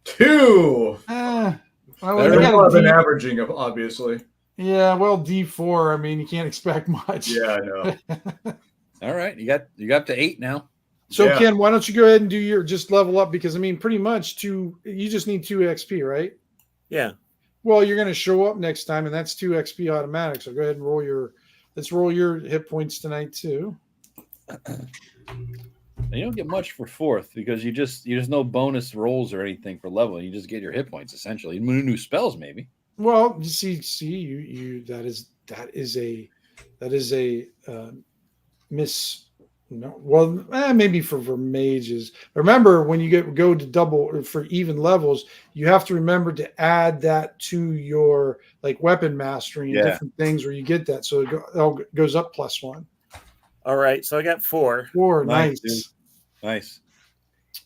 2. Well, Better you That's got what a I've been D- averaging, obviously. yeah, well, D4. I mean, you can't expect much. Yeah, I know. All right. You got to 8 now. So, Yeah. Ken, why don't you go ahead and do your just level up? Because I mean, pretty much you just need 2 XP, right? Yeah. Well, you're going to show up next time, and that's 2 XP automatic. So go ahead and let's roll your hit points tonight too. And you don't get much for 4th because you just no bonus rolls or anything for leveling. You just get your hit points essentially. New spells maybe. Well, you see, you that is a miss. No, well, maybe for mages. Remember, when you go to double or for even levels, you have to remember to add that to your like weapon mastery and different things where you get that, so it all goes up +1. All right. So I got 4. 4, Nice, nice. Nice.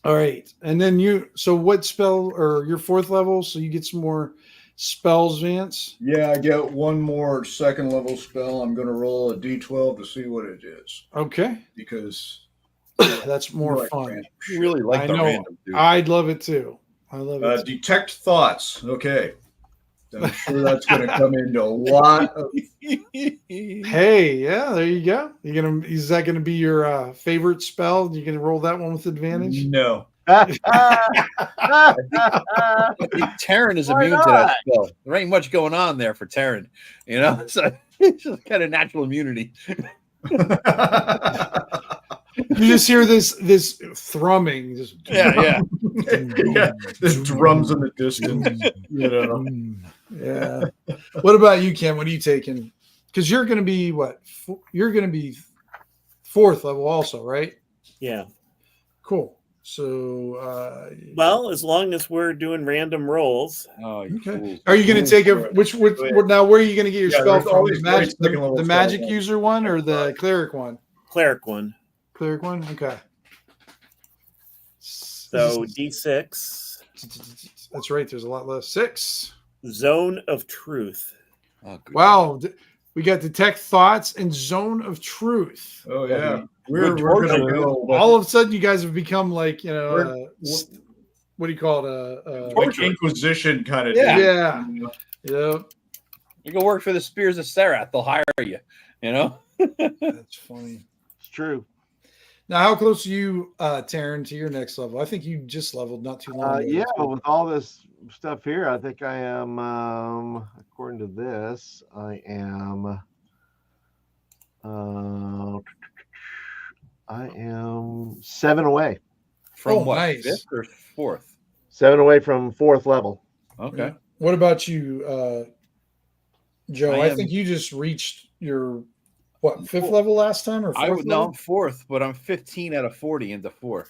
All right, and then so what spell or your 4th level? So you get some more spells, Vance. Yeah, I get 1 more 2nd level spell. I'm going to roll a d12 to see what it is Okay, because that's more like fun. random You really like I the know. random, dude. I'd love it too. I love it. Too. detect thoughts. Okay. I'm sure that's going to come into a lot of. Hey, yeah, there you go. Is that gonna be your favorite spell? You gonna roll that one with advantage? No. I think Terran is Why immune to not? that spell. There ain't much going on there for Terran, you know. So it's just kind of natural immunity. You just hear this thrumming. Just Yeah. Yeah, the drums in the distance. You know. Yeah. What about you, Ken? What are you taking? Because you're gonna be what? You're gonna be 4th level also, right? Yeah. Cool. So, Well, as long as we're doing random rolls. Oh, you okay. fools. Are you going to take now? Where are you going to get your Yeah, spell there's from? always ways to take a The little magic spell. user one or the cleric one? Cleric one. Cleric one. Okay. So D6. That's right. There's a lot less. 6. Zone of Truth. Oh, good. Wow. We got detect thoughts and zone of truth. Oh yeah, Good we're gonna torture. go. All of a sudden, you guys have become like We're- what do you call it? like Inquisition kind of. Yeah. Yeah. You go work for the Spears of Serath, they'll hire you. You know. That's funny. It's true. Now, how close are you, Taryn, to your next level? I think you just leveled not too long ago. Yeah, with all this stuff here, I think I am, according to this, I am 7 away. From what? Nice. 5th or 4th? 7 away from 4th level. Okay. What about you, Joe? I I think you just reached your 5th level last time or 4th I would no, level? I'm 4th, but I'm 15 out of 40 into 4th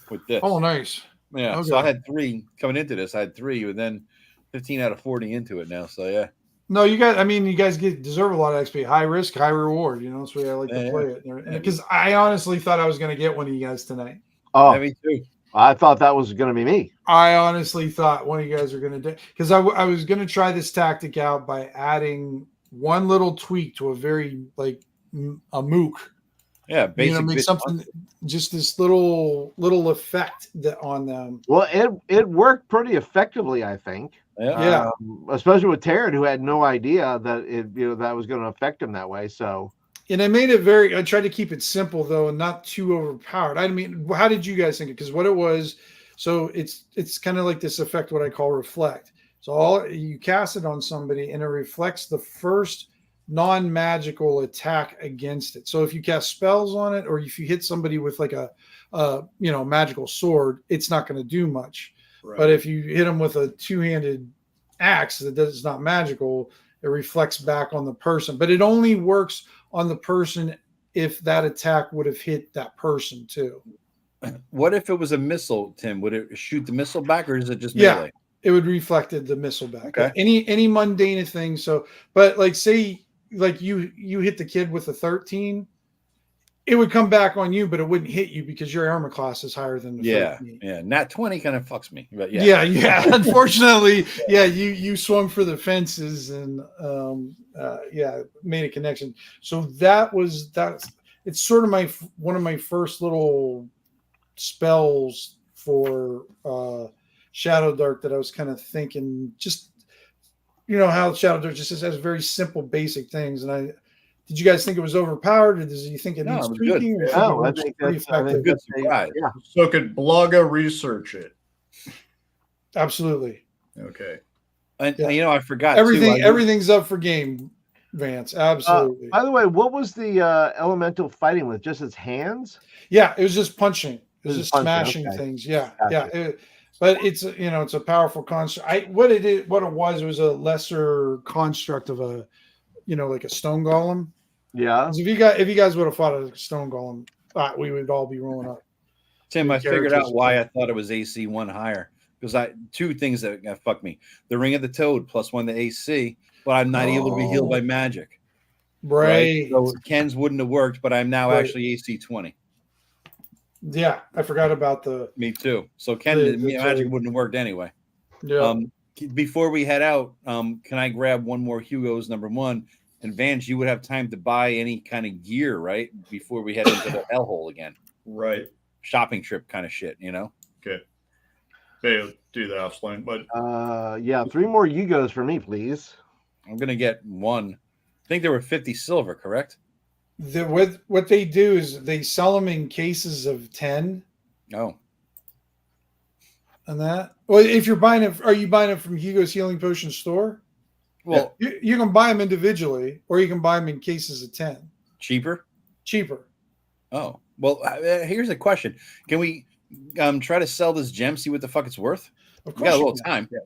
with this. Oh, nice. Yeah. Okay. So I had 3 coming into this. I had 3, and then 15 out of 40 into it now. So yeah. No, you guys deserve a lot of XP. High risk, high reward. You know, that's the way I like to Yeah, play it. Because I honestly thought I was going to get one of you guys tonight. Oh, Yeah, me too. I thought that was going to be me. I honestly thought one of you guys were going to do, because I was going to try this tactic out by adding one little tweak to a very a mook. Yeah, basic. Make bitch something, just this little effect that on them. Well, it worked pretty effectively, I think. Yeah. Especially with Taryn, who had no idea that that was going to affect him that way. So, and I made it I tried to keep it simple though, and not too overpowered. I mean, how did you guys think it? Because what it was, so it's kind of like this effect, what I call reflect. So you cast it on somebody, and it reflects the first non-magical attack against it. So if you cast spells on it, or if you hit somebody with like a magical sword, it's not going to do much. Right. But if you hit them with a two-handed axe that's not magical, it reflects back on the person. But it only works on the person if that attack would have hit that person too. What if it was a missile, Tim? Would it shoot the missile back, or is it just melee? Yeah, it would reflect the missile back. Okay. Any mundane thing. So, but like say like you hit the kid with a 13, it would come back on you, but it wouldn't hit you because your armor class is higher than the 13. Yeah. Nat 20 kind of fucks me, but yeah. Unfortunately, you swung for the fences and made a connection. So it's sort of one of my first little spells for ShadowDark that I was kind of thinking, just how ShadowDark just has very simple basic things. And did you guys think it was overpowered, or did you think it needs tweaking? I think that's a good surprise. Yeah. So could Blogga research it? Absolutely. Okay. And I forgot everything's up for game, Vance. Absolutely. By the way, what was the elemental fighting with? Just its hands? Yeah, it was just punching. It was just punching, smashing things. Yeah, gotcha. Yeah. But it's it's a powerful construct. What it was a lesser construct of a like a stone golem. Yeah. If you guys would have fought a stone golem, we would all be rolling up. Tim, I figured out why I thought it was AC 1 higher, because two things that fuck me: the Ring of the Toad +1 to AC, but I'm not able to be healed by magic. Right. So Ken's wouldn't have worked, but I'm now actually AC 20. Yeah, I forgot about Me too. So Ken, magic wouldn't have worked anyway. Yeah. Before we head out, can I grab one more Hugo's #1? And Vance, you would have time to buy any kind of gear, right? Before we head into the hellhole again. Right. Shopping trip kind of shit, Okay. They'll do the offline, but 3 more Hugos for me, please. I'm gonna get one. I think there were 50 silver, correct? What they do is they sell them in cases of 10. Oh. And that. Well, if you're buying it, are you buying it from Hugo's Healing Potion store? Well, you can buy them individually, or you can buy them in cases of 10. Cheaper. Oh, well, here's a question: can we try to sell this gem? See what the fuck it's worth. Of course, we got a little time. Yeah.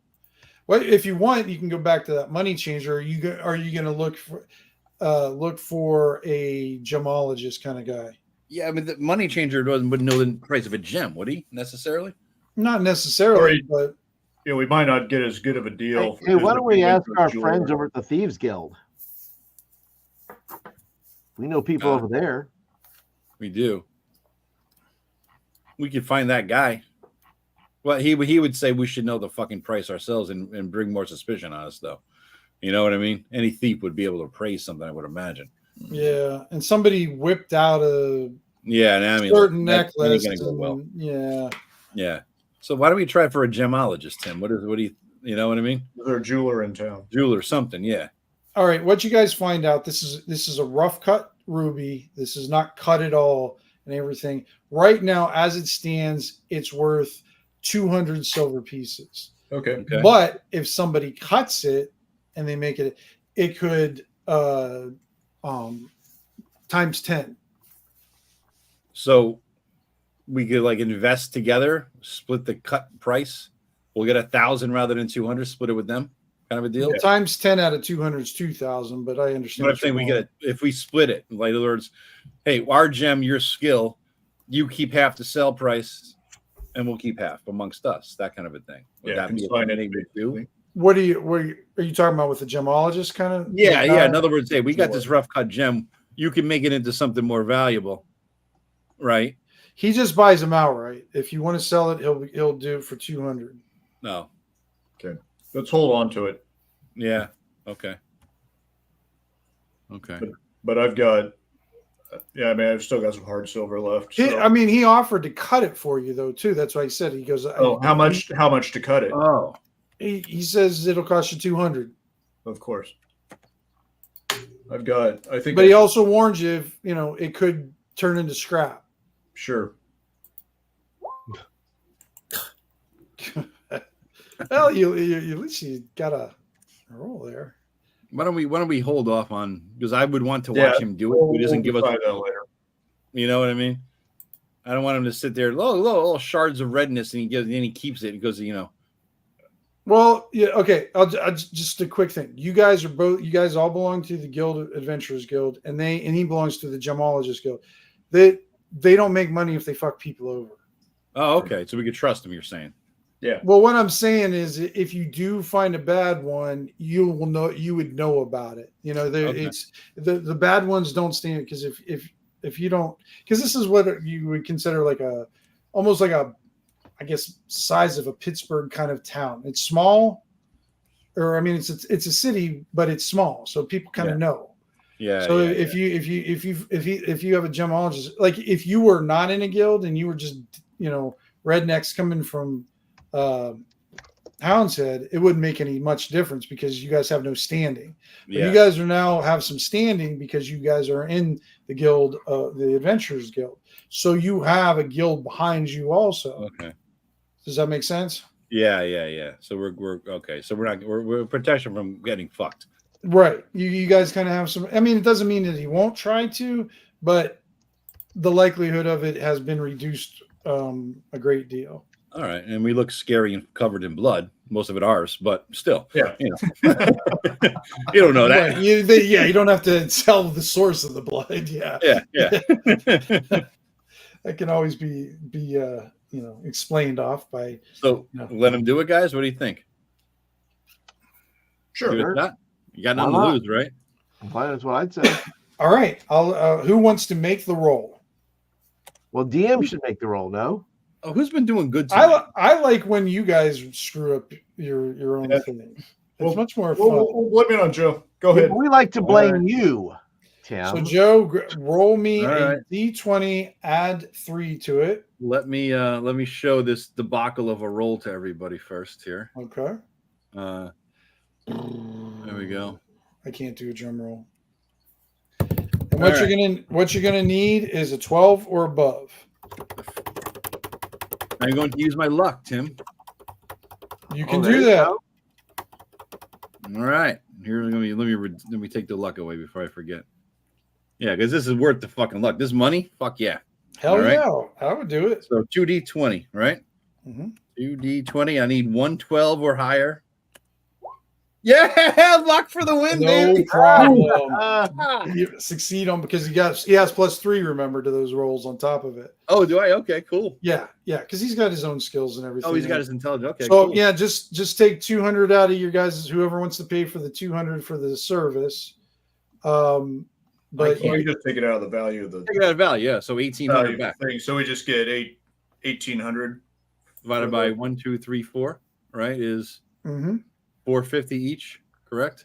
Well, if you want, you can go back to that money changer. Are you going to look for a gemologist kind of guy? Yeah, I mean, the money changer wouldn't know the price of a gem, would he? Necessarily? Not necessarily, but we might not get as good of a deal. Hey, why don't we ask our friends over at the Thieves Guild? We know people over there. We do. We could find that guy. Well, he would say we should know the fucking price ourselves and bring more suspicion on us, though. You know what I mean? Any thief would be able to appraise something, I would imagine. Yeah, and somebody whipped out a certain necklace. Gonna go well. Yeah. So why don't we try for a gemologist, Tim? What do you know what I mean? There's a jeweler in town. Jeweler something, yeah. All right, what you guys find out? This is a rough cut ruby. This is not cut at all and everything. Right now, as it stands, it's worth 200 silver pieces. Okay. But if somebody cuts it and they make it, it could times 10. So we could invest together, split the cut price. We'll get 1,000 rather than 200. Split it with them, kind of a deal. Yeah. Times 10 out of 200 is 2,000. But I understand. But I'm saying if we split it, in other words, hey, our gem, your skill, you keep half the sell price, and we'll keep half amongst us. That kind of a thing. Would that be anything we do? What are you talking about with the gemologist kind of? Yeah. In other words, hey, we got this rough cut gem. You can make it into something more valuable, right? He just buys them outright. If you want to sell it, he'll do it for 200. No. Okay. Let's hold on to it. Yeah. Okay. But I've got, I've still got some hard silver left. So. He offered to cut it for you though too. That's why he said he goes. Oh, how much to cut it? Oh, He says it'll cost you 200. Of course. I've got. I think. But he also warns you if it could turn into scrap. Sure. Well, you at least you got a roll there. Why don't we hold off on, because I would want to watch him do it. He doesn't give us that later. You know what I mean? I don't want him to sit there, little shards of redness, and he keeps it because Well, yeah, okay. I'll just a quick thing. You guys all belong to the Guild Adventurers Guild, and he belongs to the Gemologist Guild. They don't make money if they fuck people over. Oh, okay. So we could trust him, you're saying. Yeah. Well, what I'm saying is, if you do find a bad one, you would know about it. Okay. It's the bad ones don't stand, because if you don't, because this is what you would consider almost like a, I guess, size of a Pittsburgh kind of town. It's small, or I mean, it's a city, but it's small, so people kind of know. Yeah. So if you have a gemologist, like if you were not in a guild and you were just rednecks coming from Hound's Head, it wouldn't make any much difference because you guys have no standing. But you guys have some standing because you guys are in the guild, the Adventurers Guild. So you have a guild behind you also. Okay. Does that make sense? Yeah. So we're okay. So we're protection from getting fucked. Right. You guys kind of have some. I mean, it doesn't mean that he won't try to, but the likelihood of it has been reduced a great deal. All right, and we look scary and covered in blood. Most of it ours, but still, yeah. You don't know that. Yeah, you don't have to tell the source of the blood. Yeah. That can always be explained off by. So let him do it, guys. What do you think? Sure. You got nothing to lose, right? That's what I'd say. All right. Who wants to make the roll? Well, DM should make the roll. No. Oh, who's been doing good tonight? I like when you guys screw up your own thing. It's much more fun. Let me know, Joe. Go ahead. We like to blame you, Tim. So Joe, roll me a D20, add 3 to it. Let me show this debacle of a roll to everybody first here. Okay. There we go. I can't do a drum roll. And what you're gonna need is a 12 or above. I'm going to use my luck, Tim. You can do that. All right. Here, let me take the luck away before I forget. Yeah, because this is worth the fucking luck. This money, fuck yeah. Hell yeah, I would do it. So 2d20, right? Mm-hmm. 2d20. I need 112 or higher. Yeah, luck for the win, no problem. You succeed on because he has +3. Remember, to those rolls on top of it. Oh, do I? Okay, cool. Yeah, because he's got his own skills and everything. Oh, he's got his intelligence. Okay. So cool. yeah, just take 200 out of your guys. Whoever wants to pay for the 200 for the service. But you just take it out of the value of the. Take it out of value, yeah. So 1,800 back. So we just get 1,800 divided by 1, 2, 3, 4. Right is. 450 each, correct?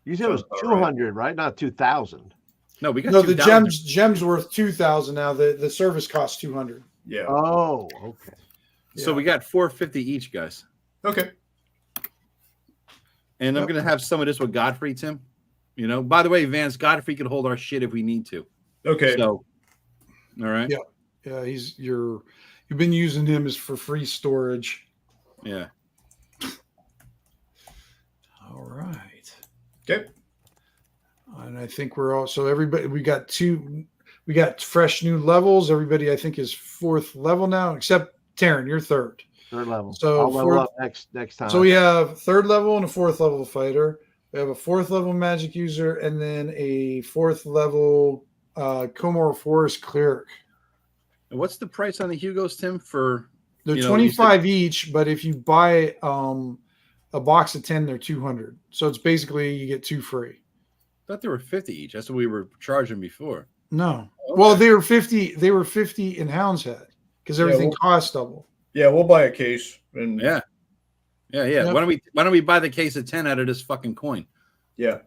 You said it was 200, right? Not 2,000. No, we got the gems worth 2,000 now. The service costs 200. Yeah. Oh, okay. So we got 450 each, guys. Okay. And I'm gonna have some of this with Godfrey, Tim. By the way, Vance, Godfrey can hold our shit if we need to. Okay. So, all right. Yeah. You've been using him as for free storage. Yeah. All right. Okay. And I think we're also everybody. We got fresh new levels. Everybody, I think, is 4th level now, except Taryn. You're 3rd. 3rd level. So I'll level up next time. So we have 3rd level and a 4th level fighter. We have a 4th level magic user, and then a 4th level Comor Forest cleric. And what's the price on the Hugos, Tim? They're 25 each, but if you buy a box of 10, they're 200. So it's basically you get 2 free. I thought they were 50 each. That's what we were charging before. No. Okay. Well, they were 50. They were 50 in Hound's Head because everything costs double. Yeah, we'll buy a case. And yeah. Yep. Why don't we buy the case of 10 out of this fucking coin? Yeah.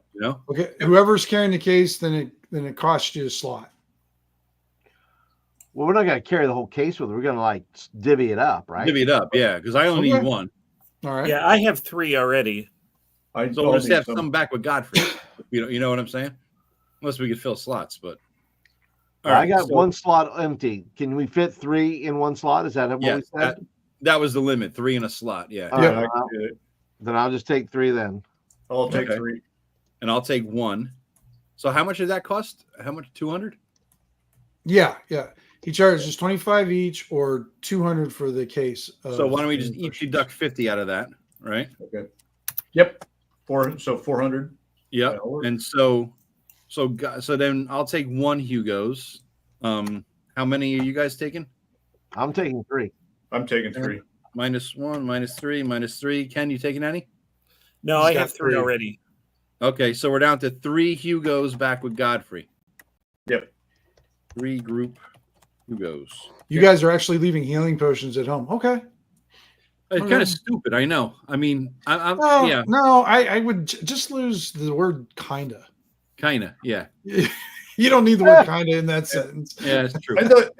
Okay. Whoever's carrying the case, then it costs you a slot. Well, we're not going to carry the whole case with it. We're going to divvy it up, right? Divvy it up, yeah, because I only need one. All right. Yeah, I have 3 already. I So we'll just have some back with Godfrey. You know what I'm saying? Unless we could fill slots, but I got 1 slot empty. Can we fit 3 in 1 slot? Is that what we said? That was the limit. 3 in a slot. Yeah. All Yeah, right, I can do it. then I'll just take 3 then. I'll take Okay. 3. And I'll take 1. So how much does that cost? How much? 200? Yeah. He charges 25 each or 200 for the case. So why don't we just each deduct 50 out of that, right? Okay. Yep. 400. Yep. That'll work. And so then I'll take 1 Hugo's. How many are you guys taking? I'm taking 3. I'm taking 3. -1, -3, -3. Ken, you taking any? No, He's I got have 3 3. already. Okay, so we're down to 3 Hugo's back with Godfrey. Yep. 3 group Hugo's. You guys are actually leaving healing potions at home. Okay. It's Okay. kind of stupid, I know. I mean, I'm No, yeah, no, I would just lose the word kinda. kind of, yeah. You don't need the word kinda in that sentence. Yeah, it's true. I thought,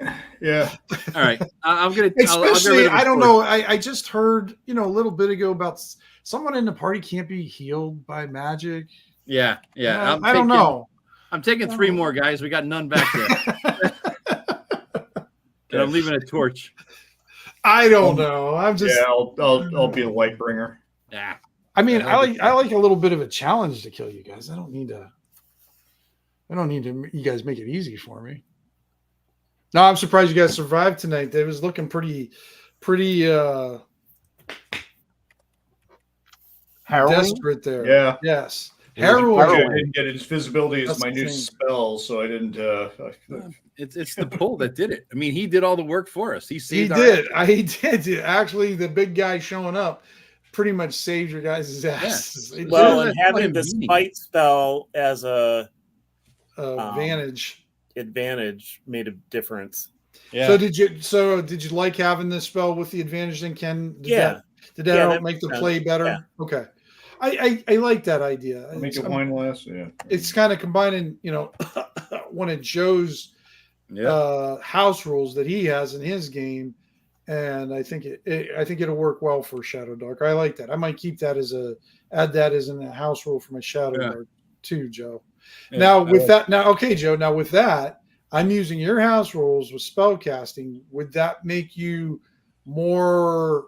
yeah. All right, I'm gonna. Especially, I'll I don't know. I just heard, a little bit ago about someone in the party can't be healed by magic. Yeah. I don't know. I'm taking 3 more, guys. We got none back there, and I'm leaving a torch. I don't know. I'm just. Yeah, I'll be a light bringer. Yeah. I mean, I like a little bit of a challenge to kill you guys. I don't need to. You guys make it easy for me. No, I'm surprised you guys survived tonight. It was looking pretty Harrowing? desperate there. Yeah. Yes. Harrowing. I Harrowing. didn't get his visibility as That's my the new thing. spell, so I didn't. It's the pull that did it. I mean, he did all the work for us. He He saved did. He did. Actually, the big guy showing up pretty much saved your guys' asses. It Well, That's and having my the meaning. spite spell as a advantage. advantage made a difference. Yeah. So did you like having this spell with the advantage then, Ken? Did Yeah. that make makes the sense. play better? Yeah. Okay. I like that idea. Make it wine last. Yeah. It's kind of combining, one of Joe's house rules that he has in his game, and I think it'll work well for ShadowDark. I like that. I might keep that add that as a house rule for my ShadowDark too, Joe. Yeah, Now with that, Joe. Now with that, I'm using your house rules with spell casting. Would that make you more?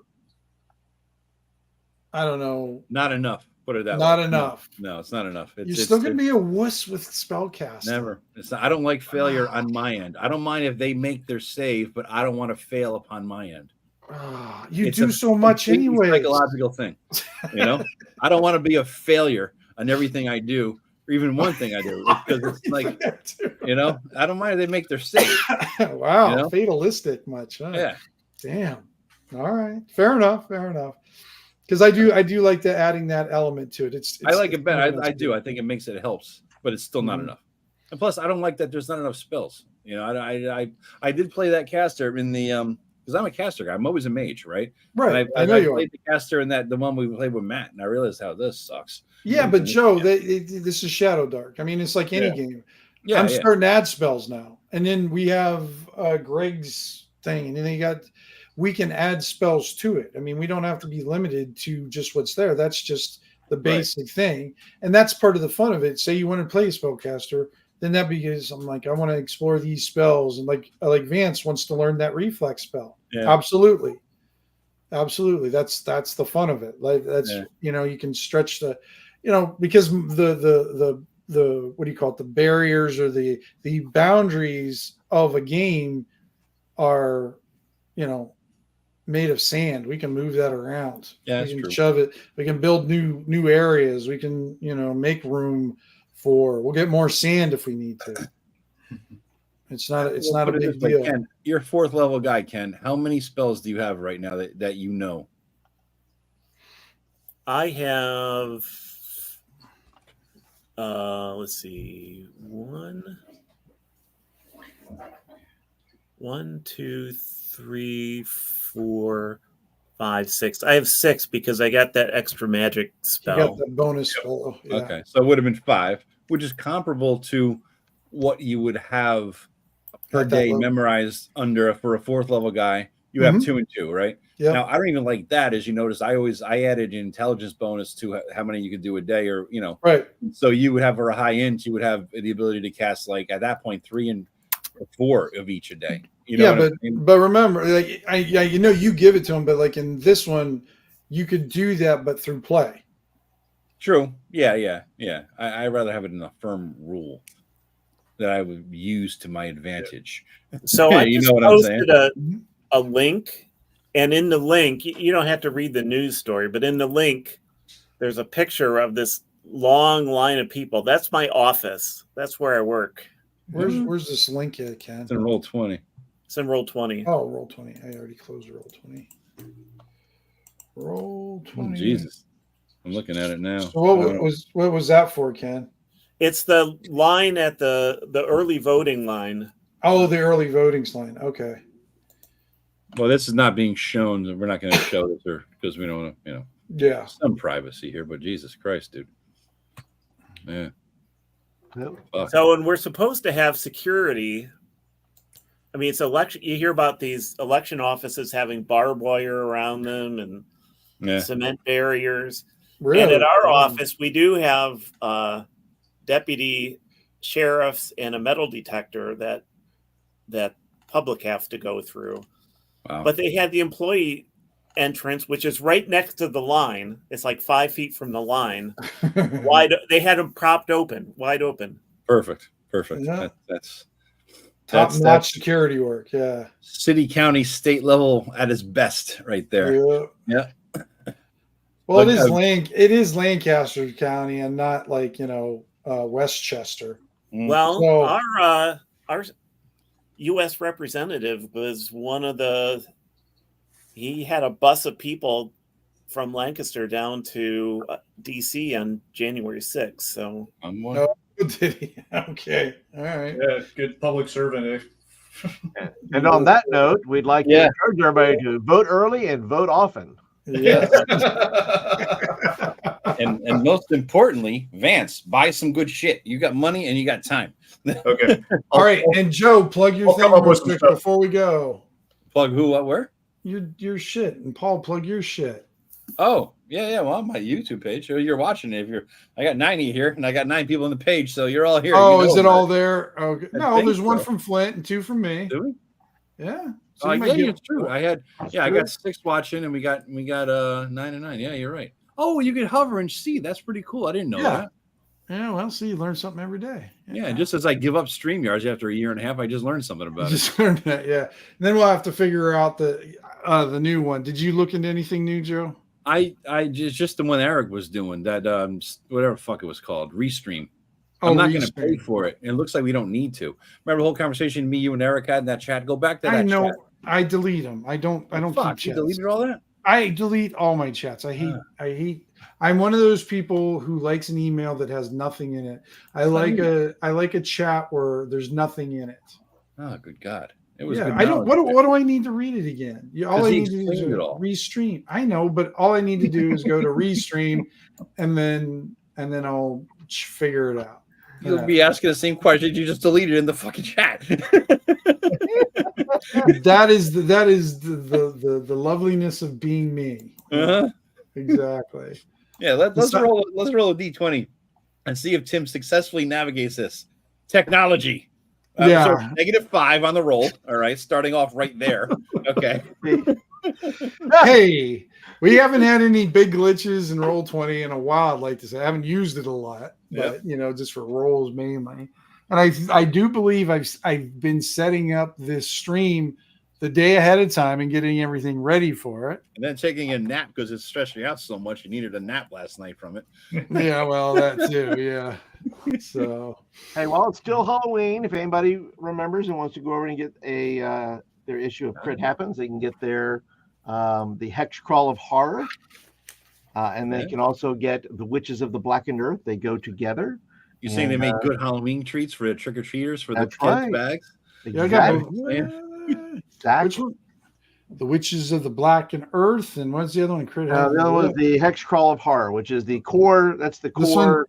I don't know. Not enough. Put it that way. Not enough. No, it's not enough. You're still gonna be a wuss with spell casting. Never. It's not, I don't like failure on my end. I don't mind if they make their save, but I don't want to fail upon my end. You It's do a so much completely anyway. Psychological thing. I don't want to be a failure on everything I do, or even one thing I do, because it's like, I don't mind if they make their save. Wow, fatalistic much, huh? Yeah. Damn. All right. Fair enough. Because I do like adding that element to it. I like it better. I do. I think it makes it helps, but it's still not enough. And plus, I don't like that there's not enough spells. I did play that caster in the because I'm a caster guy. I'm always a mage, right? Right. I know you played are. the caster in the one we played with Matt, and I realized how this sucks. Yeah, but Joe, this is ShadowDark. I mean, it's like any game. Yeah, I'm starting to add spells now, and then we have Greg's thing, and then we can add spells to it. I mean, we don't have to be limited to just what's there. That's just the basic thing, and that's part of the fun of it. Say you want to play a spellcaster, then that because I'm like, I want to explore these spells, and like Vance wants to learn that reflex spell. Yeah. Absolutely. That's the fun of it. Like you can stretch the, because the what do you call it? The barriers or the boundaries of a game are, made of sand. We can move that around. Yeah, we can true. shove it. We can build new areas. We can, make room we'll get more sand if we need to. It's not a big deal. Ken, you're a 4th level guy, Ken. How many spells do you have right now that you know? I have let's see, 1, 2, 3, 4, 5, 6. I have 6 because I got that extra magic spell. You got the bonus spell. Yeah. Okay, so it would have been 5, which is comparable to what you would have per At that day level. memorized for a 4th level guy you have 2 and 2, right? Yep. Now I don't even like that. As you notice, I added an intelligence bonus to how many you could do a day, or Right. So you would have for a high end, you would have the ability to cast like at that point 3 and 4 of each a day. But remember, like you give it to him, but like in this one, you could do that, but through play. True. Yeah. I'd rather have it in a firm rule that I would use to my advantage. So I just posted Mm-hmm. a link, and in the link, you don't have to read the news story, but in the link, there's a picture of this long line of people. That's my office. That's where I work. Where's this link at, Ken? It's in Roll20. It's in Roll20. Oh, Roll20. I already closed Roll20. Roll20. Oh, Jesus. I'm looking at it now. So what was that for, Ken? It's the line at the early voting line. Oh, the early voting line. Okay. Well, this is not being shown. We're not going to show this because we don't want to, Yeah. some privacy here, but Jesus Christ, dude. Yeah. Yep. So when we're supposed to have security, I mean, it's election. You hear about these election offices having barbed wire around them and cement barriers. Really? And at our office, we do have deputy sheriffs and a metal detector that public have to go through. Wow. But they had the employee entrance, which is right next to the line. It's like 5 feet from the line. They had them propped open, wide open. Perfect. Yeah. That's top-notch security work. Yeah. City, county, state level at its best, right there. Yeah. Well, it is Lancaster County and not like Westchester. Well, So, our U.S. representative was one of the. He had a bus of people from Lancaster down to D.C. on January 6th. So I'm one. no, did he? Okay, all right. Yeah, good public servant. And on that note, we'd like to encourage everybody to vote early and vote often. Yeah. and most importantly, Vance, buy some good shit. You got money and you got time. Okay. All right, and Joe, plug your I'll thing come up real with some quick stuff. before we go. Plug who, what, where? Your shit, and Paul, plug your shit. Oh, yeah. Well, on my YouTube page. So you're watching it. I got 90 here, and I got 9 people on the page, so you're all here. Oh, is it all there? Okay. No, there's one so. from Flint and 2 from me. Do we? Yeah. Oh, yeah, it's true. I got 6 watching, and we got 9 and 9. Yeah, you're right. Oh, you can hover and see. That's pretty cool. I didn't know that. Yeah, well, see, you learn something every day. Yeah, just as I give up StreamYards after a year and a half, I just learned something about it. Just learned that, yeah. And then we'll have to figure out the new one. Did you look into anything new, Joe? I just the one Eric was doing, that whatever the fuck it was called, Restream. Oh, I'm not going to pay for it. It looks like we don't need to. Remember the whole conversation me, you, and Eric had in that chat? Go back to that. I know. Chat. I delete them. I don't keep chats. You deleted all that? I delete all my chats. I hate. I'm one of those people who likes an email that has nothing in it. I like a chat where there's nothing in it. Oh, good God. It was good. good. I don't. What do I need to read it again? All I need to do is restream. I know, but all I need to do is go to restream, and then I'll figure it out. You'll be asking the same question you just deleted in the fucking chat. that is the loveliness of being me. Uh-huh. Exactly. Yeah, let's roll a D20 and see if Tim successfully navigates this technology. So -5 on the roll. All right, starting off right there. Okay. Hey, we haven't had any big glitches in Roll20 in a while. I'd like to say I haven't used it a lot, but just for rolls mainly. And I do believe I've been setting up this stream the day ahead of time and getting everything ready for it. And then taking a nap because it's stressing you out so much. You needed a nap last night from it. Yeah, well, that too. Yeah. So, hey, while it's still Halloween, if anybody remembers and wants to go over and get their issue of Crit Happens, they can get their the Hex Crawl of Horror, and they can also get the Witches of the Blackened Earth. They go together. You're saying they make good Halloween treats for the trick or treaters for the kids' bags? Yeah, I got which one? The Witches of the Blackened Earth, and what's the other one? The other one is the Hex Crawl of Horror, which is the core. That's the core.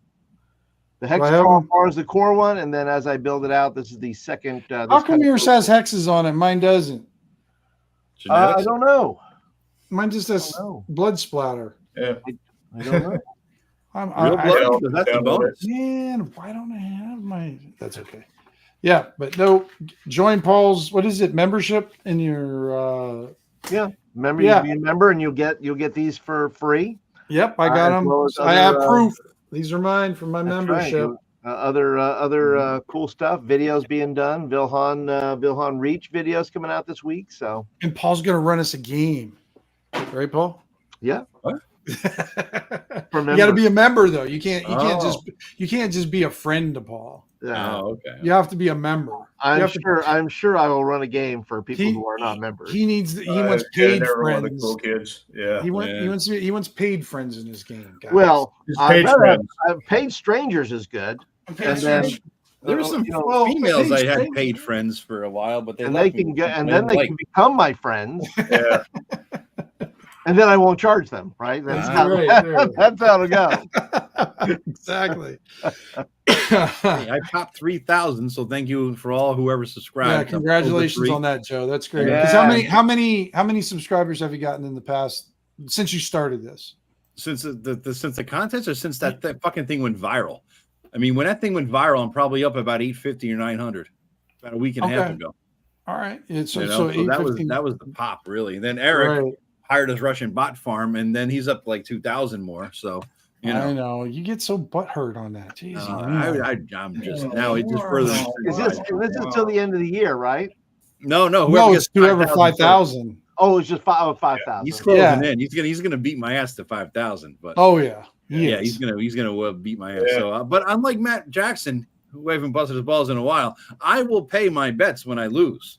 The Hex Crawl of Horror is the core one, and then as I build it out, this is the second. How come yours has hexes on it? Mine doesn't. I don't know. Mine just says blood splatter. Yeah. I don't know. Real blood? That's a bonus. Man, why don't I have my? That's okay. Yeah, but no. Join Paul's. What is it? Membership in your. Remember, you be a member, and you'll get these for free. Yep, I got them. Well I have proof. These are mine from my membership. Right. Other cool stuff, videos being done. Vilhan Reach videos coming out this week. So, and Paul's gonna run us a game, right, Paul? Yeah. What? You got to be a member though. You can't just be a friend to Paul. Yeah. Oh, okay. You have to be a member. I'm sure I will run a game for people who are not members. He wants paid friends. One of the cool kids. Yeah. He wants paid friends in his game. Guys. Well, paid paid strangers is good. And then there were some females I had paid friends for a while, but they can can become my friends. Yeah. And then I won't charge them, right? That's that's how it goes. Exactly. Hey, I topped 3,000, so thank you for whoever subscribed. Yeah, congratulations on that, Joe. That's great. Yeah. How many subscribers have you gotten in the past since you started this? Since the contest, or since that fucking thing went viral? I mean, when that thing went viral, I'm probably up about 850 or 900 about a week and a half ago. All right, so that was the pop, really. And then Eric hired his Russian bot farm, and then he's up to like 2,000 more. So I know you get so butthurt on that. Jeez, I'm just now it just further. Is this until the end of the year, right? No. Whoever 5,000. Oh, it's just 5,000. He's closing in. He's gonna beat my ass to 5,000. But he's gonna beat my ass. Yeah. So, but unlike Matt Jackson, who I haven't busted his balls in a while, I will pay my bets when I lose.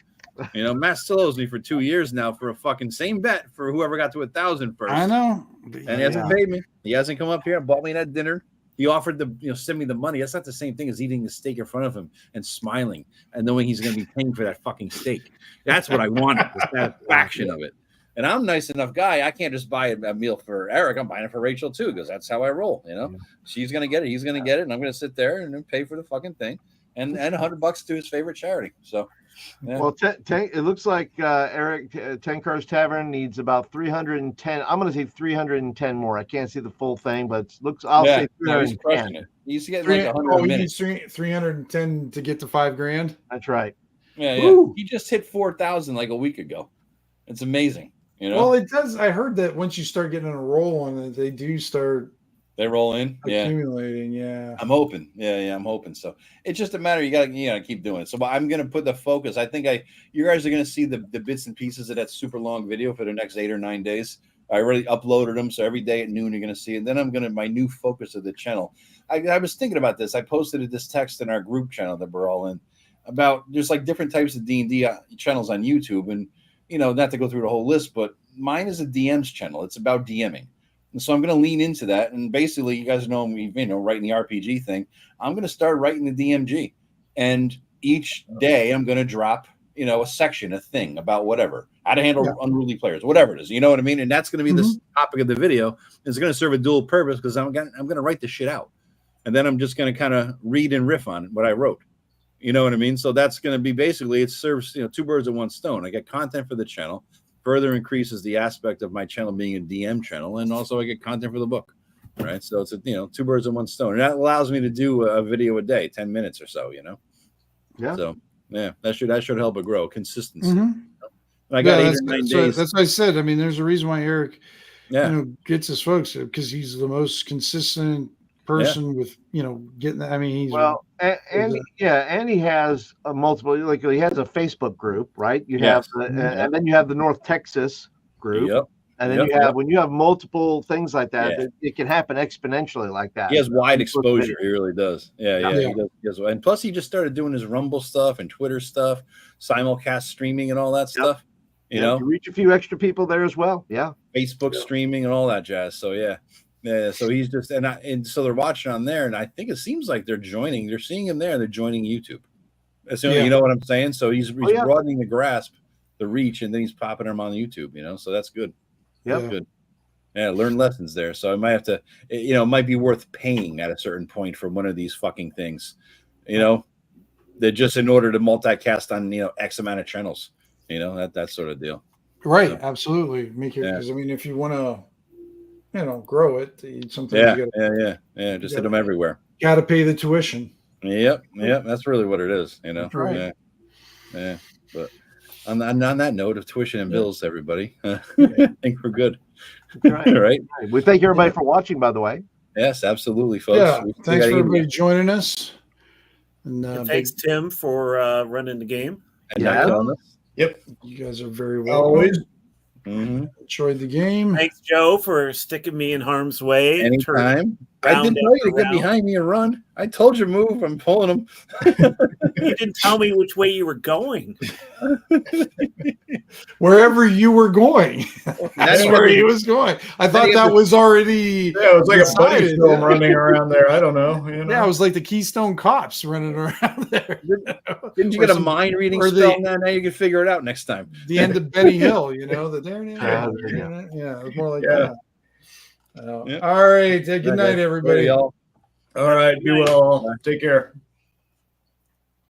Matt still owes me for 2 years now for a fucking same bet for whoever got to 1,000 first. I know, and he hasn't paid me. He hasn't come up here and bought me that dinner. He offered to send me the money. That's not the same thing as eating a steak in front of him and smiling and knowing he's going to be paying for that fucking steak. That's what I wanted, the satisfaction of it. And I'm a nice enough guy. I can't just buy a meal for Eric. I'm buying it for Rachel too, because that's how I roll. She's going to get it. He's going to get it. And I'm going to sit there and then pay for the fucking thing and $100 to his favorite charity. So. Yeah. Well, it looks like Eric Tenkar's Tavern needs about 310. I'm going to say 310 more. I can't see the full thing, but I'll say 310. He's getting like 100 minutes. 310 to get to $5,000. That's right. Yeah. Woo. He just hit 4,000 like a week ago. It's amazing. Well, it does. I heard that once you start getting a roll on it, they do start. They roll in, accumulating. Yeah, I'm hoping. Yeah, I'm hoping. So it's just a matter. You gotta keep doing it. So I'm gonna put the focus. I think you guys are gonna see the bits and pieces of that super long video for the next 8 or 9 days. I already uploaded them, so every day at noon you're gonna see it. Then my new focus of the channel. I was thinking about this. I posted this text in our group channel that we're all in about there's like different types of D&D channels on YouTube, and not to go through the whole list, but mine is a DMs channel. It's about DMing. And so I'm going to lean into that. And basically, you guys know me, writing the RPG thing. I'm going to start writing the DMG. And each day I'm going to drop, a section, a thing about whatever, how to handle unruly players, whatever it is. You know what I mean? And that's going to be the topic of the video. It's going to serve a dual purpose because I'm going to write the shit out. And then I'm just going to kind of read and riff on what I wrote. You know what I mean? So that's going to be basically, it serves, two birds with one stone. I get content for the channel. Further increases the aspect of my channel being a DM channel, and also I get content for the book, right? So it's two birds with one stone, and that allows me to do a video a day, 10 minutes or so, Yeah. So that should help it grow consistency. Mm-hmm. I got 8 or 9 days. That's what I said. I mean, there's a reason why Eric, gets his folks because he's the most consistent person with getting. I mean, he's and he has a multiple. Like he has a Facebook group, right? You have, and then you have the North Texas group, and then you have when you have multiple things like that, it can happen exponentially like that. He has wide exposure. He really does. Yeah. He does. And plus, he just started doing his Rumble stuff and Twitter stuff, simulcast streaming and all that stuff. You reach a few extra people there as well. Yeah, Facebook streaming and all that jazz. So yeah, so he's just and so they're watching on there, and I think it seems like they're seeing him there, and they're joining YouTube. So, you know what I'm saying? So he's broadening the grasp, the reach, and then he's popping them on YouTube. So that's good. Good. Yeah, learn lessons there. So I might have to, it might be worth paying at a certain point for one of these fucking things. That just in order to multicast on X amount of channels. That sort of deal. Right, So, absolutely. Make it Yeah. because I mean, if you want to, grow it, sometimes you yeah. Just you hit them everywhere. got to pay the tuition. Yep. That's really what it is. Right. Yeah. But on that note of tuition and Yeah. bills, everybody, I think we're good. Right. Right? We thank everybody for watching, by the way. Yes, absolutely, folks. Yeah. We Thanks gotta for eat everybody joining us. And And thanks, Tim, for running the game. and not killing us. you guys are very welcome. Always. Mm-hmm. Enjoyed the game. Thanks, Joe, for sticking me in harm's way. Anytime. I round didn't tell you to after get round. behind me and run. I told you move. I'm pulling them. You didn't tell me which way you were going. Wherever you were going, that's where he was going. I thought that was already. Yeah, it was like a buddy decided. film running around there. I don't know. Yeah, it was like the Keystone Cops running around there. Didn't you Or get a some- mind reading or spell? the- Now you can figure it out next time. The end of Benny Hill, the there. Yeah, Yeah, it was more like Yeah. that. Yeah. All right. Good night, everybody. Y'all. All right. Be well. Take care.